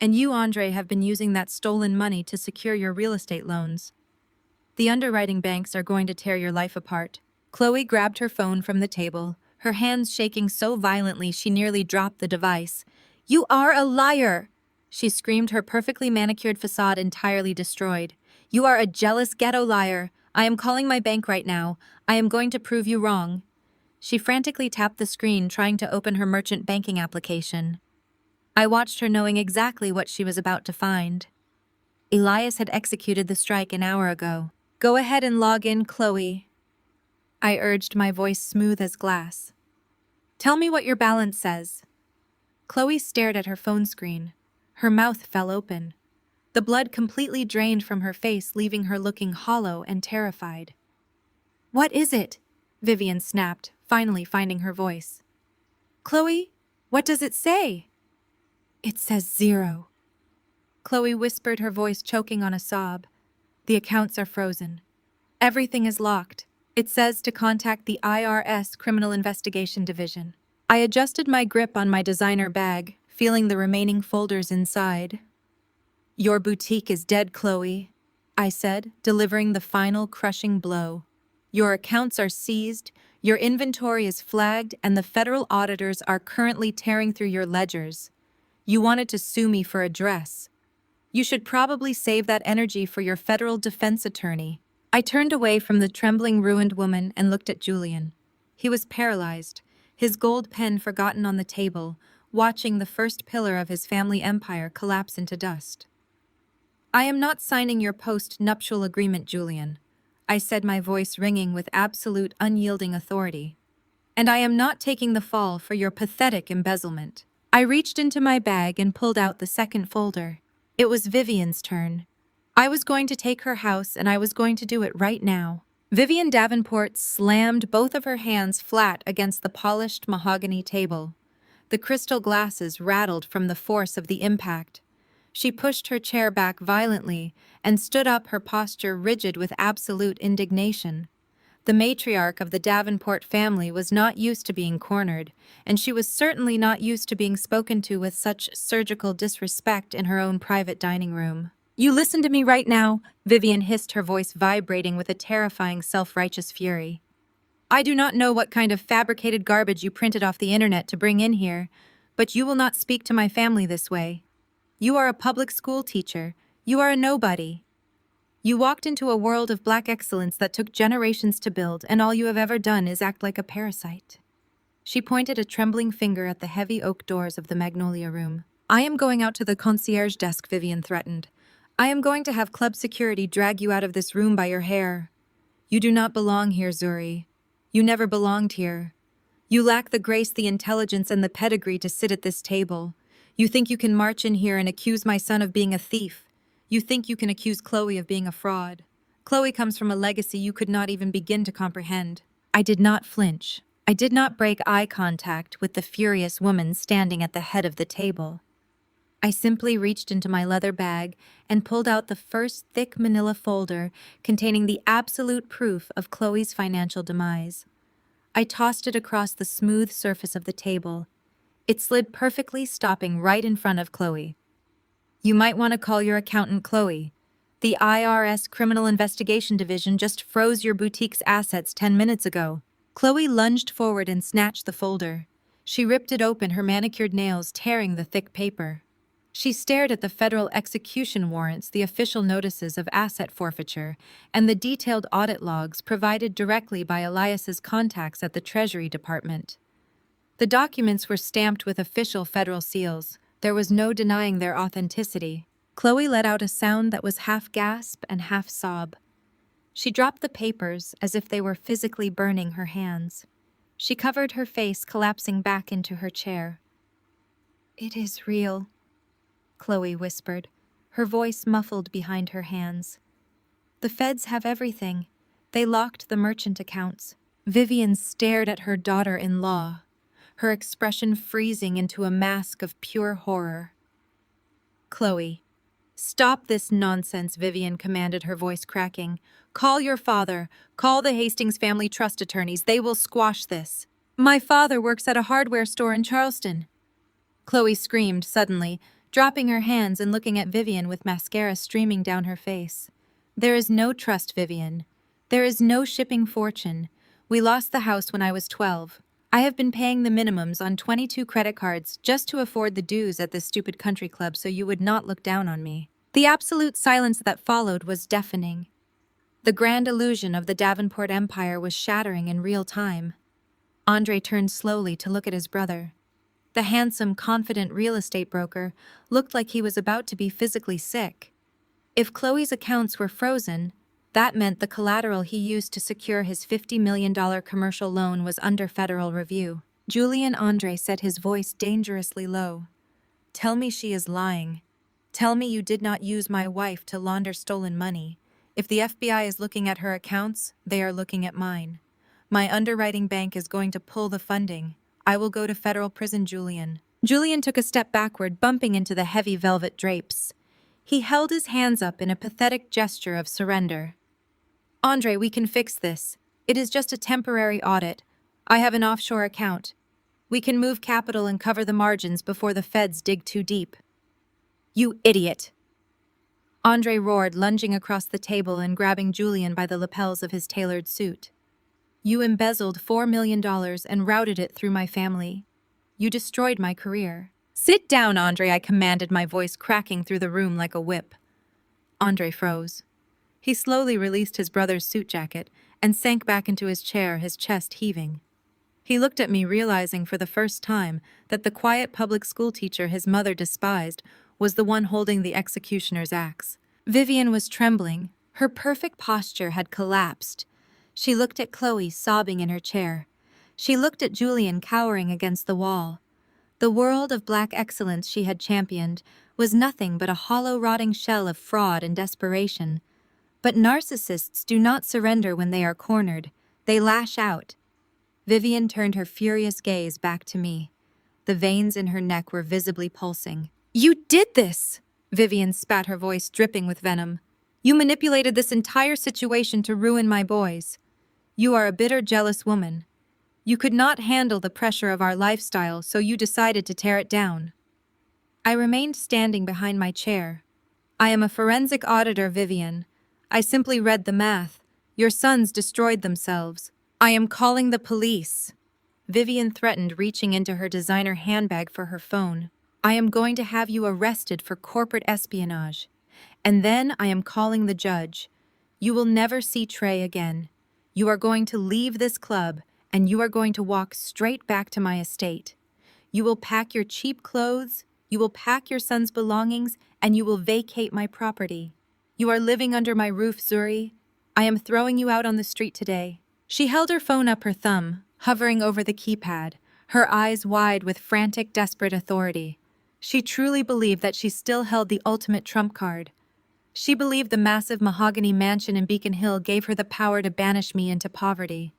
And you, Andre, have been using that stolen money to secure your real estate loans. The underwriting banks are going to tear your life apart. Chloe grabbed her phone from the table, her hands shaking so violently she nearly dropped the device. You are a liar! She screamed, her perfectly manicured facade entirely destroyed. You are a jealous ghetto liar. I am calling my bank right now. I am going to prove you wrong. She frantically tapped the screen, trying to open her merchant banking application. I watched her, knowing exactly what she was about to find. Elias had executed the strike an hour ago. Go ahead and log in, Chloe. I urged, my voice smooth as glass. Tell me what your balance says. Chloe stared at her phone screen. Her mouth fell open. The blood completely drained from her face, leaving her looking hollow and terrified. What is it? Vivian snapped, finally finding her voice. Chloe, what does it say? It says 0. Chloe whispered, her voice choking on a sob. The accounts are frozen. Everything is locked. It says to contact the IRS Criminal Investigation Division. I adjusted my grip on my designer bag, feeling the remaining folders inside. Your boutique is dead, Chloe, I said, delivering the final crushing blow. Your accounts are seized, your inventory is flagged, and the federal auditors are currently tearing through your ledgers. You wanted to sue me for a dress. You should probably save that energy for your federal defense attorney. I turned away from the trembling, ruined woman and looked at Julian. He was paralyzed, his gold pen forgotten on the table, watching the first pillar of his family empire collapse into dust. I am not signing your post-nuptial agreement, Julian, I said, my voice ringing with absolute, unyielding authority. And I am not taking the fall for your pathetic embezzlement. I reached into my bag and pulled out the second folder. It was Vivian's turn. I was going to take her house, and I was going to do it right now. Vivian Davenport slammed both of her hands flat against the polished mahogany table. The crystal glasses rattled from the force of the impact. She pushed her chair back violently and stood up, her posture rigid with absolute indignation. The matriarch of the Davenport family was not used to being cornered, and she was certainly not used to being spoken to with such surgical disrespect in her own private dining room. "You listen to me right now," Vivian hissed, her voice vibrating with a terrifying self-righteous fury. "I do not know what kind of fabricated garbage you printed off the internet to bring in here, but you will not speak to my family this way. You are a public school teacher. You are a nobody. You walked into a world of black excellence that took generations to build, and all you have ever done is act like a parasite." She pointed a trembling finger at the heavy oak doors of the Magnolia Room. "I am going out to the concierge desk," Vivian threatened. "I am going to have club security drag you out of this room by your hair. You do not belong here, Zuri. You never belonged here. You lack the grace, the intelligence, and the pedigree to sit at this table. You think you can march in here and accuse my son of being a thief. You think you can accuse Chloe of being a fraud. Chloe comes from a legacy you could not even begin to comprehend." I did not flinch. I did not break eye contact with the furious woman standing at the head of the table. I simply reached into my leather bag and pulled out the first thick manila folder containing the absolute proof of Chloe's financial demise. I tossed it across the smooth surface of the table. It slid perfectly, stopping right in front of Chloe. "You might want to call your accountant, Chloe. The IRS Criminal Investigation Division just froze your boutique's assets 10 minutes ago." Chloe lunged forward and snatched the folder. She ripped it open, her manicured nails tearing the thick paper. She stared at the federal execution warrants, the official notices of asset forfeiture, and the detailed audit logs provided directly by Elias's contacts at the Treasury Department. The documents were stamped with official federal seals. There was no denying their authenticity. Chloe let out a sound that was half gasp and half sob. She dropped the papers as if they were physically burning her hands. She covered her face, collapsing back into her chair. "It is real," Chloe whispered, her voice muffled behind her hands. "The feds have everything. They locked the merchant accounts." Vivian stared at her daughter-in-law, her expression freezing into a mask of pure horror. "Chloe, stop this nonsense," Vivian commanded, her voice cracking. "Call your father. Call the Hastings family trust attorneys. They will squash this." "My father works at a hardware store in Charleston," Chloe screamed suddenly, dropping her hands and looking at Vivian with mascara streaming down her face. "There is no trust, Vivian. There is no shipping fortune. We lost the house when I was 12. I have been paying the minimums on 22 credit cards just to afford the dues at this stupid country club so you would not look down on me." The absolute silence that followed was deafening. The grand illusion of the Davenport Empire was shattering in real time. Andre turned slowly to look at his brother. The handsome, confident real estate broker looked like he was about to be physically sick. If Chloe's accounts were frozen, that meant the collateral he used to secure his $50 million commercial loan was under federal review. "Julian," Andre said, his voice dangerously low. "Tell me she is lying. Tell me you did not use my wife to launder stolen money. If the FBI is looking at her accounts, they are looking at mine. My underwriting bank is going to pull the funding. I will go to federal prison, Julian." Julian took a step backward, bumping into the heavy velvet drapes. He held his hands up in a pathetic gesture of surrender. "Andre, we can fix this. It is just a temporary audit. I have an offshore account. We can move capital and cover the margins before the feds dig too deep." "You idiot!" Andre roared, lunging across the table and grabbing Julian by the lapels of his tailored suit. "You embezzled $4 million and routed it through my family. You destroyed my career." "Sit down, Andre," I commanded, my voice cracking through the room like a whip. Andre froze. He slowly released his brother's suit jacket and sank back into his chair, his chest heaving. He looked at me, realizing for the first time that the quiet public school teacher his mother despised was the one holding the executioner's axe. Vivian was trembling. Her perfect posture had collapsed. She looked at Chloe, sobbing in her chair. She looked at Julian, cowering against the wall. The world of black excellence she had championed was nothing but a hollow, rotting shell of fraud and desperation. But narcissists do not surrender when they are cornered. They lash out. Vivian turned her furious gaze back to me. The veins in her neck were visibly pulsing. "You did this!" Vivian spat, her voice dripping with venom. You manipulated this entire situation to ruin my boys. You are a bitter, jealous woman. You could not handle the pressure of our lifestyle, so you decided to tear it down. I remained standing behind my chair. I am a forensic auditor, Vivian. I simply read the math. Your sons destroyed themselves. I am calling the police. Vivian threatened, reaching into her designer handbag for her phone. I am going to have you arrested for corporate espionage. And then I am calling the judge. You will never see Trey again. You are going to leave this club, and you are going to walk straight back to my estate. You will pack your cheap clothes, you will pack your son's belongings, and you will vacate my property. You are living under my roof, Zuri. I am throwing you out on the street today. She held her phone up her thumb, hovering over the keypad, her eyes wide with frantic, desperate authority. She truly believed that she still held the ultimate trump card. She believed the massive mahogany mansion in Beacon Hill gave her the power to banish me into poverty.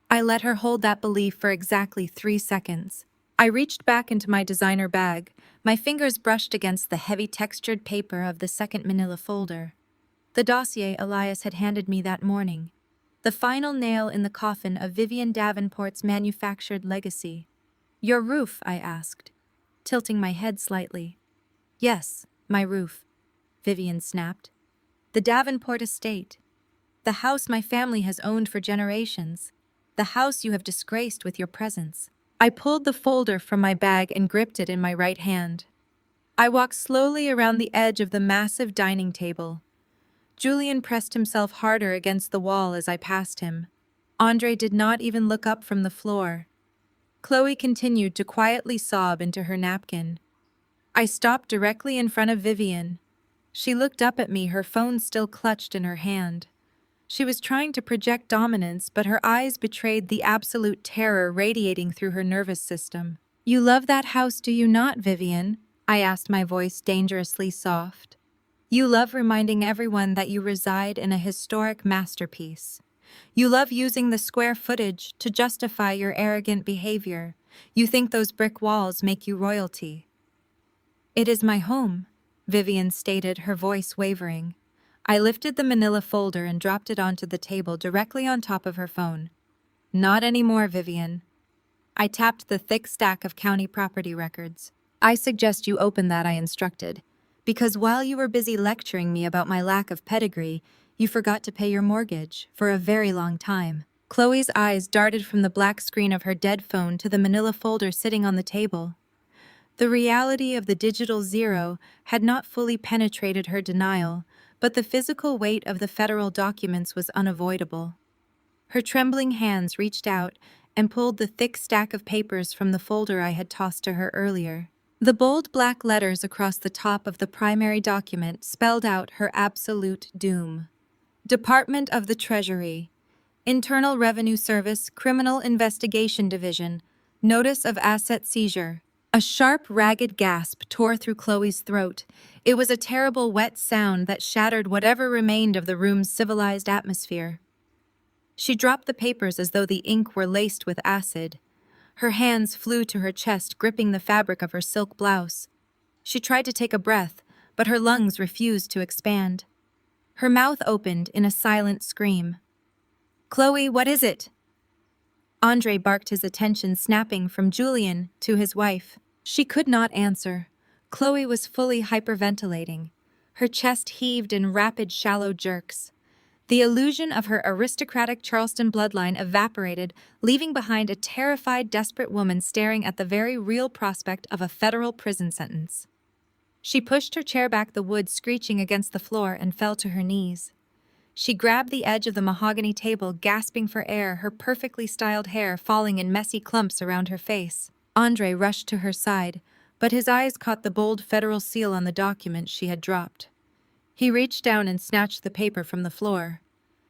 I let her hold that belief for exactly 3 seconds. I reached back into my designer bag, my fingers brushed against the heavy textured paper of the second manila folder. The dossier Elias had handed me that morning. The final nail in the coffin of Vivian Davenport's manufactured legacy. Your roof, I asked, tilting my head slightly. Yes, my roof, Vivian snapped. The Davenport estate. The house my family has owned for generations. The house you have disgraced with your presence. I pulled the folder from my bag and gripped it in my right hand. I walked slowly around the edge of the massive dining table. Julian pressed himself harder against the wall as I passed him. Andre did not even look up from the floor. Chloe continued to quietly sob into her napkin. I stopped directly in front of Vivian. She looked up at me, her phone still clutched in her hand. She was trying to project dominance, but her eyes betrayed the absolute terror radiating through her nervous system. You love that house, do you not, Vivian? I asked, my voice dangerously soft. You love reminding everyone that you reside in a historic masterpiece. You love using the square footage to justify your arrogant behavior. You think those brick walls make you royalty. It is my home, Vivian stated, her voice wavering. I lifted the manila folder and dropped it onto the table directly on top of her phone. Not anymore, Vivian. I tapped the thick stack of county property records. I suggest you open that, I instructed, because while you were busy lecturing me about my lack of pedigree, you forgot to pay your mortgage for a very long time. Chloe's eyes darted from the black screen of her dead phone to the manila folder sitting on the table. The reality of the digital zero had not fully penetrated her denial, but the physical weight of the federal documents was unavoidable. Her trembling hands reached out and pulled the thick stack of papers from the folder I had tossed to her earlier. The bold black letters across the top of the primary document spelled out her absolute doom. Department of the Treasury, Internal Revenue Service, Criminal Investigation Division, Notice of Asset Seizure. A sharp, ragged gasp tore through Chloe's throat. It was a terrible, wet sound that shattered whatever remained of the room's civilized atmosphere. She dropped the papers as though the ink were laced with acid. Her hands flew to her chest, gripping the fabric of her silk blouse. She tried to take a breath, but her lungs refused to expand. Her mouth opened in a silent scream. Chloe, what is it? Andre barked, his attention snapping from Julian to his wife. She could not answer. Chloe was fully hyperventilating. Her chest heaved in rapid, shallow jerks. The illusion of her aristocratic Charleston bloodline evaporated, leaving behind a terrified, desperate woman staring at the very real prospect of a federal prison sentence. She pushed her chair back, the wood screeching against the floor, and fell to her knees. She grabbed the edge of the mahogany table, gasping for air, her perfectly styled hair falling in messy clumps around her face. Andre rushed to her side, but his eyes caught the bold federal seal on the document she had dropped. He reached down and snatched the paper from the floor.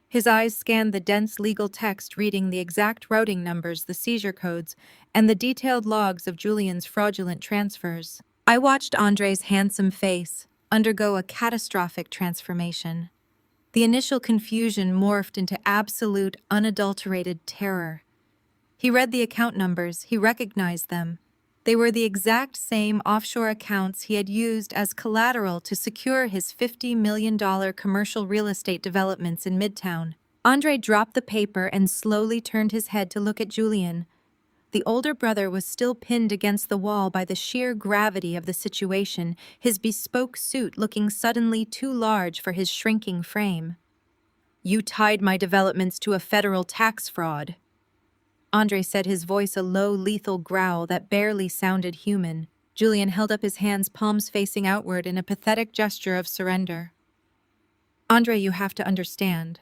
His eyes scanned the dense legal text, reading the exact routing numbers, the seizure codes, and the detailed logs of Julian's fraudulent transfers. I watched Andre's handsome face undergo a catastrophic transformation. The initial confusion morphed into absolute, unadulterated terror. He read the account numbers, he recognized them. They were the exact same offshore accounts he had used as collateral to secure his $50 million commercial real estate developments in Midtown. Andre dropped the paper and slowly turned his head to look at Julian. The older brother was still pinned against the wall by the sheer gravity of the situation, his bespoke suit looking suddenly too large for his shrinking frame. "You tied my developments to a federal tax fraud," Andre said, his voice a low, lethal growl that barely sounded human. Julian held up his hands, palms facing outward in a pathetic gesture of surrender. "Andre, you have to understand."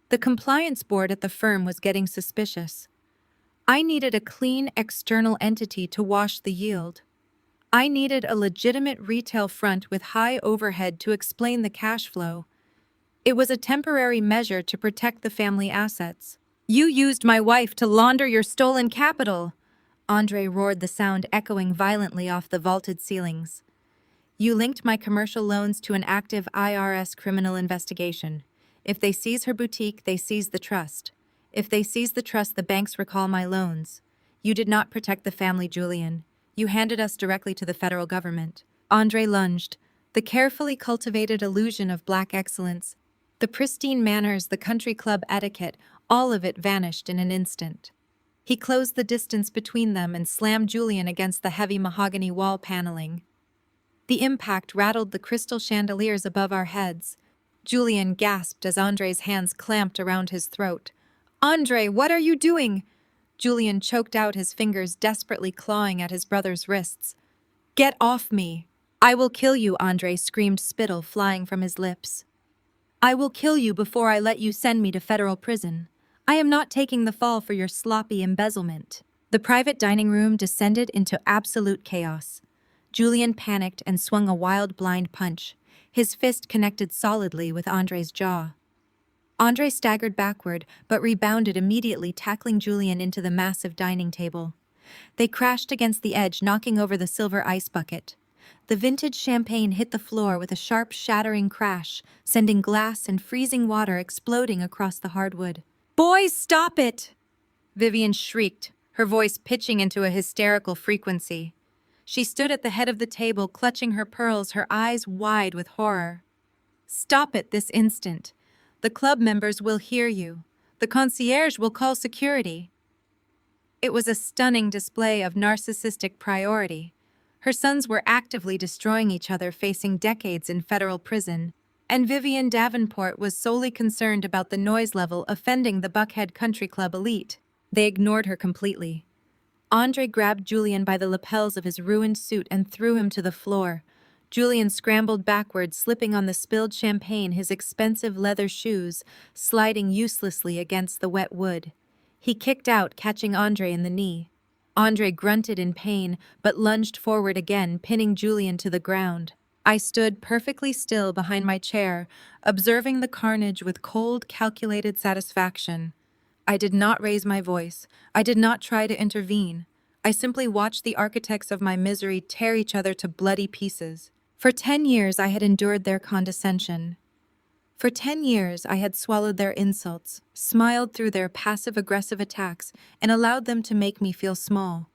The compliance board at the firm was getting suspicious. I needed a clean external entity to wash the yield. I needed a legitimate retail front with high overhead to explain the cash flow. It was a temporary measure to protect the family assets. "You used my wife to launder your stolen capital," Andre roared, the sound echoing violently off the vaulted ceilings. "You linked my commercial loans to an active IRS criminal investigation. If they seize her boutique, they seize the trust. If they seize the trust, the banks recall my loans. You did not protect the family, Julian. You handed us directly to the federal government." Andre lunged, the carefully cultivated illusion of black excellence, the pristine manners, the country club etiquette, all of it vanished in an instant. He closed the distance between them and slammed Julian against the heavy mahogany wall paneling. The impact rattled the crystal chandeliers above our heads. Julian gasped as Andre's hands clamped around his throat. "Andre, what are you doing?" Julian choked out, his fingers desperately clawing at his brother's wrists. "Get off me!" "I will kill you," Andre screamed, spittle flying from his lips. "I will kill you before I let you send me to federal prison. I am not taking the fall for your sloppy embezzlement." The private dining room descended into absolute chaos. Julian panicked and swung a wild blind punch, his fist connected solidly with Andre's jaw. Andre staggered backward, but rebounded immediately, tackling Julian into the massive dining table. They crashed against the edge, knocking over the silver ice bucket. The vintage champagne hit the floor with a sharp, shattering crash, sending glass and freezing water exploding across the hardwood. "Boys, stop it!" Vivian shrieked, her voice pitching into a hysterical frequency. She stood at the head of the table, clutching her pearls, her eyes wide with horror. "Stop it this instant. The club members will hear you. The concierge will call security." It was a stunning display of narcissistic priority. Her sons were actively destroying each other, facing decades in federal prison, and Vivian Davenport was solely concerned about the noise level offending the Buckhead Country Club elite. They ignored her completely. Andre grabbed Julian by the lapels of his ruined suit and threw him to the floor. Julian scrambled backwards, slipping on the spilled champagne, his expensive leather shoes sliding uselessly against the wet wood. He kicked out, catching Andre in the knee. Andre grunted in pain, but lunged forward again, pinning Julian to the ground. I stood perfectly still behind my chair, observing the carnage with cold, calculated satisfaction. I did not raise my voice. I did not try to intervene. I simply watched the architects of my misery tear each other to bloody pieces. For 10 years I had endured their condescension. For 10 years I had swallowed their insults, smiled through their passive-aggressive attacks, and allowed them to make me feel small.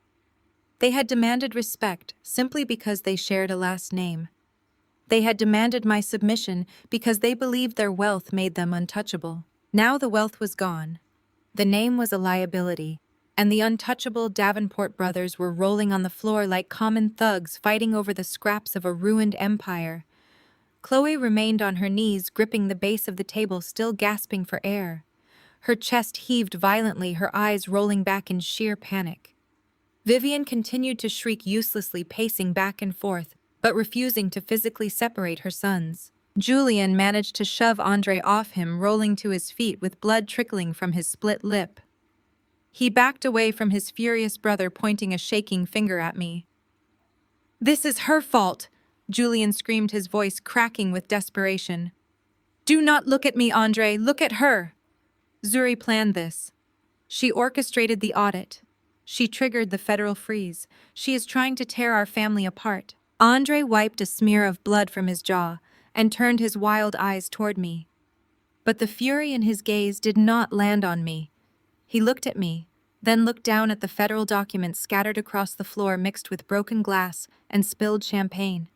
They had demanded respect simply because they shared a last name. They had demanded my submission because they believed their wealth made them untouchable. Now the wealth was gone. The name was a liability, and the untouchable Davenport brothers were rolling on the floor like common thugs fighting over the scraps of a ruined empire. Chloe remained on her knees, gripping the base of the table, still gasping for air. Her chest heaved violently, her eyes rolling back in sheer panic. Vivian continued to shriek uselessly, pacing back and forth, but refusing to physically separate her sons. Julian managed to shove Andre off him, rolling to his feet with blood trickling from his split lip. He backed away from his furious brother, pointing a shaking finger at me. "This is her fault!" Julian screamed, his voice cracking with desperation. "Do not look at me, Andre, look at her!" Zuri planned this. She orchestrated the audit. She triggered the federal freeze. She is trying to tear our family apart. Andre wiped a smear of blood from his jaw and turned his wild eyes toward me. But the fury in his gaze did not land on me. He looked at me, then looked down at the federal documents scattered across the floor mixed with broken glass and spilled champagne.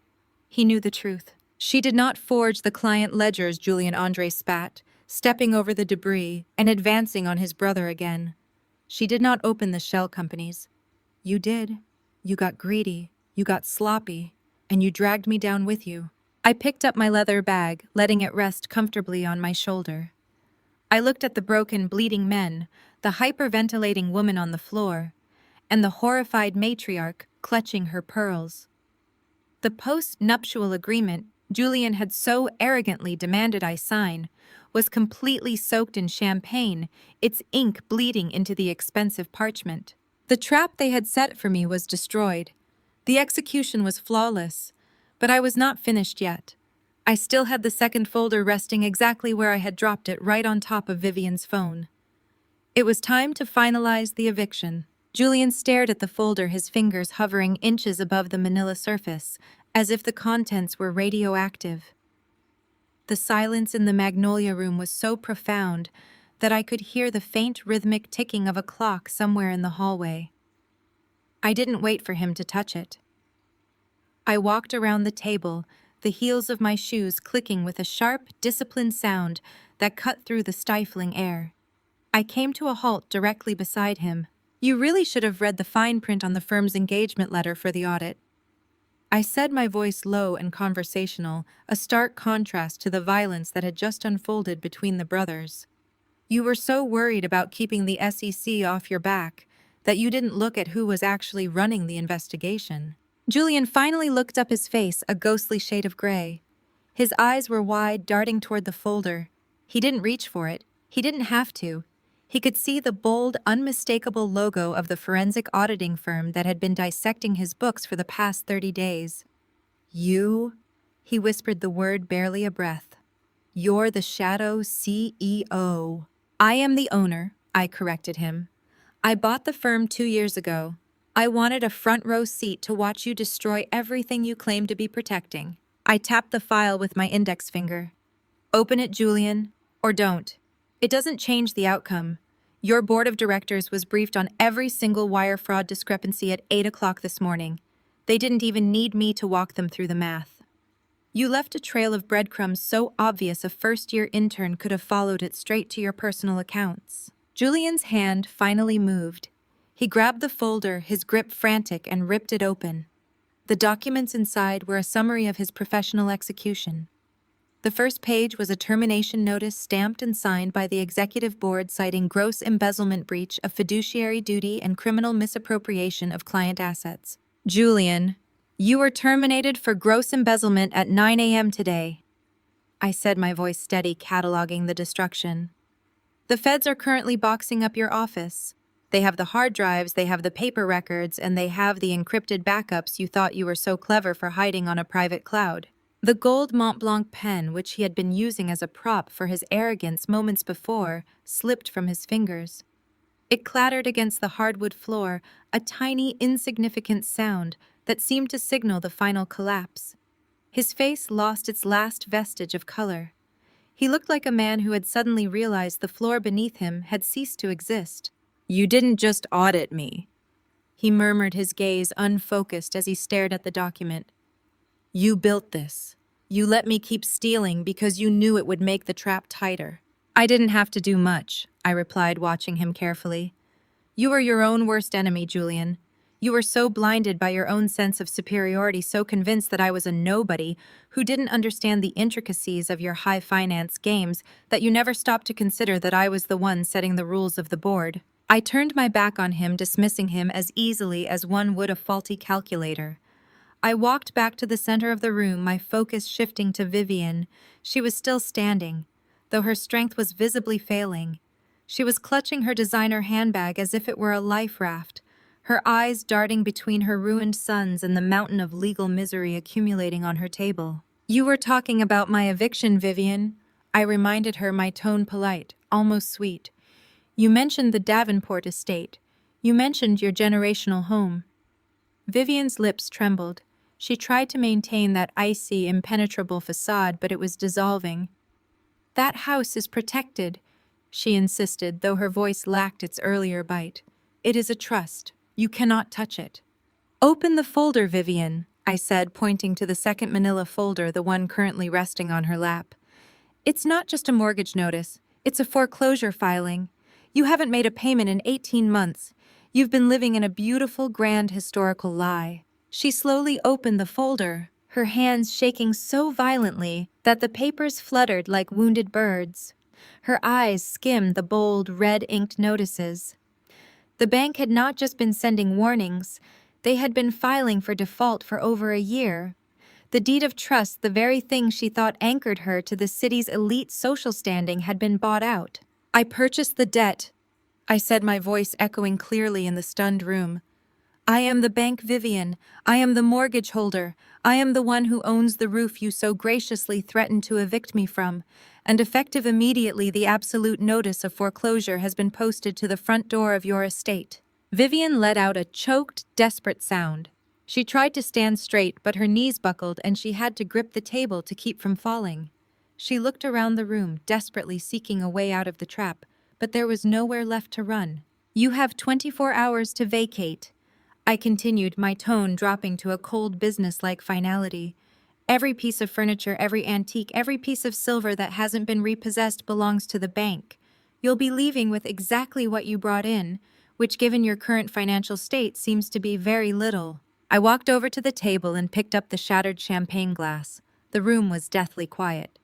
He knew the truth. She did not forge the client ledgers, Julian Andre spat, stepping over the debris and advancing on his brother again. She did not open the shell companies. You did. You got greedy, you got sloppy, and you dragged me down with you. I picked up my leather bag, letting it rest comfortably on my shoulder. I looked at the broken, bleeding men, the hyperventilating woman on the floor, and the horrified matriarch clutching her pearls. The post-nuptial agreement Julian had so arrogantly demanded I sign was completely soaked in champagne, its ink bleeding into the expensive parchment. The trap they had set for me was destroyed. The execution was flawless, but I was not finished yet. I still had the second folder resting exactly where I had dropped it, right on top of Vivian's phone. It was time to finalize the eviction. Julian stared at the folder, his fingers hovering inches above the manila surface, as if the contents were radioactive. The silence in the Magnolia Room was so profound that I could hear the faint rhythmic ticking of a clock somewhere in the hallway. I didn't wait for him to touch it. I walked around the table, the heels of my shoes clicking with a sharp, disciplined sound that cut through the stifling air. I came to a halt directly beside him. You really should have read the fine print on the firm's engagement letter for the audit. I said, my voice low and conversational, a stark contrast to the violence that had just unfolded between the brothers. You were so worried about keeping the SEC off your back that you didn't look at who was actually running the investigation. Julian finally looked up, his face a ghostly shade of gray. His eyes were wide, darting toward the folder. He didn't reach for it. He didn't have to. He could see the bold, unmistakable logo of the forensic auditing firm that had been dissecting his books for the past 30 days. You, he whispered the word barely a breath. You're the Shadow CEO. I am the owner, I corrected him. I bought the firm 2 years ago. I wanted a front row seat to watch you destroy everything you claim to be protecting. I tapped the file with my index finger. Open it, Julian, or don't. It doesn't change the outcome. Your board of directors was briefed on every single wire fraud discrepancy at 8 o'clock this morning. They didn't even need me to walk them through the math. You left a trail of breadcrumbs so obvious a first-year intern could have followed it straight to your personal accounts. Julian's hand finally moved. He grabbed the folder, his grip frantic, and ripped it open. The documents inside were a summary of his professional execution. The first page was a termination notice stamped and signed by the executive board citing gross embezzlement, breach of fiduciary duty, and criminal misappropriation of client assets. Julian, you were terminated for gross embezzlement at 9 a.m. today. I said, my voice steady, cataloging the destruction. The feds are currently boxing up your office. They have the hard drives, they have the paper records, and they have the encrypted backups you thought you were so clever for hiding on a private cloud. The gold Mont Blanc pen, which he had been using as a prop for his arrogance moments before, slipped from his fingers. It clattered against the hardwood floor, a tiny, insignificant sound that seemed to signal the final collapse. His face lost its last vestige of color. He looked like a man who had suddenly realized the floor beneath him had ceased to exist. You didn't just audit me, he murmured, his gaze unfocused as he stared at the document. You built this. You let me keep stealing because you knew it would make the trap tighter. I didn't have to do much, I replied, watching him carefully. You were your own worst enemy, Julian. You were so blinded by your own sense of superiority, so convinced that I was a nobody who didn't understand the intricacies of your high finance games, that you never stopped to consider that I was the one setting the rules of the board. I turned my back on him, dismissing him as easily as one would a faulty calculator. I walked back to the center of the room, my focus shifting to Vivian. She was still standing, though her strength was visibly failing. She was clutching her designer handbag as if it were a life raft, her eyes darting between her ruined sons and the mountain of legal misery accumulating on her table. You were talking about my eviction, Vivian, I reminded her, my tone polite, almost sweet. You mentioned the Davenport estate. You mentioned your generational home. Vivian's lips trembled. She tried to maintain that icy, impenetrable facade, but it was dissolving. That house is protected, she insisted, though her voice lacked its earlier bite. It is a trust. You cannot touch it. Open the folder, Vivian, I said, pointing to the second manila folder, the one currently resting on her lap. It's not just a mortgage notice. It's a foreclosure filing. You haven't made a payment in 18 months. You've been living in a beautiful, grand historical lie. She slowly opened the folder, her hands shaking so violently that the papers fluttered like wounded birds. Her eyes skimmed the bold, red-inked notices. The bank had not just been sending warnings, they had been filing for default for over a year. The deed of trust, the very thing she thought anchored her to the city's elite social standing, had been bought out. I purchased the debt, I said, my voice echoing clearly in the stunned room. I am the bank, Vivian. I am the mortgage holder. I am the one who owns the roof you so graciously threatened to evict me from. And effective immediately, the absolute notice of foreclosure has been posted to the front door of your estate. Vivian let out a choked, desperate sound. She tried to stand straight, but her knees buckled and she had to grip the table to keep from falling. She looked around the room, desperately seeking a way out of the trap, but there was nowhere left to run. You have 24 hours to vacate, I continued, my tone dropping to a cold business-like finality. Every piece of furniture, every antique, every piece of silver that hasn't been repossessed belongs to the bank. You'll be leaving with exactly what you brought in, which given your current financial state seems to be very little. I walked over to the table and picked up the shattered champagne glass. The room was deathly quiet.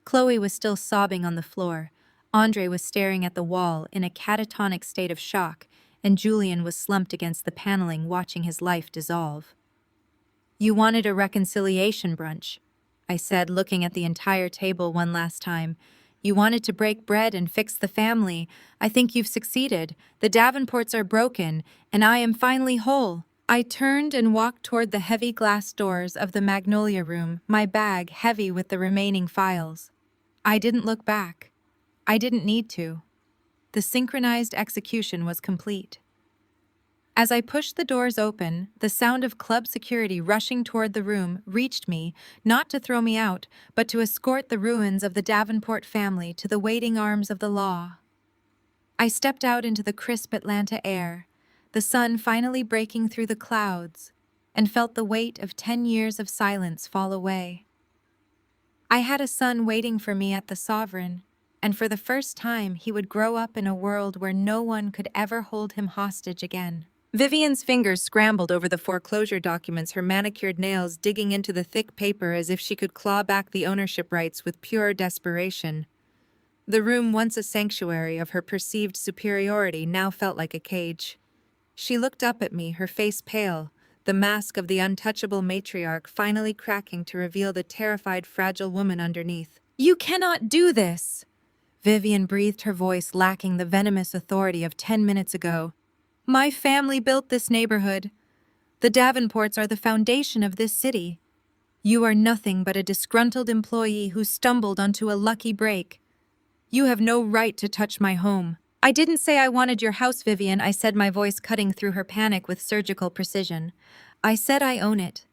Chloe was still sobbing on the floor. Andre was staring at the wall in a catatonic state of shock, and Julian was slumped against the paneling watching his life dissolve. You wanted a reconciliation brunch, I said, looking at the entire table one last time. You wanted to break bread and fix the family. I think you've succeeded. The Davenports are broken, and I am finally whole. I turned and walked toward the heavy glass doors of the Magnolia Room, my bag heavy with the remaining files. I didn't look back. I didn't need to. The synchronized execution was complete. As I pushed the doors open, the sound of club security rushing toward the room reached me, not to throw me out, but to escort the ruins of the Davenport family to the waiting arms of the law. I stepped out into the crisp Atlanta air, the sun finally breaking through the clouds, and felt the weight of 10 years of silence fall away. I had a son waiting for me at the Sovereign, and for the first time he would grow up in a world where no one could ever hold him hostage again. Vivian's fingers scrambled over the foreclosure documents, her manicured nails digging into the thick paper as if she could claw back the ownership rights with pure desperation. The room, once a sanctuary of her perceived superiority, now felt like a cage. She looked up at me, her face pale, the mask of the untouchable matriarch finally cracking to reveal the terrified, fragile woman underneath. You cannot do this! Vivian breathed, her voice lacking the venomous authority of 10 minutes ago. My family built this neighborhood. The Davenports are the foundation of this city. You are nothing but a disgruntled employee who stumbled onto a lucky break. You have no right to touch my home. I didn't say I wanted your house, Vivian, I said, my voice cutting through her panic with surgical precision. I said I own it.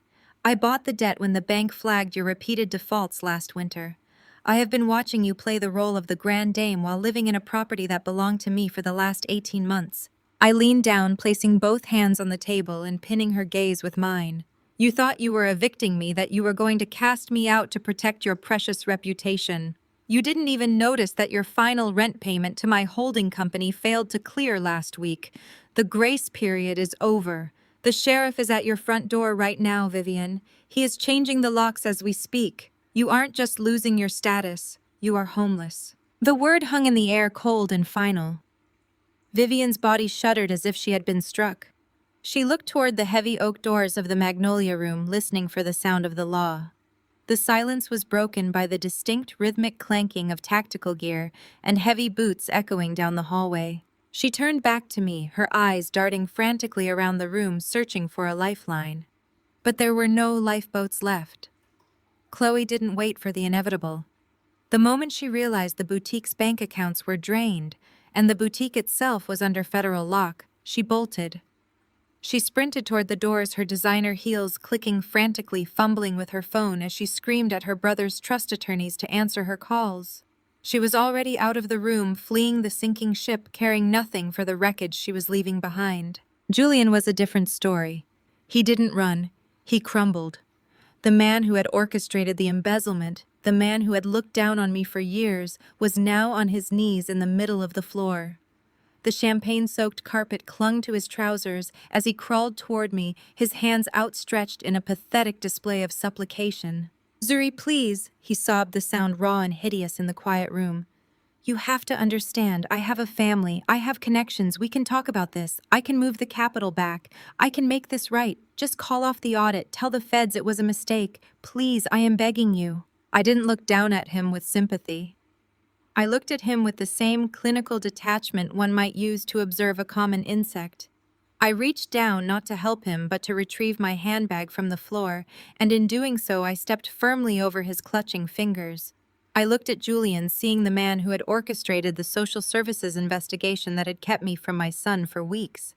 I bought the debt when the bank flagged your repeated defaults last winter. I have been watching you play the role of the Grand Dame while living in a property that belonged to me for the last 18 months. I leaned down, placing both hands on the table and pinning her gaze with mine. You thought you were evicting me, that you were going to cast me out to protect your precious reputation. You didn't even notice that your final rent payment to my holding company failed to clear last week. The grace period is over. The sheriff is at your front door right now, Vivian. He is changing the locks as we speak. You aren't just losing your status, you are homeless. The word hung in the air, cold and final. Vivian's body shuddered as if she had been struck. She looked toward the heavy oak doors of the Magnolia Room, listening for the sound of the law. The silence was broken by the distinct rhythmic clanking of tactical gear and heavy boots echoing down the hallway. She turned back to me, her eyes darting frantically around the room, searching for a lifeline. But there were no lifeboats left. Chloe didn't wait for the inevitable. The moment she realized the boutique's bank accounts were drained and the boutique itself was under federal lock, she bolted. She sprinted toward the doors, her designer heels clicking frantically, fumbling with her phone as she screamed at her brother's trust attorneys to answer her calls. She was already out of the room, fleeing the sinking ship, caring nothing for the wreckage she was leaving behind. Julian was a different story. He didn't run. He crumbled. The man who had orchestrated the embezzlement, the man who had looked down on me for years, was now on his knees in the middle of the floor. The champagne-soaked carpet clung to his trousers as he crawled toward me, his hands outstretched in a pathetic display of supplication. "Zuri, please," he sobbed, the sound raw and hideous in the quiet room. "You have to understand, I have a family, I have connections, we can talk about this, I can move the capital back, I can make this right, just call off the audit, tell the feds it was a mistake, please, I am begging you." I didn't look down at him with sympathy. I looked at him with the same clinical detachment one might use to observe a common insect. I reached down not to help him but to retrieve my handbag from the floor, and in doing so I stepped firmly over his clutching fingers. I looked at Julian, seeing the man who had orchestrated the social services investigation that had kept me from my son for weeks.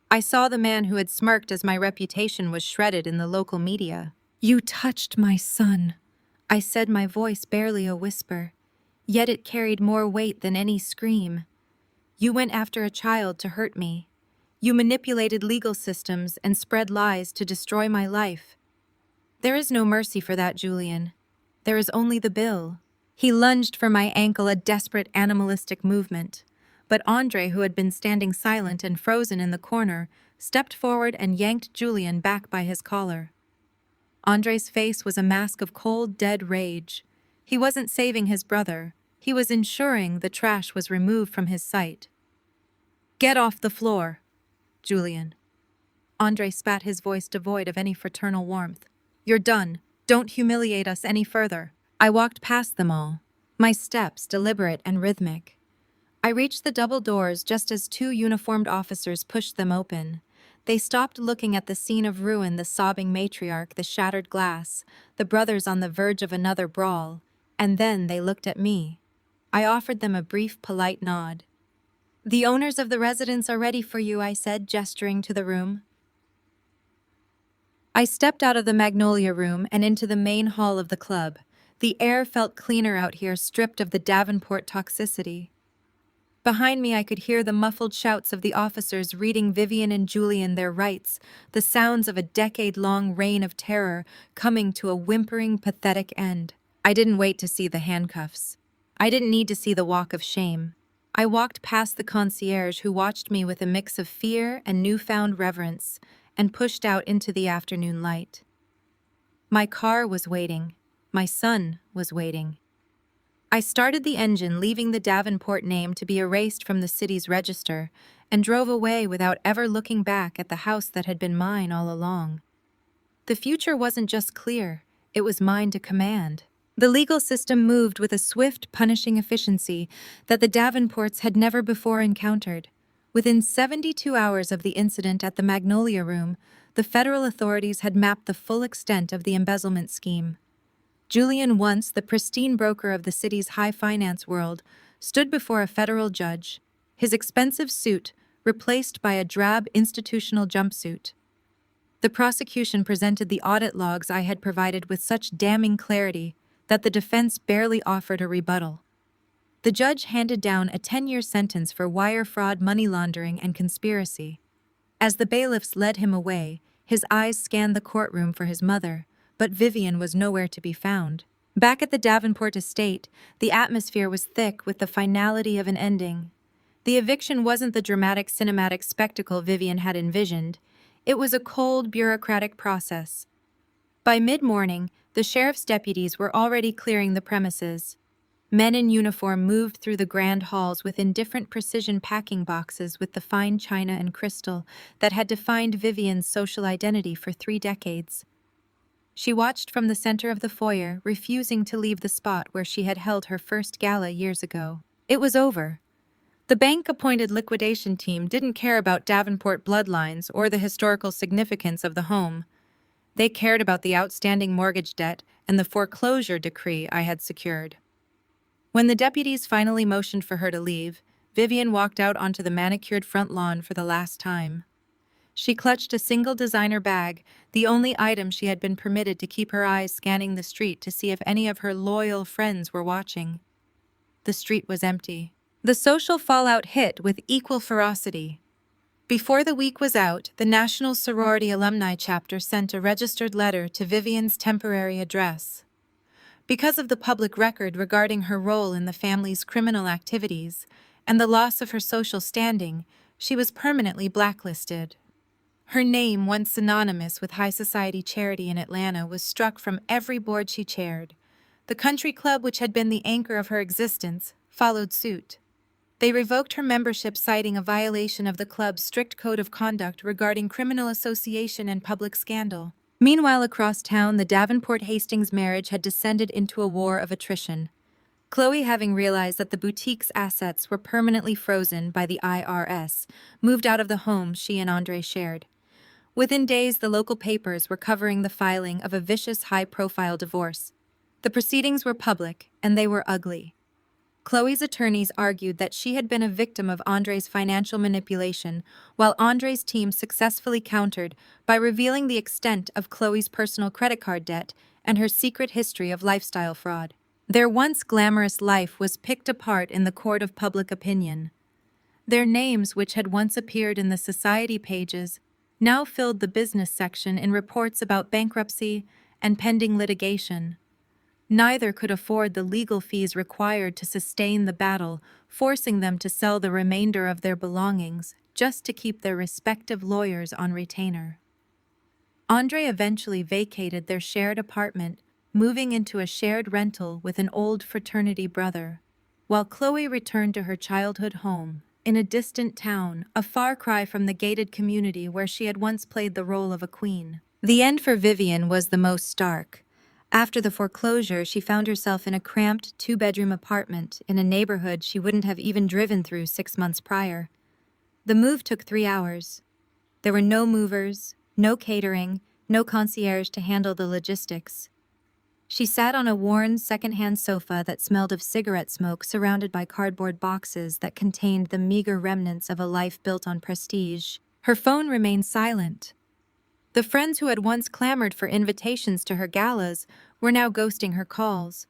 I saw the man who had smirked as my reputation was shredded in the local media. "You touched my son," I said, my voice barely a whisper. Yet it carried more weight than any scream. "You went after a child to hurt me. You manipulated legal systems and spread lies to destroy my life. There is no mercy for that, Julian. There is only the bill." He lunged for my ankle, a desperate animalistic movement. But Andre, who had been standing silent and frozen in the corner, stepped forward and yanked Julian back by his collar. Andre's face was a mask of cold, dead rage. He wasn't saving his brother. He was ensuring the trash was removed from his sight. "Get off the floor, Julian." Andre spat, his voice devoid of any fraternal warmth. "You're done. Don't humiliate us any further." I walked past them all, my steps deliberate and rhythmic. I reached the double doors just as two uniformed officers pushed them open. They stopped, looking at the scene of ruin, the sobbing matriarch, the shattered glass, the brothers on the verge of another brawl, and then they looked at me. I offered them a brief, polite nod. "The owners of the residence are ready for you," I said, gesturing to the room. I stepped out of the Magnolia Room and into the main hall of the club. The air felt cleaner out here, stripped of the Davenport toxicity. Behind me I could hear the muffled shouts of the officers reading Vivian and Julian their rights, the sounds of a decade-long reign of terror coming to a whimpering, pathetic end. I didn't wait to see the handcuffs. I didn't need to see the walk of shame. I walked past the concierge, who watched me with a mix of fear and newfound reverence, and pushed out into the afternoon light. My car was waiting. My son was waiting. I started the engine, leaving the Davenport name to be erased from the city's register, and drove away without ever looking back at the house that had been mine all along. The future wasn't just clear, it was mine to command. The legal system moved with a swift, punishing efficiency that the Davenports had never before encountered. Within 72 hours of the incident at the Magnolia Room, the federal authorities had mapped the full extent of the embezzlement scheme. Julian, once the pristine broker of the city's high finance world, stood before a federal judge, his expensive suit replaced by a drab institutional jumpsuit. The prosecution presented the audit logs I had provided with such damning clarity that the defense barely offered a rebuttal. The judge handed down a 10-year sentence for wire fraud, money laundering, and conspiracy. As the bailiffs led him away, his eyes scanned the courtroom for his mother, but Vivian was nowhere to be found. Back at the Davenport estate, the atmosphere was thick with the finality of an ending. The eviction wasn't the dramatic cinematic spectacle Vivian had envisioned. It was a cold, bureaucratic process. By mid-morning, the sheriff's deputies were already clearing the premises. Men in uniform moved through the grand halls with indifferent precision, packing boxes with the fine china and crystal that had defined Vivian's social identity for 3 decades. She watched from the center of the foyer, refusing to leave the spot where she had held her first gala years ago. It was over. The bank-appointed liquidation team didn't care about Davenport bloodlines or the historical significance of the home. They cared about the outstanding mortgage debt and the foreclosure decree I had secured. When the deputies finally motioned for her to leave, Vivian walked out onto the manicured front lawn for the last time. She clutched a single designer bag, the only item she had been permitted to keep her eyes scanning the street to see if any of her loyal friends were watching. the street was empty. The social fallout hit with equal ferocity. Before the week was out, the National Sorority Alumni Chapter sent a registered letter to Vivian's temporary address. Because of the public record regarding her role in the family's criminal activities and the loss of her social standing, she was permanently blacklisted. Her name, once synonymous with high society charity in Atlanta, was struck from every board she chaired. The country club, which had been the anchor of her existence, followed suit. They revoked her membership, citing a violation of the club's strict code of conduct regarding criminal association and public scandal. Meanwhile, across town, the Davenport-Hastings marriage had descended into a war of attrition. Chloe, having realized that the boutique's assets were permanently frozen by the IRS, moved out of the home she and Andre shared. Within days, the local papers were covering the filing of a vicious, high-profile divorce. The proceedings were public, and they were ugly. Chloe's attorneys argued that she had been a victim of Andre's financial manipulation, while Andre's team successfully countered by revealing the extent of Chloe's personal credit card debt and her secret history of lifestyle fraud. Their once glamorous life was picked apart in the court of public opinion. Their names, which had once appeared in the society pages, now filled the business section in reports about bankruptcy and pending litigation. Neither could afford the legal fees required to sustain the battle, forcing them to sell the remainder of their belongings just to keep their respective lawyers on retainer. Andre eventually vacated their shared apartment, moving into a shared rental with an old fraternity brother, while Chloe returned to her childhood home in a distant town, a far cry from the gated community where she had once played the role of a queen. The end for Vivian was the most stark. After the foreclosure, she found herself in a cramped two-bedroom apartment in a neighborhood she wouldn't have even driven through 6 months prior. The move took 3 hours. There were no movers, no catering, no concierge to handle the logistics. She sat on a worn second-hand sofa that smelled of cigarette smoke, surrounded by cardboard boxes that contained the meager remnants of a life built on prestige. Her phone remained silent. The friends who had once clamored for invitations to her galas were now ghosting her calls.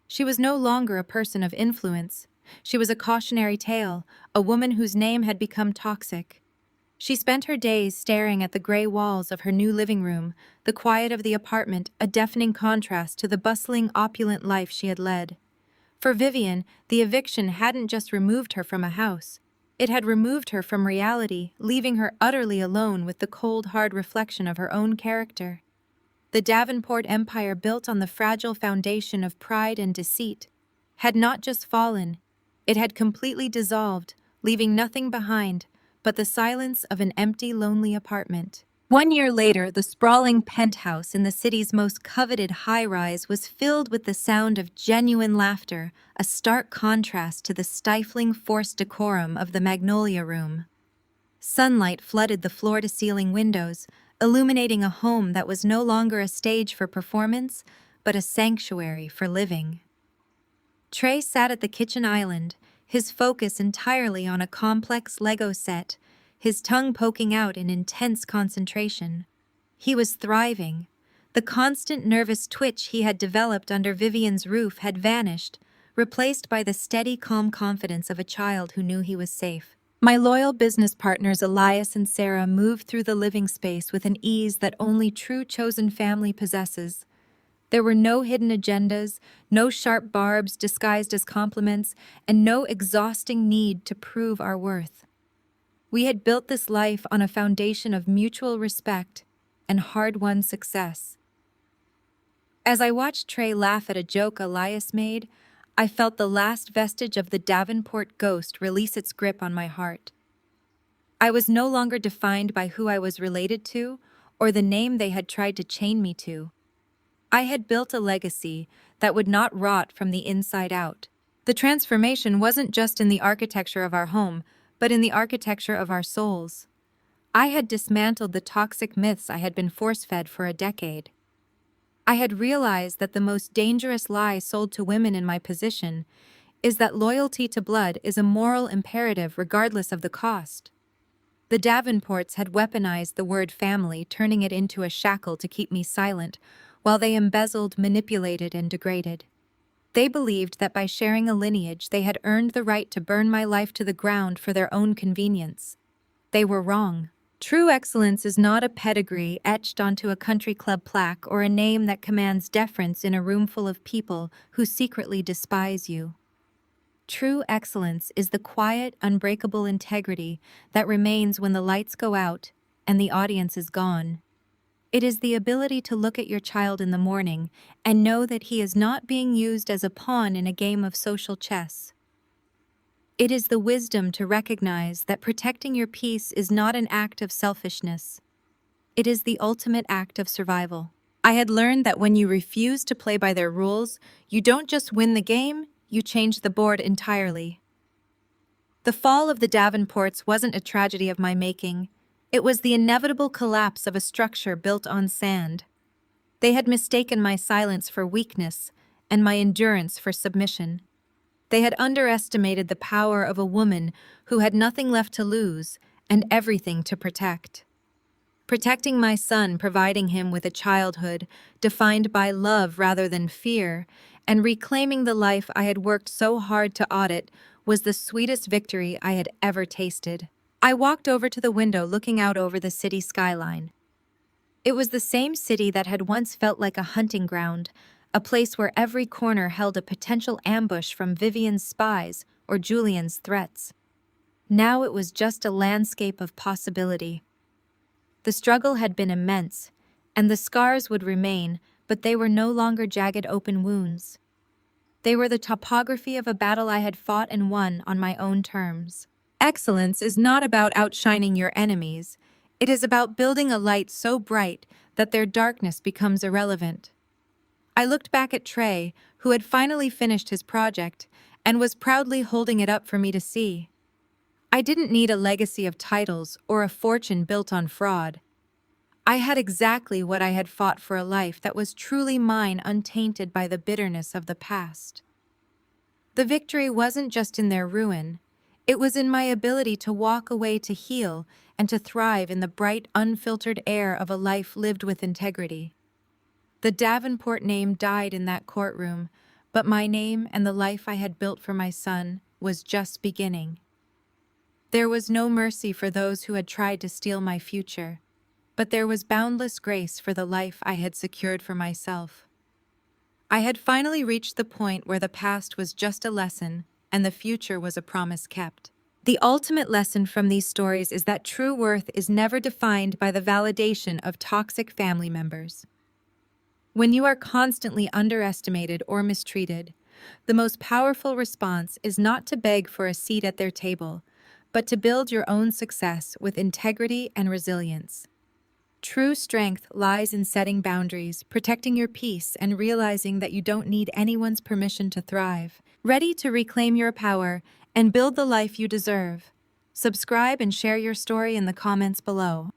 She was no longer a person of influence. She was a cautionary tale, a woman whose name had become toxic. She spent her days staring at the gray walls of her new living room, the quiet of the apartment a deafening contrast to the bustling, opulent life she had led. For Vivian, the eviction hadn't just removed her from a house. It had removed her from reality, leaving her utterly alone with the cold, hard reflection of her own character. The Davenport empire, built on the fragile foundation of pride and deceit, had not just fallen, it had completely dissolved, leaving nothing behind but the silence of an empty, lonely apartment. 1 year later, the sprawling penthouse in the city's most coveted high-rise was filled with the sound of genuine laughter, a stark contrast to the stifling, forced decorum of the Magnolia Room. Sunlight flooded the floor-to-ceiling windows, illuminating a home that was no longer a stage for performance, but a sanctuary for living. Trey sat at the kitchen island, his focus entirely on a complex Lego set, his tongue poking out in intense concentration. He was thriving. The constant nervous twitch he had developed under Vivian's roof had vanished, replaced by the steady, calm confidence of a child who knew he was safe. My loyal business partners Elias and Sarah moved through the living space with an ease that only true chosen family possesses. There were no hidden agendas, no sharp barbs disguised as compliments, and no exhausting need to prove our worth. We had built this life on a foundation of mutual respect and hard-won success. As I watched Trey laugh at a joke Elias made, I felt the last vestige of the Davenport ghost release its grip on my heart. I was no longer defined by who I was related to or the name they had tried to chain me to. I had built a legacy that would not rot from the inside out. The transformation wasn't just in the architecture of our home, but in the architecture of our souls. I had dismantled the toxic myths I had been force-fed for a decade. I had realized that the most dangerous lie sold to women in my position is that loyalty to blood is a moral imperative regardless of the cost. The Davenports had weaponized the word family, turning it into a shackle to keep me silent, while they embezzled, manipulated, and degraded. They believed that by sharing a lineage, they had earned the right to burn my life to the ground for their own convenience. They were wrong. True excellence is not a pedigree etched onto a country club plaque or a name that commands deference in a room full of people who secretly despise you. True excellence is the quiet, unbreakable integrity that remains when the lights go out and the audience is gone. It is the ability to look at your child in the morning and know that he is not being used as a pawn in a game of social chess. It is the wisdom to recognize that protecting your peace is not an act of selfishness. It is the ultimate act of survival. I had learned that when you refuse to play by their rules, you don't just win the game, you change the board entirely. The fall of the Davenports wasn't a tragedy of my making. It was the inevitable collapse of a structure built on sand. They had mistaken my silence for weakness and my endurance for submission. They had underestimated the power of a woman who had nothing left to lose and everything to protect. Protecting my son, providing him with a childhood defined by love rather than fear, and reclaiming the life I had worked so hard to audit was the sweetest victory I had ever tasted. I walked over to the window looking out over the city skyline. It was the same city that had once felt like a hunting ground, a place where every corner held a potential ambush from Vivian's spies or Julian's threats. Now it was just a landscape of possibility. The struggle had been immense, and the scars would remain, but they were no longer jagged open wounds. They were the topography of a battle I had fought and won on my own terms. Excellence is not about outshining your enemies. It is about building a light so bright that their darkness becomes irrelevant. I looked back at Trey, who had finally finished his project, and was proudly holding it up for me to see. I didn't need a legacy of titles or a fortune built on fraud. I had exactly what I had fought for, a life that was truly mine, untainted by the bitterness of the past. The victory wasn't just in their ruin. It was in my ability to walk away, to heal, and to thrive in the bright, unfiltered air of a life lived with integrity. The Davenport name died in that courtroom, but my name and the life I had built for my son was just beginning. There was no mercy for those who had tried to steal my future, but there was boundless grace for the life I had secured for myself. I had finally reached the point where the past was just a lesson and the future was a promise kept. The ultimate lesson from these stories is that true worth is never defined by the validation of toxic family members. When you are constantly underestimated or mistreated, the most powerful response is not to beg for a seat at their table, but to build your own success with integrity and resilience. True strength lies in setting boundaries, protecting your peace, and realizing that you don't need anyone's permission to thrive. Ready to reclaim your power and build the life you deserve? Subscribe and share your story in the comments below.